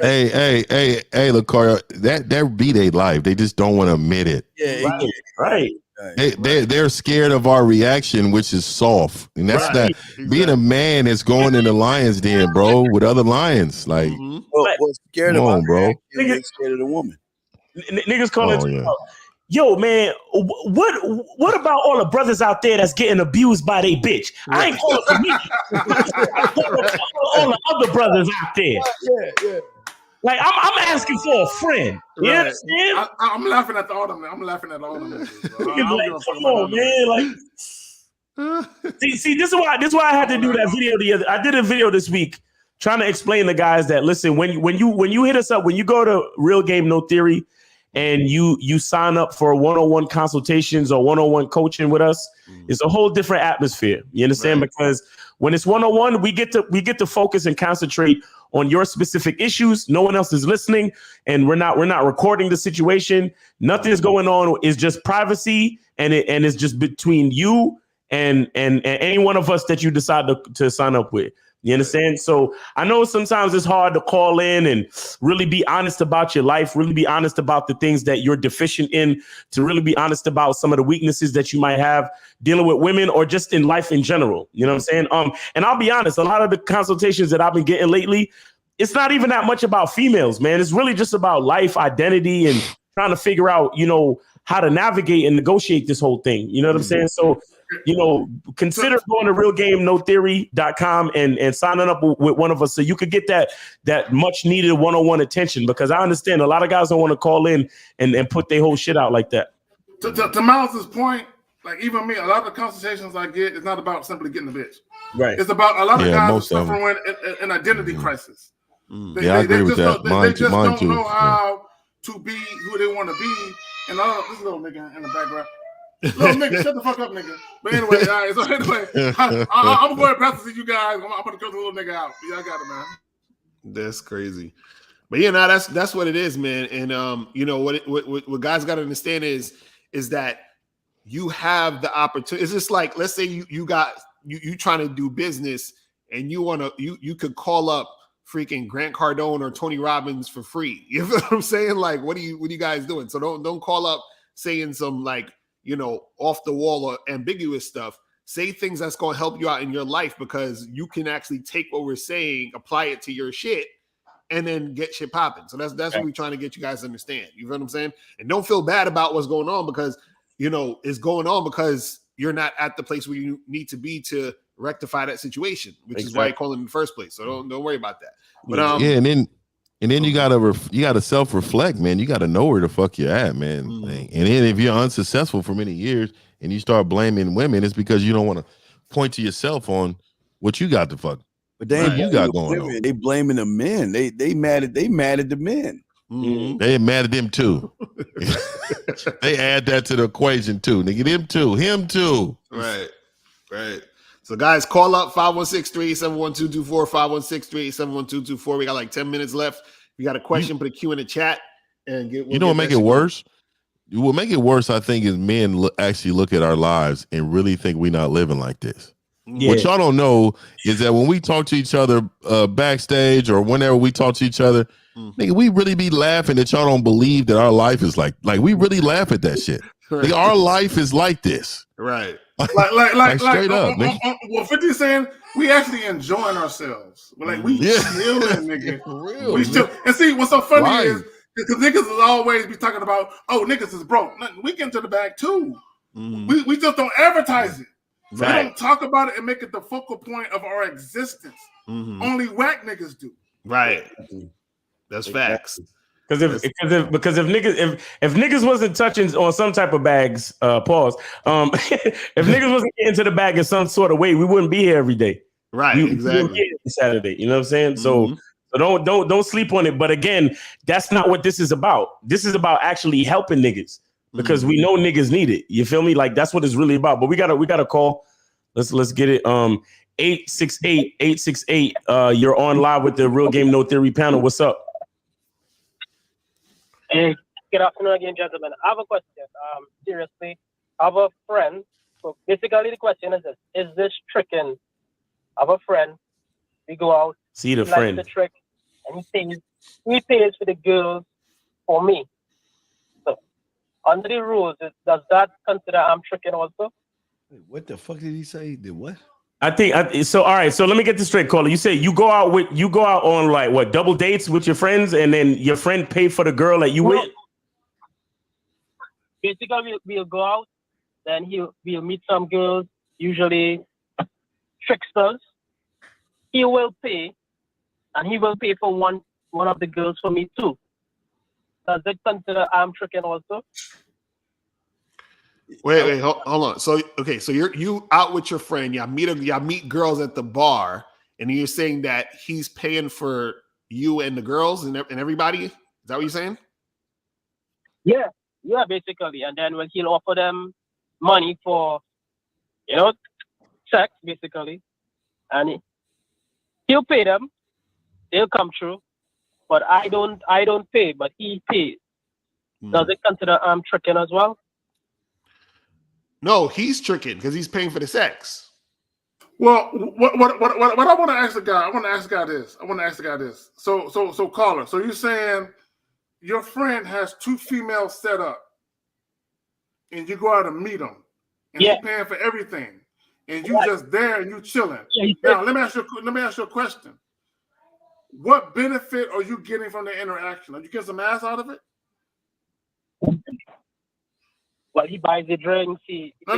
S4: hey, LaCoya, that be their life. They just don't want to admit it.
S5: Yeah, right.
S4: They're scared of our reaction, which is soft, and that's not being a man is going in the lion's den, bro, with other lions. Like,
S2: scared
S4: come on, bro.
S2: Niggas scared of the woman.
S5: Niggas calling. Yo, man, what about all the brothers out there that's getting abused by their bitch? I ain't calling for me. I'm calling for all the other brothers out there.
S2: Yeah.
S5: Like, I'm asking for a friend. You understand?
S3: I'm laughing at all of them. I'm laughing at all of them.
S5: Come on, man. Like, see, this is why I had to do that video I did a video this week trying to explain to guys that, listen, when you hit us up, when you go to Real Game No Theory, and you sign up for one-on-one consultations or one-on-one coaching with us, it's a whole different atmosphere. You understand? Right. Because when it's one-on-one, we get to focus and concentrate on your specific issues. No one else is listening, and we're not recording the situation. Nothing's going on. It's just privacy, and it's just between you and any one of us that you decide to sign up with. You understand? So I know sometimes it's hard to call in and really be honest about your life, really be honest about the things that you're deficient in, to really be honest about some of the weaknesses that you might have dealing with women or just in life in general. You know what I'm saying? And I'll be honest, a lot of the consultations that I've been getting lately, it's not even that much about females, man. It's really just about life, identity, and trying to figure out, how to navigate and negotiate this whole thing. You know what I'm saying? So consider going to realgamenotheory.com and signing up with one of us so you could get that much needed one-on-one attention, because I understand a lot of guys don't want to call in and put their whole shit out like that.
S3: To Miles's point, like even me, a lot of the consultations I get is not about simply getting the bitch.
S5: Right.
S3: It's about a lot of guys are suffering an identity crisis.
S4: I agree with that.
S3: They just don't know how to be who they want to be. And this little nigga in the background. Little nigga, shut the fuck up, nigga. But anyway, all right, so anyway, I'm going to pass it to you guys. I'm going to cut the little nigga out. Yeah, I got it, man.
S7: That's crazy. But yeah, now that's what it is, man. And what guys got to understand is that you have the opportunity. It's just like, let's say you trying to do business and you could call up freaking Grant Cardone or Tony Robbins for free. You know what I'm saying? Like, what are you guys doing? So don't call up saying some like, off the wall or ambiguous stuff. Say things that's going to help you out in your life, because you can actually take what we're saying, apply it to your shit, and then get shit popping. So that's what we're trying to get you guys to understand. You know what I'm saying? And don't feel bad about what's going on, because it's going on because you're not at the place where you need to be to rectify that situation, which is why you call it in the first place. So don't worry about that. But
S4: and then you gotta self-reflect, man. You gotta know where the fuck you're at, man. And then if you're unsuccessful for many years and you start blaming women, it's because you don't want to point to yourself on what you got to fuck.
S2: But they ain't
S4: you got going on.
S2: They blaming the men. They mad at the men.
S4: Mm-hmm. They mad at them too. They add that to the equation too. Nigga, them too, him too.
S7: Right. So guys, call up 516-387-1224, 516-387-1224. We got like 10 minutes left. If you got a question, put a Q in the chat and get.
S4: What make it worse? What make it worse, I think, is men actually look at our lives and really think we're not living like this. Yeah. What y'all don't know is that when we talk to each other backstage or whenever we talk to each other, nigga, we really be laughing that y'all don't believe that our life is like we really laugh at that shit. Right. Like, our life is like this.
S7: Right.
S3: Like
S4: straight up.
S3: Well, 50 saying we actually enjoying ourselves. We're like, we chilling, nigga. For real. We chill. And see, what's so funny is because niggas will always be talking about, niggas is broke. We get into the bag too. We just don't advertise it. We don't talk about it and make it the focal point of our existence. Only whack niggas do.
S7: Right. That's facts.
S5: Because if niggas wasn't touching on some type of bags, pause. If niggas wasn't getting to the bag in some sort of way, we wouldn't be here every day.
S7: Right, exactly.
S5: Saturday, you know what I'm saying? So don't sleep on it. But again, that's not what this is about. This is about actually helping niggas, because we know niggas need it. You feel me? Like, that's what it's really about. But we got a call. Let's get it. 868-868. You're on live with the Real Game No Theory panel. What's up?
S14: Hey, good afternoon again, gentlemen. I have a question. Seriously, I have a friend. So basically, the question is this: is this tricking? I have a friend. We go out.
S5: See the friend.
S14: The trick, and he pays for the girls for me. So under the rules, does that consider I'm tricking also?
S2: What the fuck did he say? Did what?
S5: I think so. All right. So let me get this straight, caller. You say you go out on like what, double dates with your friends, and then your friend pay for the girl that you with?
S14: Basically, we'll go out, then we'll meet some girls, usually tricksters. He will pay, and he will pay for one of the girls for me too. Does it consider I'm tricking also?
S7: Wait, hold on. So you out with your friend, y'all meet girls at the bar, and you're saying that he's paying for you and the girls and everybody? Is that what you're saying?
S14: Yeah, basically. And then when he'll offer them money for, sex, basically, and he'll pay them, they'll come through, but I don't pay, but he pays. Does it consider I'm tricking as well?
S7: No, he's tricking because he's paying for the sex.
S3: Well, what I want to ask the guy, I want to ask the guy this. So caller, so you're saying your friend has two females set up, and you go out and meet them, and he's paying for everything, and you just there and you chilling. Now let me ask you a question. What benefit are you getting from the interaction? Are you getting some ass out of it?
S14: Well, he buys the drinks.
S3: No,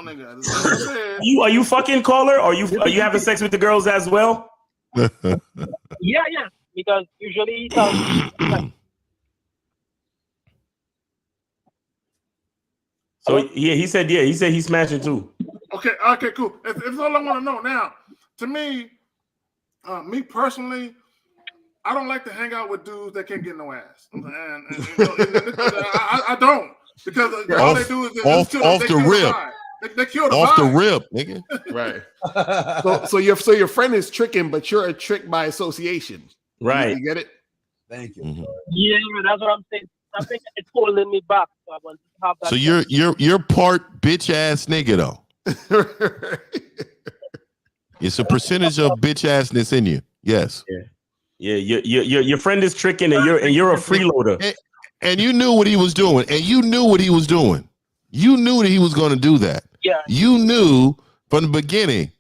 S3: nigga.
S5: Are you fucking caller? Or are you having sex with the girls as well?
S14: Yeah. Because usually he tells me.
S5: So he said he's smashing too.
S3: Okay, cool. It's all I want to know now. To me, me personally, I don't like to hang out with dudes that can't get no ass, and I don't, because all they do is
S4: off the rip.
S3: They kill the
S4: off
S3: vibe.
S4: the rip, nigga.
S7: Right. So your friend is tricking, but you're a trick by association.
S5: Right.
S7: You get it?
S2: Thank you.
S4: Mm-hmm.
S14: Yeah, that's what I'm saying. I think it's holding me back. So I want to have that.
S4: So you're part bitch ass nigga though. It's a percentage of bitch assness in you. Yes.
S5: Yeah. Your friend is tricking, and you're a freeloader.
S4: And you knew what he was doing. You knew that he was going to do that.
S14: Yeah.
S4: You knew from the beginning.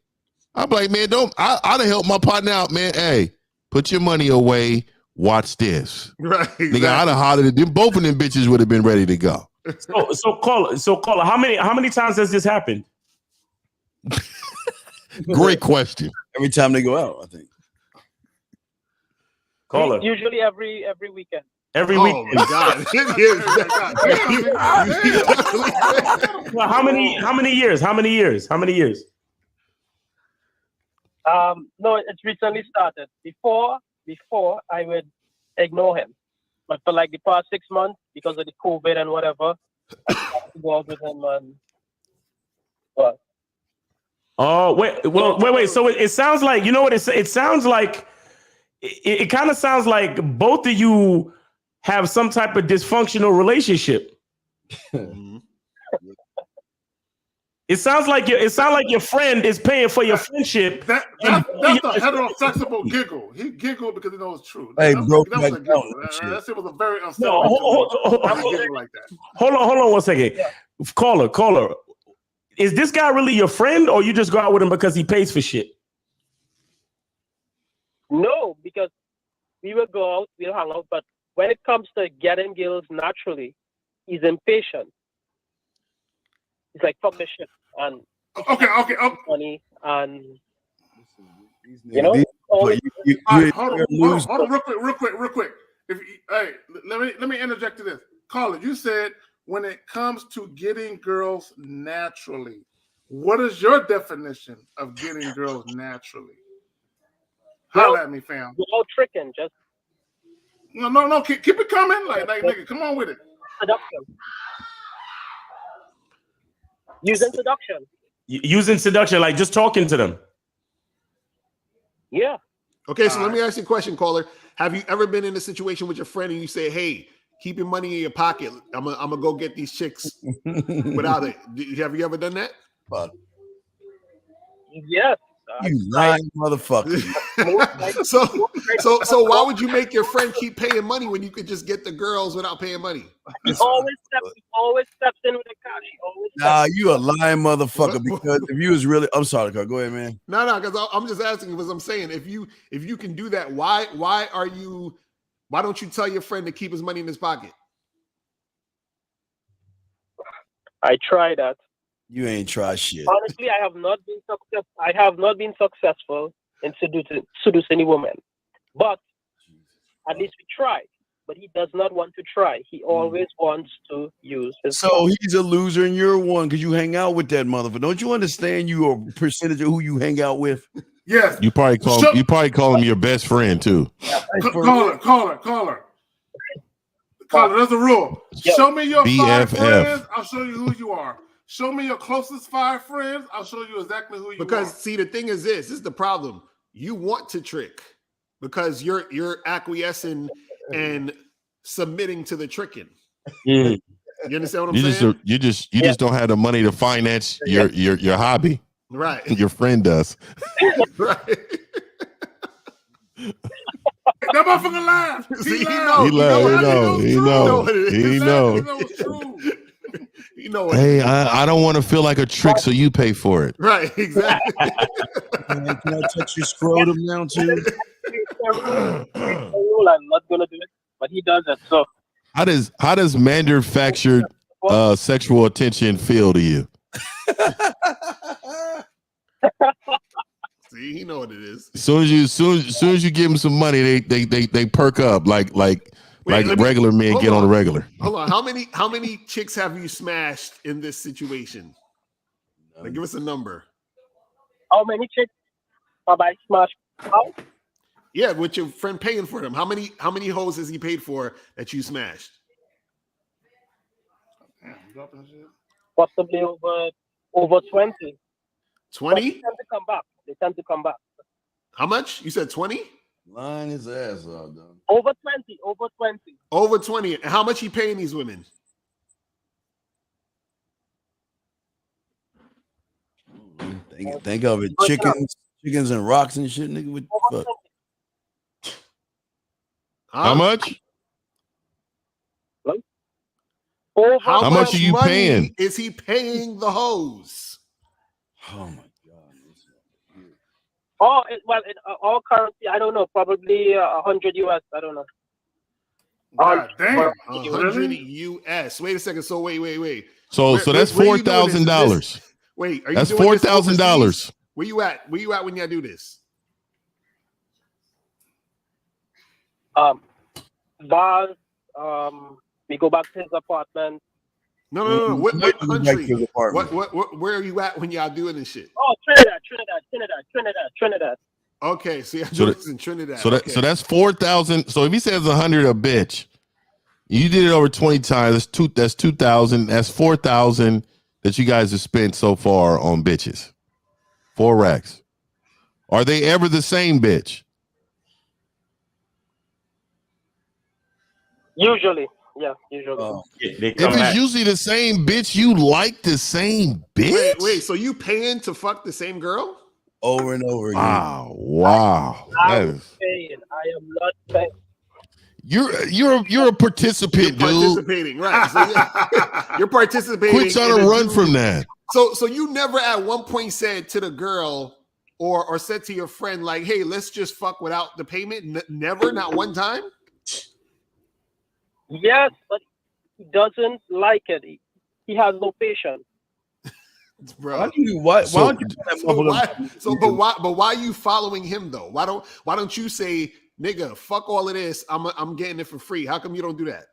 S4: I'm like, man, I'd have helped my partner out, man. Hey, put your money away. Watch this.
S7: Right. Exactly.
S4: Nigga, I'd have hollered at them. Both of them bitches would have been ready to go.
S5: So caller, how many times has this happened?
S4: Great question.
S2: Every time they go out, I think.
S5: Caller.
S14: Usually every weekend.
S5: Every weekend.
S7: My God.
S5: Well, how many years?
S14: No, it's recently started. Before I would ignore him, but for like the past 6 months, because of the COVID and whatever, I have to go out with him and. What?
S5: Oh wait. So it sounds like, you know what it sounds like. It kind of sounds like both of you have some type of dysfunctional relationship. It sounds like your friend is paying for your friendship.
S3: That's a heterosexual giggle. He giggled because he knows it's true.
S2: Hey, bro,
S3: that was a giggle. That shit was a very unsettling. Giggle like that.
S5: Hold on 1 second. Yeah. Caller. Is this guy really your friend, or you just go out with him because he pays for shit?
S14: No, because we will go out, we'll hang out, but when it comes to getting girls naturally, he's impatient. He's like, fuck this shit. And
S3: okay.
S14: Money and
S3: All right, hold on, real quick. Let me interject to this. Caller, you said when it comes to getting girls naturally, what is your definition of getting girls naturally? Holla at me, fam.
S14: Without tricking, just
S3: no. Keep it coming, like nigga, come on with it.
S14: Seduction.
S5: Using seduction, like just talking to them.
S14: Yeah.
S7: Okay, so let me ask you a question, caller. Have you ever been in a situation with your friend and you say, "Hey, keep your money in your pocket. I'm gonna go get these chicks without it." Have you ever done that?
S14: Yes.
S2: You lying motherfucker.
S7: So why would you make your friend keep paying money when you could just get the girls without paying money?
S14: He always steps in with the cash.
S2: Nah, you a lying motherfucker, because if you was really, I'm sorry, Carl, go ahead, man.
S7: No, because I'm just asking, because I'm saying if you can do that, why don't you tell your friend to keep his money in his pocket?
S14: I tried that.
S2: You ain't try shit.
S14: Honestly, I have not been successful in seduce any woman. But at least we tried. But he does not want to try. He always wants to use his
S2: So he's a loser and you're one because you hang out with that motherfucker. Don't you understand you a percentage of who you hang out with?
S3: Yes.
S4: You probably call him your best friend too.
S3: Caller. There's a rule. Show me your 5 friends, I'll show you who you are. Show me your closest 5 friends, I'll show you exactly who you are.
S7: Because see, the thing is this is the problem. You want to trick because you're acquiescing and submitting to the tricking. You understand what I'm saying?
S4: You just don't have the money to finance your hobby.
S7: Right.
S4: Your friend does.
S7: Right.
S3: That motherfucker laughed.
S7: See,
S4: he know. Hey, I don't want to feel like a trick, so you pay for it.
S7: Right, exactly.
S2: Can I touch your scrotum now too?
S14: I'm not gonna do it, but he does it. So
S4: how does manufactured sexual attention feel to you?
S7: See, he know what it is.
S4: As soon as you give them some money, they perk up like regular men get on the regular.
S7: Hold on. How many chicks have you smashed in this situation? Like, give us a number.
S14: How many chicks have I smashed out?
S7: Yeah, with your friend paying for them. How many hoes has he paid for that you smashed?
S14: Possibly over 20.
S7: 20?
S14: They tend to come back.
S7: How much? You said 20?
S2: Line his ass up, though.
S14: Over 20.
S7: Over 20. And how much he paying these women?
S2: Think of it. Chickens and rocks and shit, nigga. What the fuck?
S4: How much?
S7: How
S4: much are you
S7: money
S4: paying?
S7: Is he paying the hoes?
S2: Oh my
S14: Oh, in all currency, I don't know. Probably 100 US. I don't know.
S3: God damn.
S7: 100 US. Wait a second. So wait.
S4: So that's $4,000.
S7: Wait, are you
S4: that's
S7: doing this
S4: $4,000.
S7: overseas? Where you at? Where you at when y'all do this?
S14: Bars. We go back to his apartment.
S7: No. What country? What? Where are you at when y'all doing this shit?
S14: Oh, Trinidad.
S7: Okay, so y'all doing this in Trinidad.
S4: So that's 4,000. So if he says 100 a bitch, you did it over 20 times. That's 2,000. That's 4,000 that you guys have spent so far on bitches. 4 racks. Are they ever the same bitch?
S14: Usually. Yeah, usually.
S4: If it's usually the same bitch, you like the same bitch?
S7: Wait, so you paying to fuck the same girl?
S2: Over and over again.
S4: Wow.
S14: I am not paying.
S4: You're a participant,
S7: You're
S4: dude.
S7: participating, right? So you're participating.
S4: Quit trying to run from that.
S7: So you never at one point said to the girl or said to your friend like, "Hey, let's just fuck without the payment." Never, not one time.
S14: Yes, but he doesn't like it. He has no patience.
S7: Bro.
S2: Why don't
S7: you why are you following him though? Why don't you say, nigga, fuck all of this. I'm getting it for free. How come you don't do that?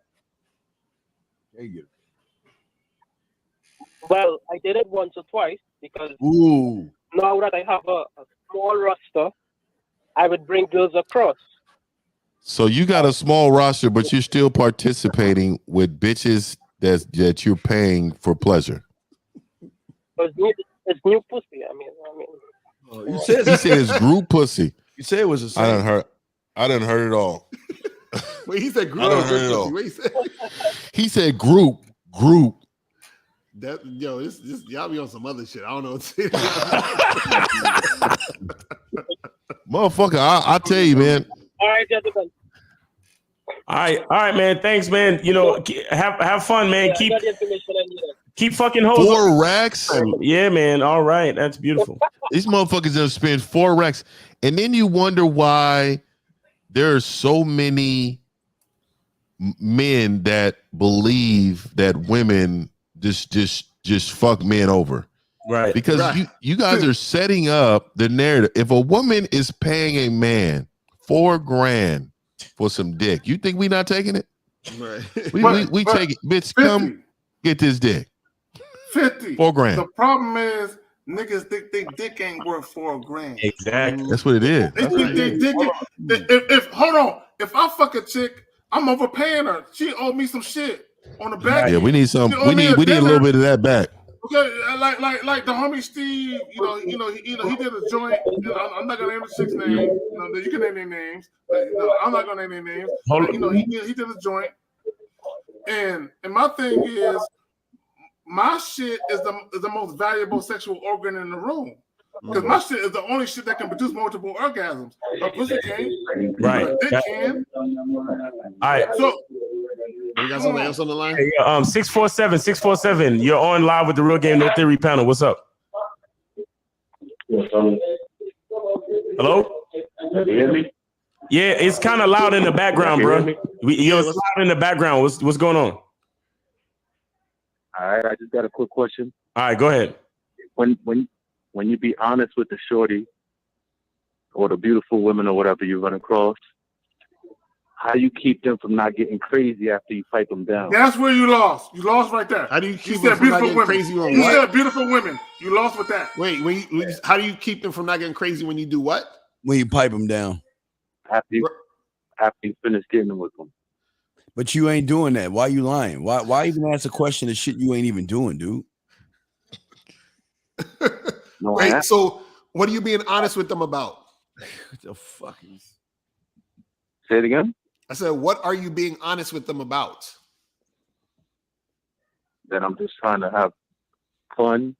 S14: Well, I did it once or twice because
S2: Ooh.
S14: now that I have a small roster, I would bring girls across.
S4: So you got a small roster, but you're still participating with bitches that you're paying for pleasure.
S14: It's new pussy. I mean.
S2: You said
S4: he said it's group pussy.
S2: You said it was the same.
S4: I didn't heard it all.
S7: Wait, he said group.
S4: I done heard it all.
S7: Wait,
S4: he said group.
S7: That this y'all be on some other shit. I don't know what to say.
S4: Motherfucker, I tell you, man.
S14: All right, gentlemen.
S5: All right, man. Thanks, man. Have fun, man.
S14: Yeah, I got the information I needed.
S5: Keep fucking hoes.
S4: 4 racks?
S5: Yeah, man. All right. That's beautiful.
S4: These motherfuckers just spend 4 racks. And then you wonder why there are so many men that believe that women just fuck men over.
S5: Right.
S4: Because you guys are setting up the narrative. If a woman is paying a man $4,000 for some dick, you think we not taking it?
S7: Right.
S4: We take it. Bitch, 50. Come get this dick.
S3: 50.
S4: $4,000.
S3: The problem is niggas think they dick ain't worth $4,000.
S5: Exactly.
S4: That's what it is.
S3: They think they dick. Hold on. If I fuck a chick, I'm overpaying her. She owed me some shit on the back.
S4: Yeah, we need some. We need a little bit of that back.
S3: Okay, like the homie Steve, he did a joint. I'm not gonna name the chick's name. You can name their names. But, I'm not gonna name their names. But, he did a joint, and my thing is, my shit is the most valuable sexual organ in the room because my shit is the only shit that can produce multiple orgasms. A pussy can,
S5: right?
S3: A dick can.
S5: All right.
S3: So.
S7: You got something else on the line?
S5: Hey, 647. You're on live with the Real Game No Theory panel. What's up? Hello? Yeah, it's kind of loud in the background, bro. You're loud in the background. What's going on?
S10: All right, I just got a quick question.
S5: All right, go ahead.
S10: When you be honest with the shorty or the beautiful women or whatever you run across, how do you keep them from not getting crazy after you pipe them down?
S3: That's where you lost. You lost right there.
S7: How do you keep
S3: said
S7: them from not
S3: beautiful
S7: getting
S3: women.
S7: crazy on
S3: You
S7: what?
S3: said beautiful women. You lost with that.
S7: Wait, how do you keep them from not getting crazy when you do what?
S2: When you pipe them down.
S10: After you finish getting them with them.
S2: But you ain't doing that. Why you lying? Why even ask a question of shit you ain't even doing, dude?
S10: No,
S7: Wait, so what are you being honest with them about?
S2: What the fuck is...
S10: Say it again?
S7: I said, what are you being honest with them about?
S10: That I'm just trying to have fun.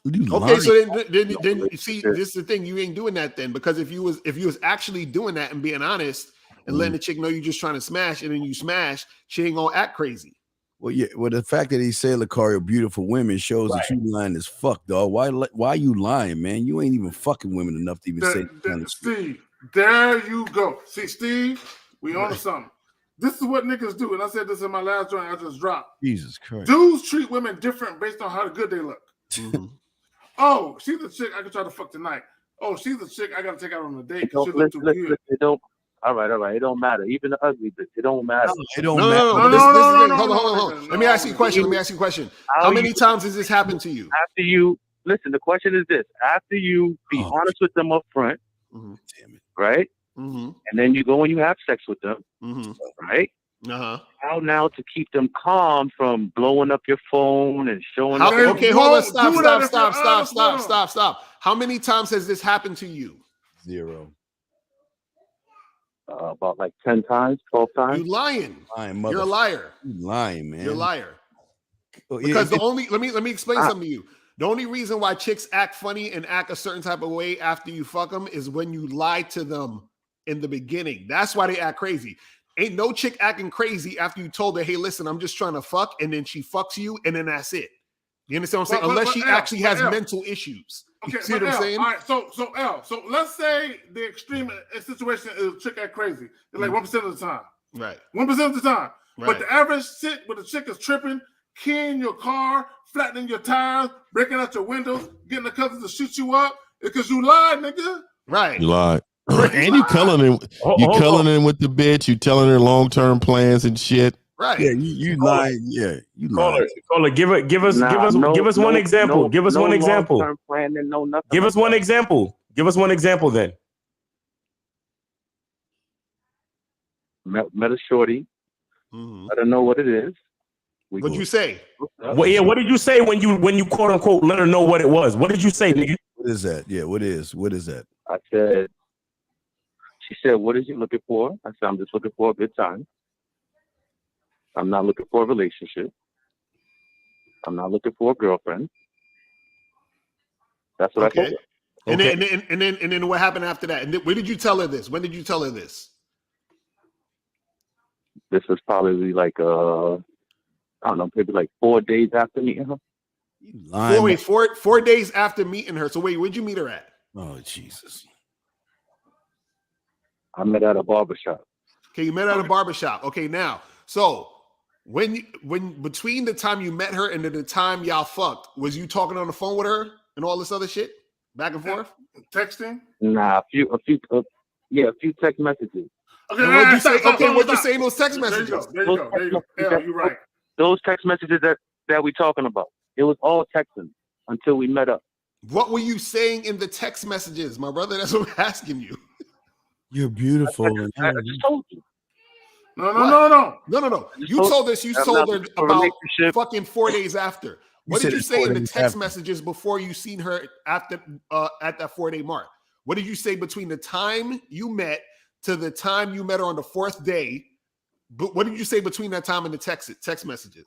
S7: Okay, so then you see, this is the thing. You ain't doing that then, because if you was actually doing that and being honest and letting the chick know you're just trying to smash, and then you smash, she ain't gonna act crazy.
S2: Well, yeah. Well, the fact that he said Lucario beautiful women shows that you lying as fuck, dog. Why you lying, man? You ain't even fucking women enough to even say that kind of shit.
S3: Steve, there you go. See, Steve, we on to something. This is what niggas do, and I said this in my last joint I just dropped.
S2: Jesus Christ.
S3: Dudes treat women different based on how good they look. Oh, she's a chick I can try to fuck tonight. Oh, she's a chick I gotta take out on a date because she look too good.
S10: It don't. All right. It don't matter. Even the ugly bitch, it don't matter.
S2: It don't
S7: matter. Hold on. Let me ask you a question. How many times has this happened to you?
S10: After you listen, the question is this: after you be honest with them up front, right? And then you go and you have sex with them, right? How now to keep them calm from blowing up your phone and showing up?
S7: Okay, hold on. Stop. How many times has this happened to you?
S2: 0.
S10: About like 10 times, 12 times.
S7: You lying. You're a liar.
S2: You lying, man.
S7: You're a liar. Because let me explain something to you. The only reason why chicks act funny and act a certain type of way after you fuck them is when you lie to them in the beginning. That's why they act crazy. Ain't no chick acting crazy after you told her, hey, listen, I'm just trying to fuck, and then she fucks you, and then that's it. You understand what I'm saying? Unless she actually has mental issues.
S3: Okay,
S7: see what I'm saying?
S3: All right, so let's say the extreme situation is a chick act crazy. It's like 1% of the time.
S7: Right.
S3: 1% of the time.
S7: Right.
S3: But the average shit where the chick is tripping, keying your car, flattening your tires, breaking out your windows, getting the cousins to shoot you up, because you lied, nigga.
S7: Right.
S4: You lied. And you culling him. You culling him with the bitch. You telling her long-term plans and shit.
S7: Right.
S2: Yeah, you lying. Yeah, you lying.
S5: Caller, give us one example. Give us one example. Give us one example. Give us one example then.
S10: Met a shorty. I don't know what it is.
S7: What'd you say?
S5: Well, yeah, what did you say when you quote unquote let her know what it was? What did you say, nigga?
S2: What is that? Yeah, what is that?
S10: I said, she said, what is you looking for? I said, I'm just looking for a good time. I'm not looking for a relationship. I'm not looking for a girlfriend. That's what I told her.
S7: And then what happened after that? And when did you tell her this? When did you tell her this?
S10: This was probably like I don't know, maybe like 4 days after meeting her.
S7: 4 days after meeting her. So wait, where'd you meet her at?
S2: Oh Jesus!
S10: I met at a barbershop.
S7: Okay, you met at a barbershop. Okay, now so. When between the time you met her and the time y'all fucked, was you talking on the phone with her and all this other shit back and forth,
S3: texting?
S10: Nah, a few text messages.
S3: Okay,
S7: what'd you say? Okay, what'd you say in those text messages?
S3: There you go. Yeah, you're right.
S10: Those text messages that we talking about, it was all texting until we met up.
S7: What were you saying in the text messages, my brother? That's what I'm asking you.
S2: You're beautiful.
S10: I just told you.
S3: No.
S7: You told us you told her about fucking 4 days after. What did you say in the text messages before you seen her after at that 4 day mark? What did you say between the time you met to the time you met her on the 4th day? But what did you say between that time and the text messages?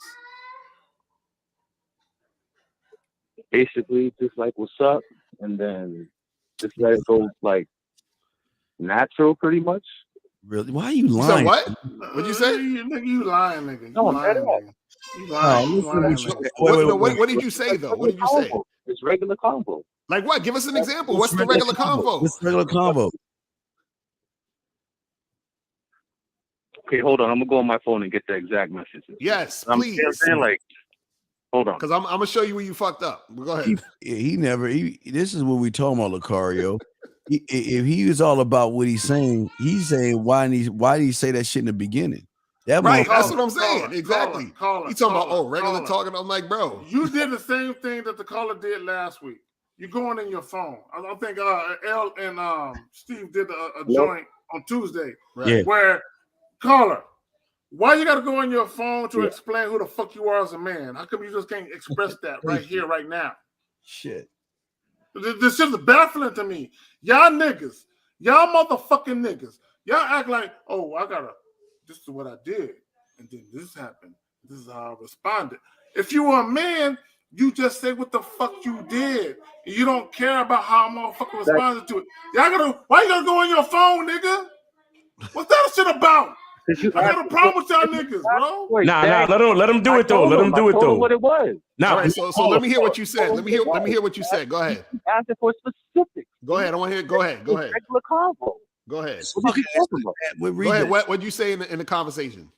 S10: Basically, just like what's up, and then just let it go like natural, pretty much.
S2: Really? Why are you lying?
S7: You what? What'd you say?
S3: You lying, nigga.
S10: No,
S7: What did you say though? What did you say?
S10: It's regular convo.
S7: Like what? Give us an example. What's the regular convo?
S2: What's the regular convo?
S10: Okay, hold on. I'm gonna go on my phone and get the exact messages.
S7: Yes,
S10: I'm
S7: please.
S10: saying like
S19: Hold on.
S7: Because I'm gonna show you where you fucked up. Go ahead.
S2: This is what we talking about, Lucario. If he was all about what he's saying why did he say that shit in the beginning? That
S7: Right,
S2: motherfucker-
S7: that's what I'm saying. Exactly. He talking about regular talking. I'm like, bro,
S3: You did the same thing that the caller did last week. You're going in your phone. I think L and Steve did a joint on Tuesday,
S2: Right.
S3: where caller, why you got to go on your phone to explain who the fuck you are as a man? How come you just can't express that right here, right now?
S2: Shit.
S3: This shit is baffling to me. Y'all niggas, y'all motherfucking niggas, y'all act like, oh, this is what I did, and then this happened. This is how I responded. If you were a man, you just say what the fuck you did. And you don't care about how a motherfucker responded to it. Why you gotta go on your phone, nigga? What's that shit about? I got a problem with y'all niggas, bro.
S5: Nah. Let him do it though. Let him do it though.
S19: What it was.
S5: Now,
S7: all right, so let me hear what you said. Let me hear what you said. Go ahead.
S19: Asking for specifics.
S7: Go ahead. I want to hear. Go ahead.
S19: Regular convo.
S7: Go ahead.
S19: What did you talk about?
S7: Go ahead. What did you say in the conversation?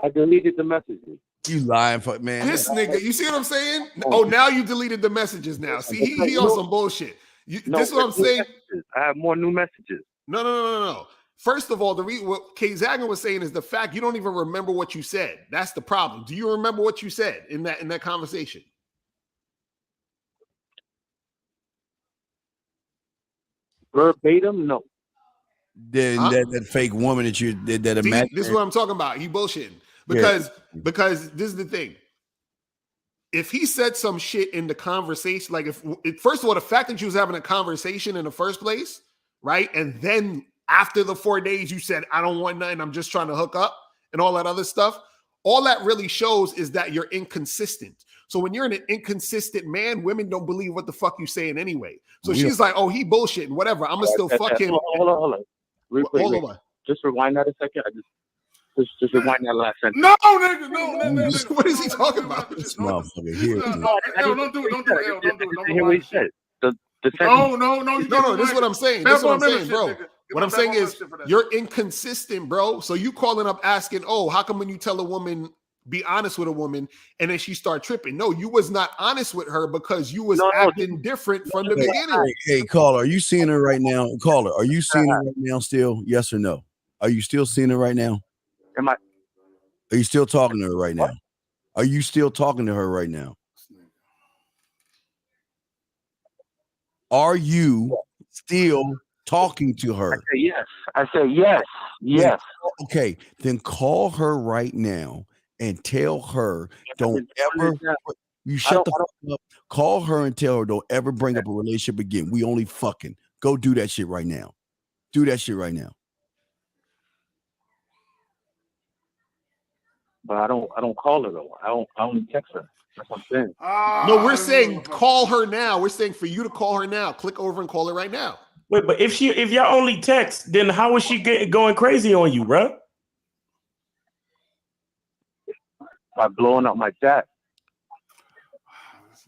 S19: I deleted the messages.
S2: You lying, fuck man.
S7: This nigga, you see what I'm saying? Oh, now you deleted the messages. Now, see, he on some bullshit. This is what I'm saying.
S19: I have more new messages.
S7: No. First of all, what K Zagan was saying is the fact you don't even remember what you said. That's the problem. Do you remember what you said in that conversation?
S19: Verbatim, no.
S2: Then that fake woman that you did that.
S7: See, this is what I'm talking about. He bullshitting because this is the thing. If he said some shit in the conversation, like first of all, the fact that you was having a conversation in the first place, right, and then after the 4 days you said I don't want nothing, I'm just trying to hook up and all that other stuff. All that really shows is that you're inconsistent. So when you're an inconsistent man, women don't believe what the fuck you saying anyway. So she's like, oh, he bullshitting, whatever. I'm gonna still fuck him.
S19: Hold on. Hold on. Just rewind that a second. Just rewind that last sentence.
S3: No, nigga, no.
S7: What is he talking about?
S2: This motherfucker here.
S3: Don't do it.
S19: Don't hear what he said. The
S7: No. This is what I'm saying. Bro. What I'm saying is you're inconsistent, bro. So you calling up asking, oh, how come when you tell a woman, be honest with a woman, and then she start tripping? No, you was not honest with her because you was acting different from the beginning.
S2: Hey, caller, are you seeing her right now? Caller, are you seeing her right now still? Yes or no? Are you still seeing her right now?
S19: Are
S2: you still talking to her right now? Are you still talking to her right now? Are you still talking to her?
S19: I say yes. Yes.
S2: Okay, then call her right now and tell her don't ever. You shut the fuck up. Call her and tell her don't ever bring up a relationship again. We only fucking. Go do that shit right now. Do that shit right now.
S19: But I don't call her though. I only text her. That's what I'm saying.
S7: No, we're saying call her now. We're saying for you to call her now. Click over and call her right now.
S5: Wait, but if y'all only text, then how is she going crazy on you, bro?
S19: By blowing up my chat.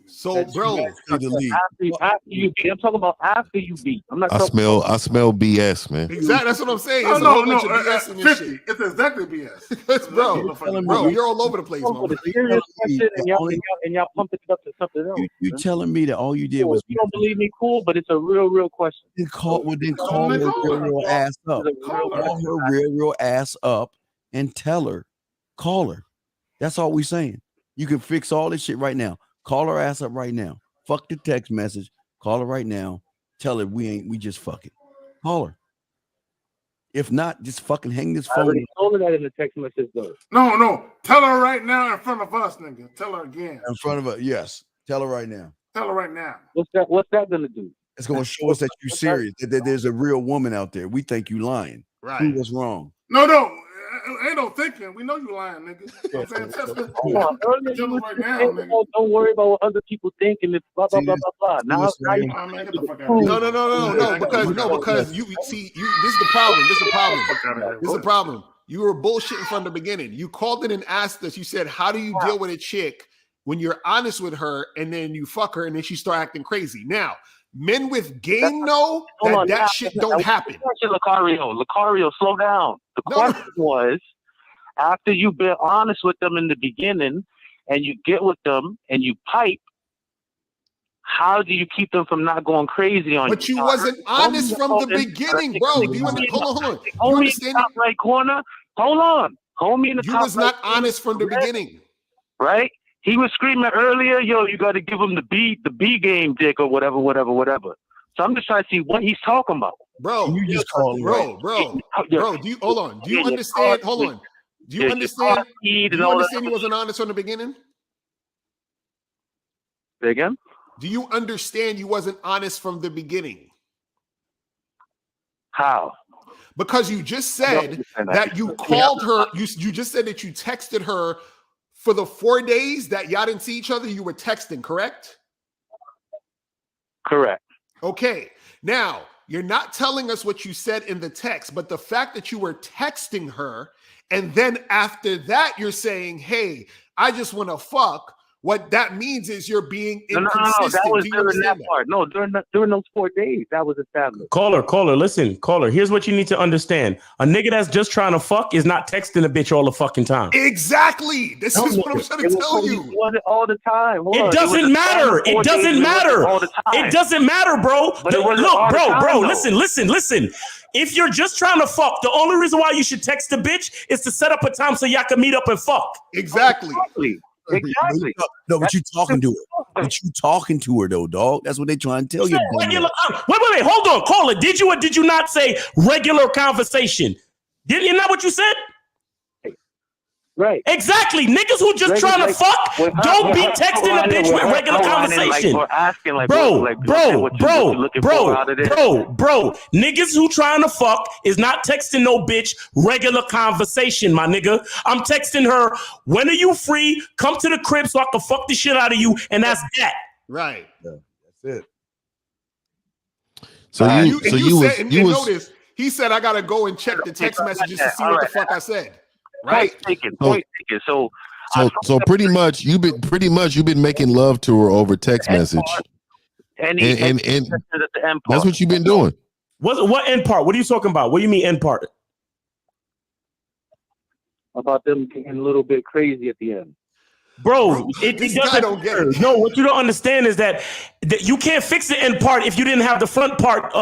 S7: So, bro,
S19: after you beat. I'm talking about after you beat. I'm not.
S4: I smell BS, man.
S7: Exactly. That's what I'm saying. It's
S3: No.
S7: BS in your shit.
S3: It's exactly BS.
S7: bro, you're all over the place, man.
S19: Serious question, and y'all pumping it up to something else.
S2: You telling me that all you did was
S19: you don't believe me? Cool, but it's a real question.
S2: Then call her real ass up. Call her real ass up and tell her. Call her. That's all we saying. You can fix all this shit right now. Call her ass up right now. Fuck the text message. Call her right now. Tell her we just fucking. Call her. If not, just fucking hang this phone.
S19: I already told her that in the text message though.
S3: No. Tell her right now in front of us, nigga. Tell her again.
S2: In front of her, yes. Tell her right now.
S3: Tell her right now.
S19: What's that gonna do?
S2: It's gonna show us that you're serious. That there's a real woman out there. We think you lying.
S7: Right.
S2: Prove us wrong.
S3: No. Ain't no thinking. We know you lying, nigga. You know what I'm saying? Right now, nigga.
S19: Don't worry about what other people think and blah blah blah blah blah. Now
S7: No. Because you see, this is the problem. You were bullshitting from the beginning. You called in and asked us. You said, "How do you deal with a chick when you're honest with her, and then you fuck her, and then she start acting crazy?" Now, men with game know that shit don't happen.
S19: Lucario, slow down. The question was,
S20: After you've been honest with them in the beginning and you get with them and you pipe, how do you keep them from not going crazy on you?
S7: But you wasn't honest from the beginning, bro. Do you hold on. Do you understand?
S20: Right corner. Hold on. Homie in the
S7: You was not honest from the beginning.
S20: Right? He was screaming earlier, yo, you got to give him the B game dick or whatever. So I'm just trying to see what he's talking about.
S7: Bro,
S2: you just call him.
S7: Bro, do you hold on? Do you understand? Hold on. Do you understand? Do you understand he wasn't honest from the beginning?
S20: Say again?
S7: Do you understand you wasn't honest from the beginning?
S20: How?
S7: Because you just said that you called her, you just said that you texted her for the 4 days that y'all didn't see each other, you were texting, correct?
S20: Correct.
S7: Okay. Now, you're not telling us what you said in the text, but the fact that you were texting her, and then after that, you're saying, hey, I just want to fuck. What that means is you're being inconsistent.
S20: No, that was during that part. No, during those 4 days, that was established.
S5: Caller, listen, caller. Here's what you need to understand: a nigga that's just trying to fuck is not texting a bitch all the fucking time.
S7: Exactly. This is what I'm trying to tell you.
S20: All the time.
S5: It doesn't matter. It doesn't matter. It doesn't matter, bro. Look, bro. Listen. If you're just trying to fuck, the only reason why you should text a bitch is to set up a time so y'all can meet up and fuck.
S7: Exactly.
S20: Exactly.
S2: No, but you talking to her. But you talking to her though, dog. That's what they trying to tell you.
S5: Wait, hold on, caller. Did you or did you not say regular conversation? Didn't not what you said?
S20: Right.
S5: Exactly. Niggas who just trying to fuck don't be texting a bitch with regular conversation. Bro. Niggas who trying to fuck is not texting no bitch regular conversation, my nigga. I'm texting her, when are you free? Come to the crib so I can fuck the shit out of you, and that's that.
S7: Right.
S2: Yeah, that's it.
S4: So
S7: notice he said I gotta go and check the text messages to see what the fuck I said. Right.
S20: Point taken.
S4: So pretty much you've been making love to her over text message. And that's what you've been doing.
S5: What end part? What are you talking about? What do you mean end part?
S20: About them getting a little bit crazy at the end.
S5: Bro, it doesn't get it. No, what you don't understand is that you can't fix the end part if you didn't have the front part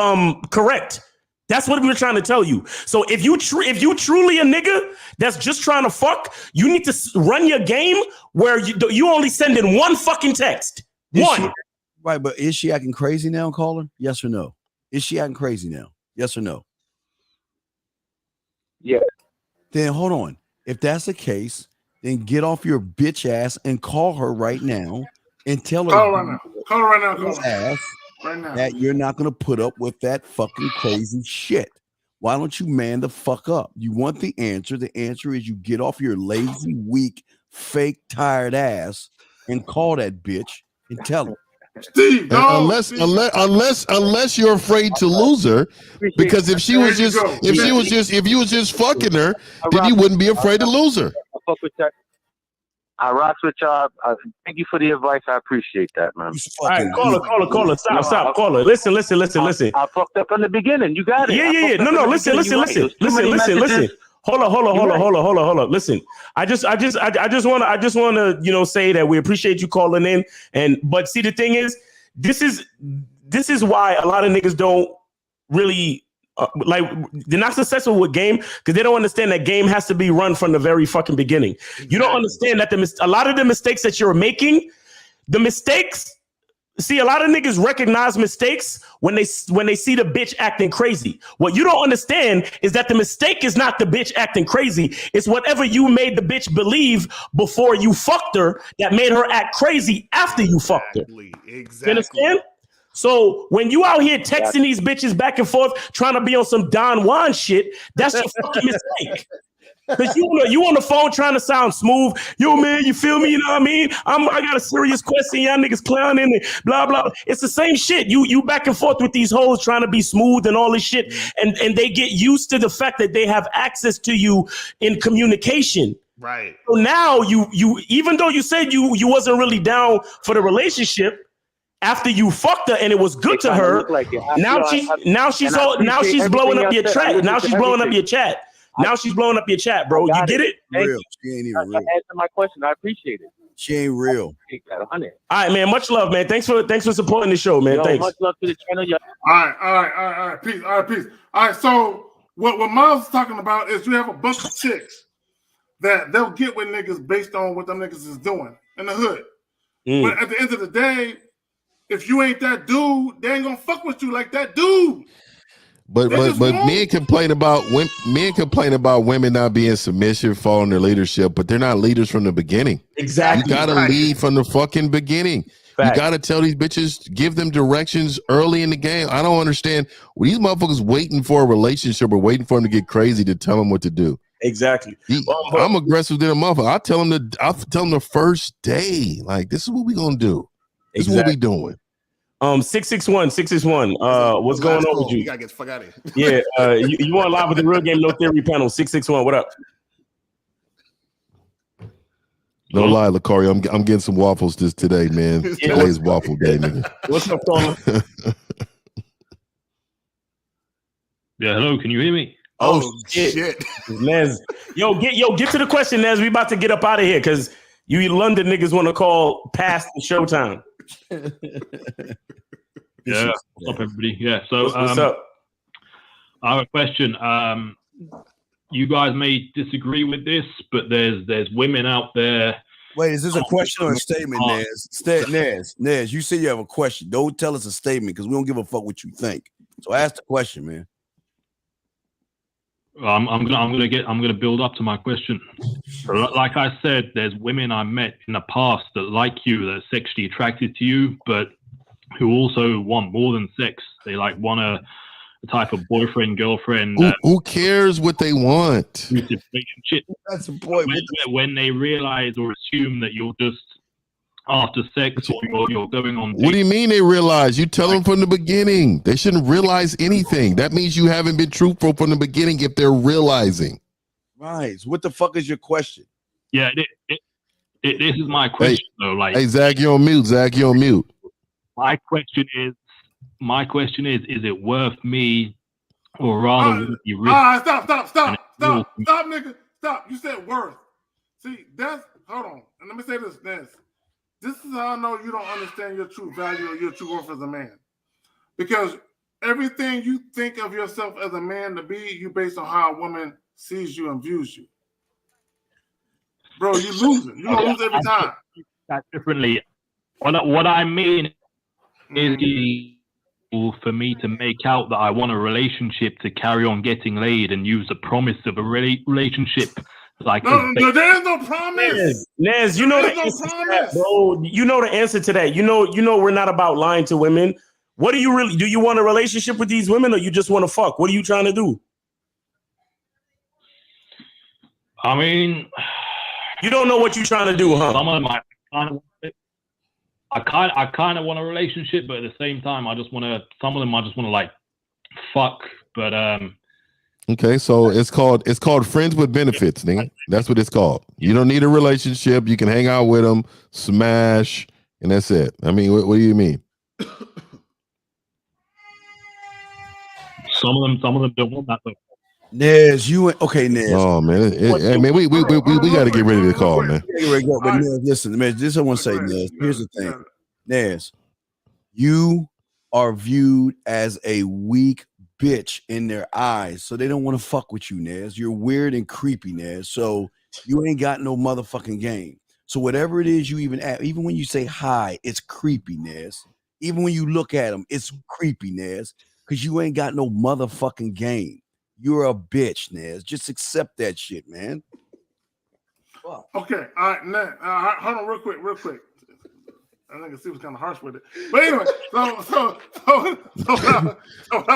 S5: correct. That's what we were trying to tell you. So if you truly a nigga that's just trying to fuck, you need to run your game where you only sending one fucking text.
S2: Right, but is she acting crazy now, caller? Yes or no? Is she acting crazy now? Yes or no?
S20: Yeah.
S2: Then hold on. If that's the case, then get off your bitch ass and call her right now and tell her.
S3: Call her right now.
S2: Ass that you're not going to put up with that fucking crazy shit. Why don't you man the fuck up? You want the answer. The answer is you get off your lazy, weak, fake, tired ass and call that bitch and tell her.
S3: Steve,
S4: unless you're afraid to lose her, because if you was just fucking her, then you wouldn't be afraid to lose her.
S20: I rock with y'all. Thank you for the advice. I appreciate that, man.
S5: All right, caller. Stop. Caller. Listen.
S20: I fucked up in the beginning. You got it.
S5: Yeah. No. Listen. Hold on. Listen, I just want to say that we appreciate you calling in, but see, the thing is, this is why a lot of niggas don't really they're not successful with game because they don't understand that game has to be run from the very fucking beginning. Exactly. You don't understand that a lot of the mistakes that you're making, see, a lot of niggas recognize mistakes when they see the bitch acting crazy. What you don't understand is that the mistake is not the bitch acting crazy. It's whatever you made the bitch believe before you fucked her that made her act crazy after you fucked her.
S7: Exactly.
S5: You understand? So when you out here texting these bitches back and forth, trying to be on some Don Juan shit, that's your fucking mistake. Because you on the phone trying to sound smooth. Yo, man, you feel me? You know what I mean? I got a serious question. Y'all niggas clowning and blah, blah. It's the same shit. You back and forth with these hoes trying to be smooth and all this shit. And they get used to the fact that they have access to you in communication.
S7: Right.
S5: So now you even though you said you wasn't really down for the relationship, after you fucked her and it was good to her, now she's blowing up your chat. Now she's blowing up your chat. Now she's blowing up your chat, bro. You get it?
S2: Real. She ain't even real.
S15: Answer my question. I appreciate it.
S2: She ain't real.
S5: All right, man. Much love, man. Thanks for supporting the show, man. Thanks.
S15: Much love to the channel.
S3: All right. Peace. All right, peace. All right. So what Miles is talking about is you have a bunch of chicks that they'll get with niggas based on what them niggas is doing in the hood. But at the end of the day, if you ain't that dude, they ain't gonna fuck with you like that dude.
S4: But men complain about women not being submissive, following their leadership, but they're not leaders from the beginning.
S5: Exactly.
S4: You gotta lead from the fucking beginning. You gotta tell these bitches, give them directions early in the game. I don't understand. These motherfuckers waiting for a relationship or waiting for them to get crazy to tell them what to do.
S5: Exactly.
S4: I'm aggressive than a motherfucker. I'll tell them the first day, like, this is what we gonna do. This is what we doing.
S5: 661. What's going on with you?
S7: You gotta get the fuck out of here.
S5: Yeah, you want live with the Real Game No Theory panel? 661. What up?
S4: No lie, Lucario. I'm getting some waffles today, man. Today's waffle day, nigga.
S5: What's up, caller?
S21: Yeah, hello. Can you hear me?
S5: Oh shit, Nez. Yo, get to the question, Nez. We about to get up out of here because you London niggas want to call past the showtime.
S21: Yeah, what's up, everybody? Yeah, so
S5: what's up?
S21: I have a question. You guys may disagree with this, but there's women out there.
S2: Wait, is this a question or a statement, Nez? Nez, you said you have a question. Don't tell us a statement because we don't give a fuck what you think. So ask the question, man.
S21: I'm gonna build up to my question. Like I said, there's women I met in the past that like you, that are sexually attracted to you, but who also want more than sex. They want a type of boyfriend, girlfriend.
S4: Who cares what they want?
S21: Relationship.
S2: That's the point.
S21: When they realize or assume that you're just after sex or you're going on.
S4: What do you mean they realize? You tell them from the beginning. They shouldn't realize anything. That means you haven't been truthful from the beginning if they're realizing.
S2: Right. So what the fuck is your question?
S21: Yeah, this is my question though.
S4: Hey, Zach, you're on mute. Zach, you're on mute.
S21: My question is, is it worth me, or rather, would it be risk?
S3: Stop, nigga, stop. You said worth. See, hold on, and let me say this. This is how I know you don't understand your true value or your true worth as a man, because everything you think of yourself as a man to be, you based on how a woman sees you and views you. Bro, you losing. You're gonna lose every time.
S21: That differently. What I mean is for me to make out that I want a relationship to carry on getting laid and use the promise of a relationship. There
S3: is no promise.
S5: Nez, you know the answer to that, bro. You know the answer to that. You know we're not about lying to women. What do you want a relationship with these women, or you just want to fuck? What are you trying to do?
S21: I mean,
S5: you don't know what you're trying to do, huh?
S21: I kind of want a relationship, but at the same time, some of them I just want to like fuck. But
S4: okay, so it's called friends with benefits, nigga. That's what it's called. You don't need a relationship. You can hang out with them, smash, and that's it. I mean, what do you mean?
S21: Some of them don't want that though.
S2: Nez, Nez.
S4: Oh man, we got to get ready to call, man.
S2: But Nez, listen, man. This I want to say, Nez. Here's the thing, Nez. You are viewed as a weak bitch in their eyes, so they don't want to fuck with you, Nez. You're weird and creepy, Nez. So you ain't got no motherfucking game. So whatever it is you even when you say hi, it's creepy, Nez. Even when you look at them, it's creepy, Nez, because you ain't got no motherfucking game. You're a bitch, Nez. Just accept that shit, man.
S3: Okay, all right, Nez. Hold on, real quick. I think Steve was kind of harsh with it, but anyway, so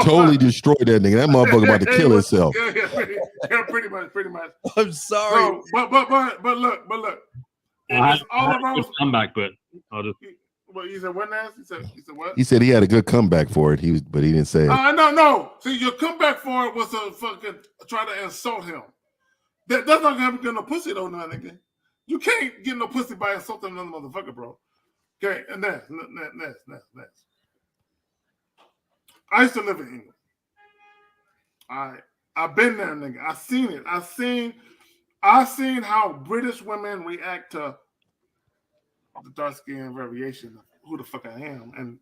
S4: totally destroyed that nigga. That motherfucker about to kill himself.
S3: Yeah, pretty much.
S2: I'm sorry,
S3: but look.
S21: I had a comeback, but I'll just.
S3: What you said? What, Naz? He said what?
S4: He said he had a good comeback for it. But he didn't say it.
S3: No. See, your comeback for it was to fucking try to insult him. That's not gonna get no pussy though, now, nigga. You can't get no pussy by insulting another motherfucker, bro. Okay, and Naz. I used to live in England. All right, I've been there, nigga. I seen it. I seen how British women react to the dark skin variation of who the fuck I am,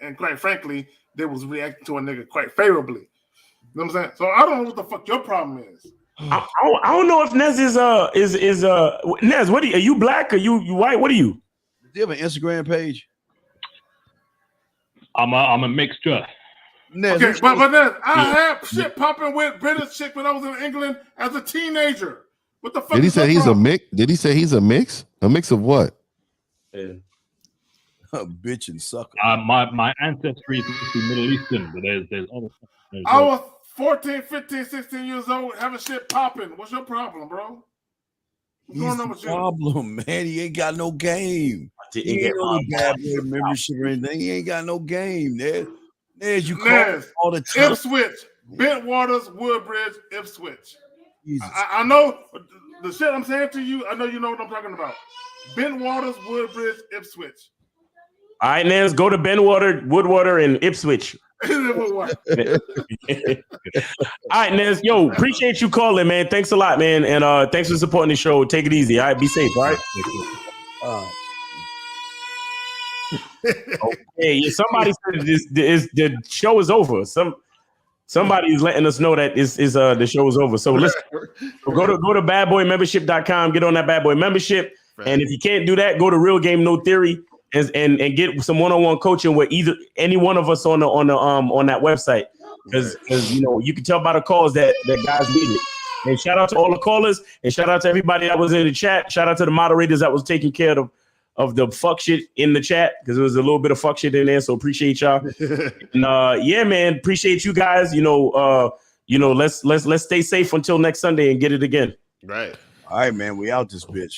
S3: and quite frankly, they was reacting to a nigga quite favorably. You know what I'm saying? So I don't know what the fuck your problem is.
S5: I don't know if Nez is Nez. What are you black? Are you white? What are you?
S2: Do you have an Instagram page?
S21: I'm a mixture.
S2: Nez,
S3: Okay, but then I had shit popping with British chick when I was in England as a teenager. What the fuck?
S4: Did he say he's a mix? Did he say he's a mix? A mix of what?
S5: Yeah.
S2: A bitch and sucker.
S21: My ancestry is mostly Middle Eastern, but there's other stuff.
S3: I was 14, 15, 16 years old having shit popping. What's your problem, bro? What's going on with you?
S2: Problem, man. He ain't got no game. He ain't on the bad boy membership or anything. He ain't got no game, Nez. Nez, you call all the time.
S3: Ipswich, Bentwaters, Woodbridge, Ipswich. I know the shit I'm saying to you. I know you know what I'm talking about. Bentwaters, Woodbridge, Ipswich.
S5: All right, Nez, go to Benwater, Woodwater, and Ipswich. All right, Nez. Yo, appreciate you calling, man. Thanks a lot, man. And thanks for supporting the show. Take it easy. All right, be safe. All right. Okay, somebody said the show is over. Somebody's letting us know that the show is over. So listen, go to badboymembership.com, get on that Bad Boy membership. Right. And if you can't do that, go to Real Game No Theory and get some one-on-one coaching with any one of us on that website. Because you can tell by the calls that guys need it. And shout out to all the callers and shout out to everybody that was in the chat. Shout out to the moderators that was taking care of the fuck shit in the chat, because there was a little bit of fuck shit in there. So appreciate y'all. And yeah, man, appreciate you guys. Let's stay safe until next Sunday and get it again.
S7: Right.
S2: All right, man. We out this bitch.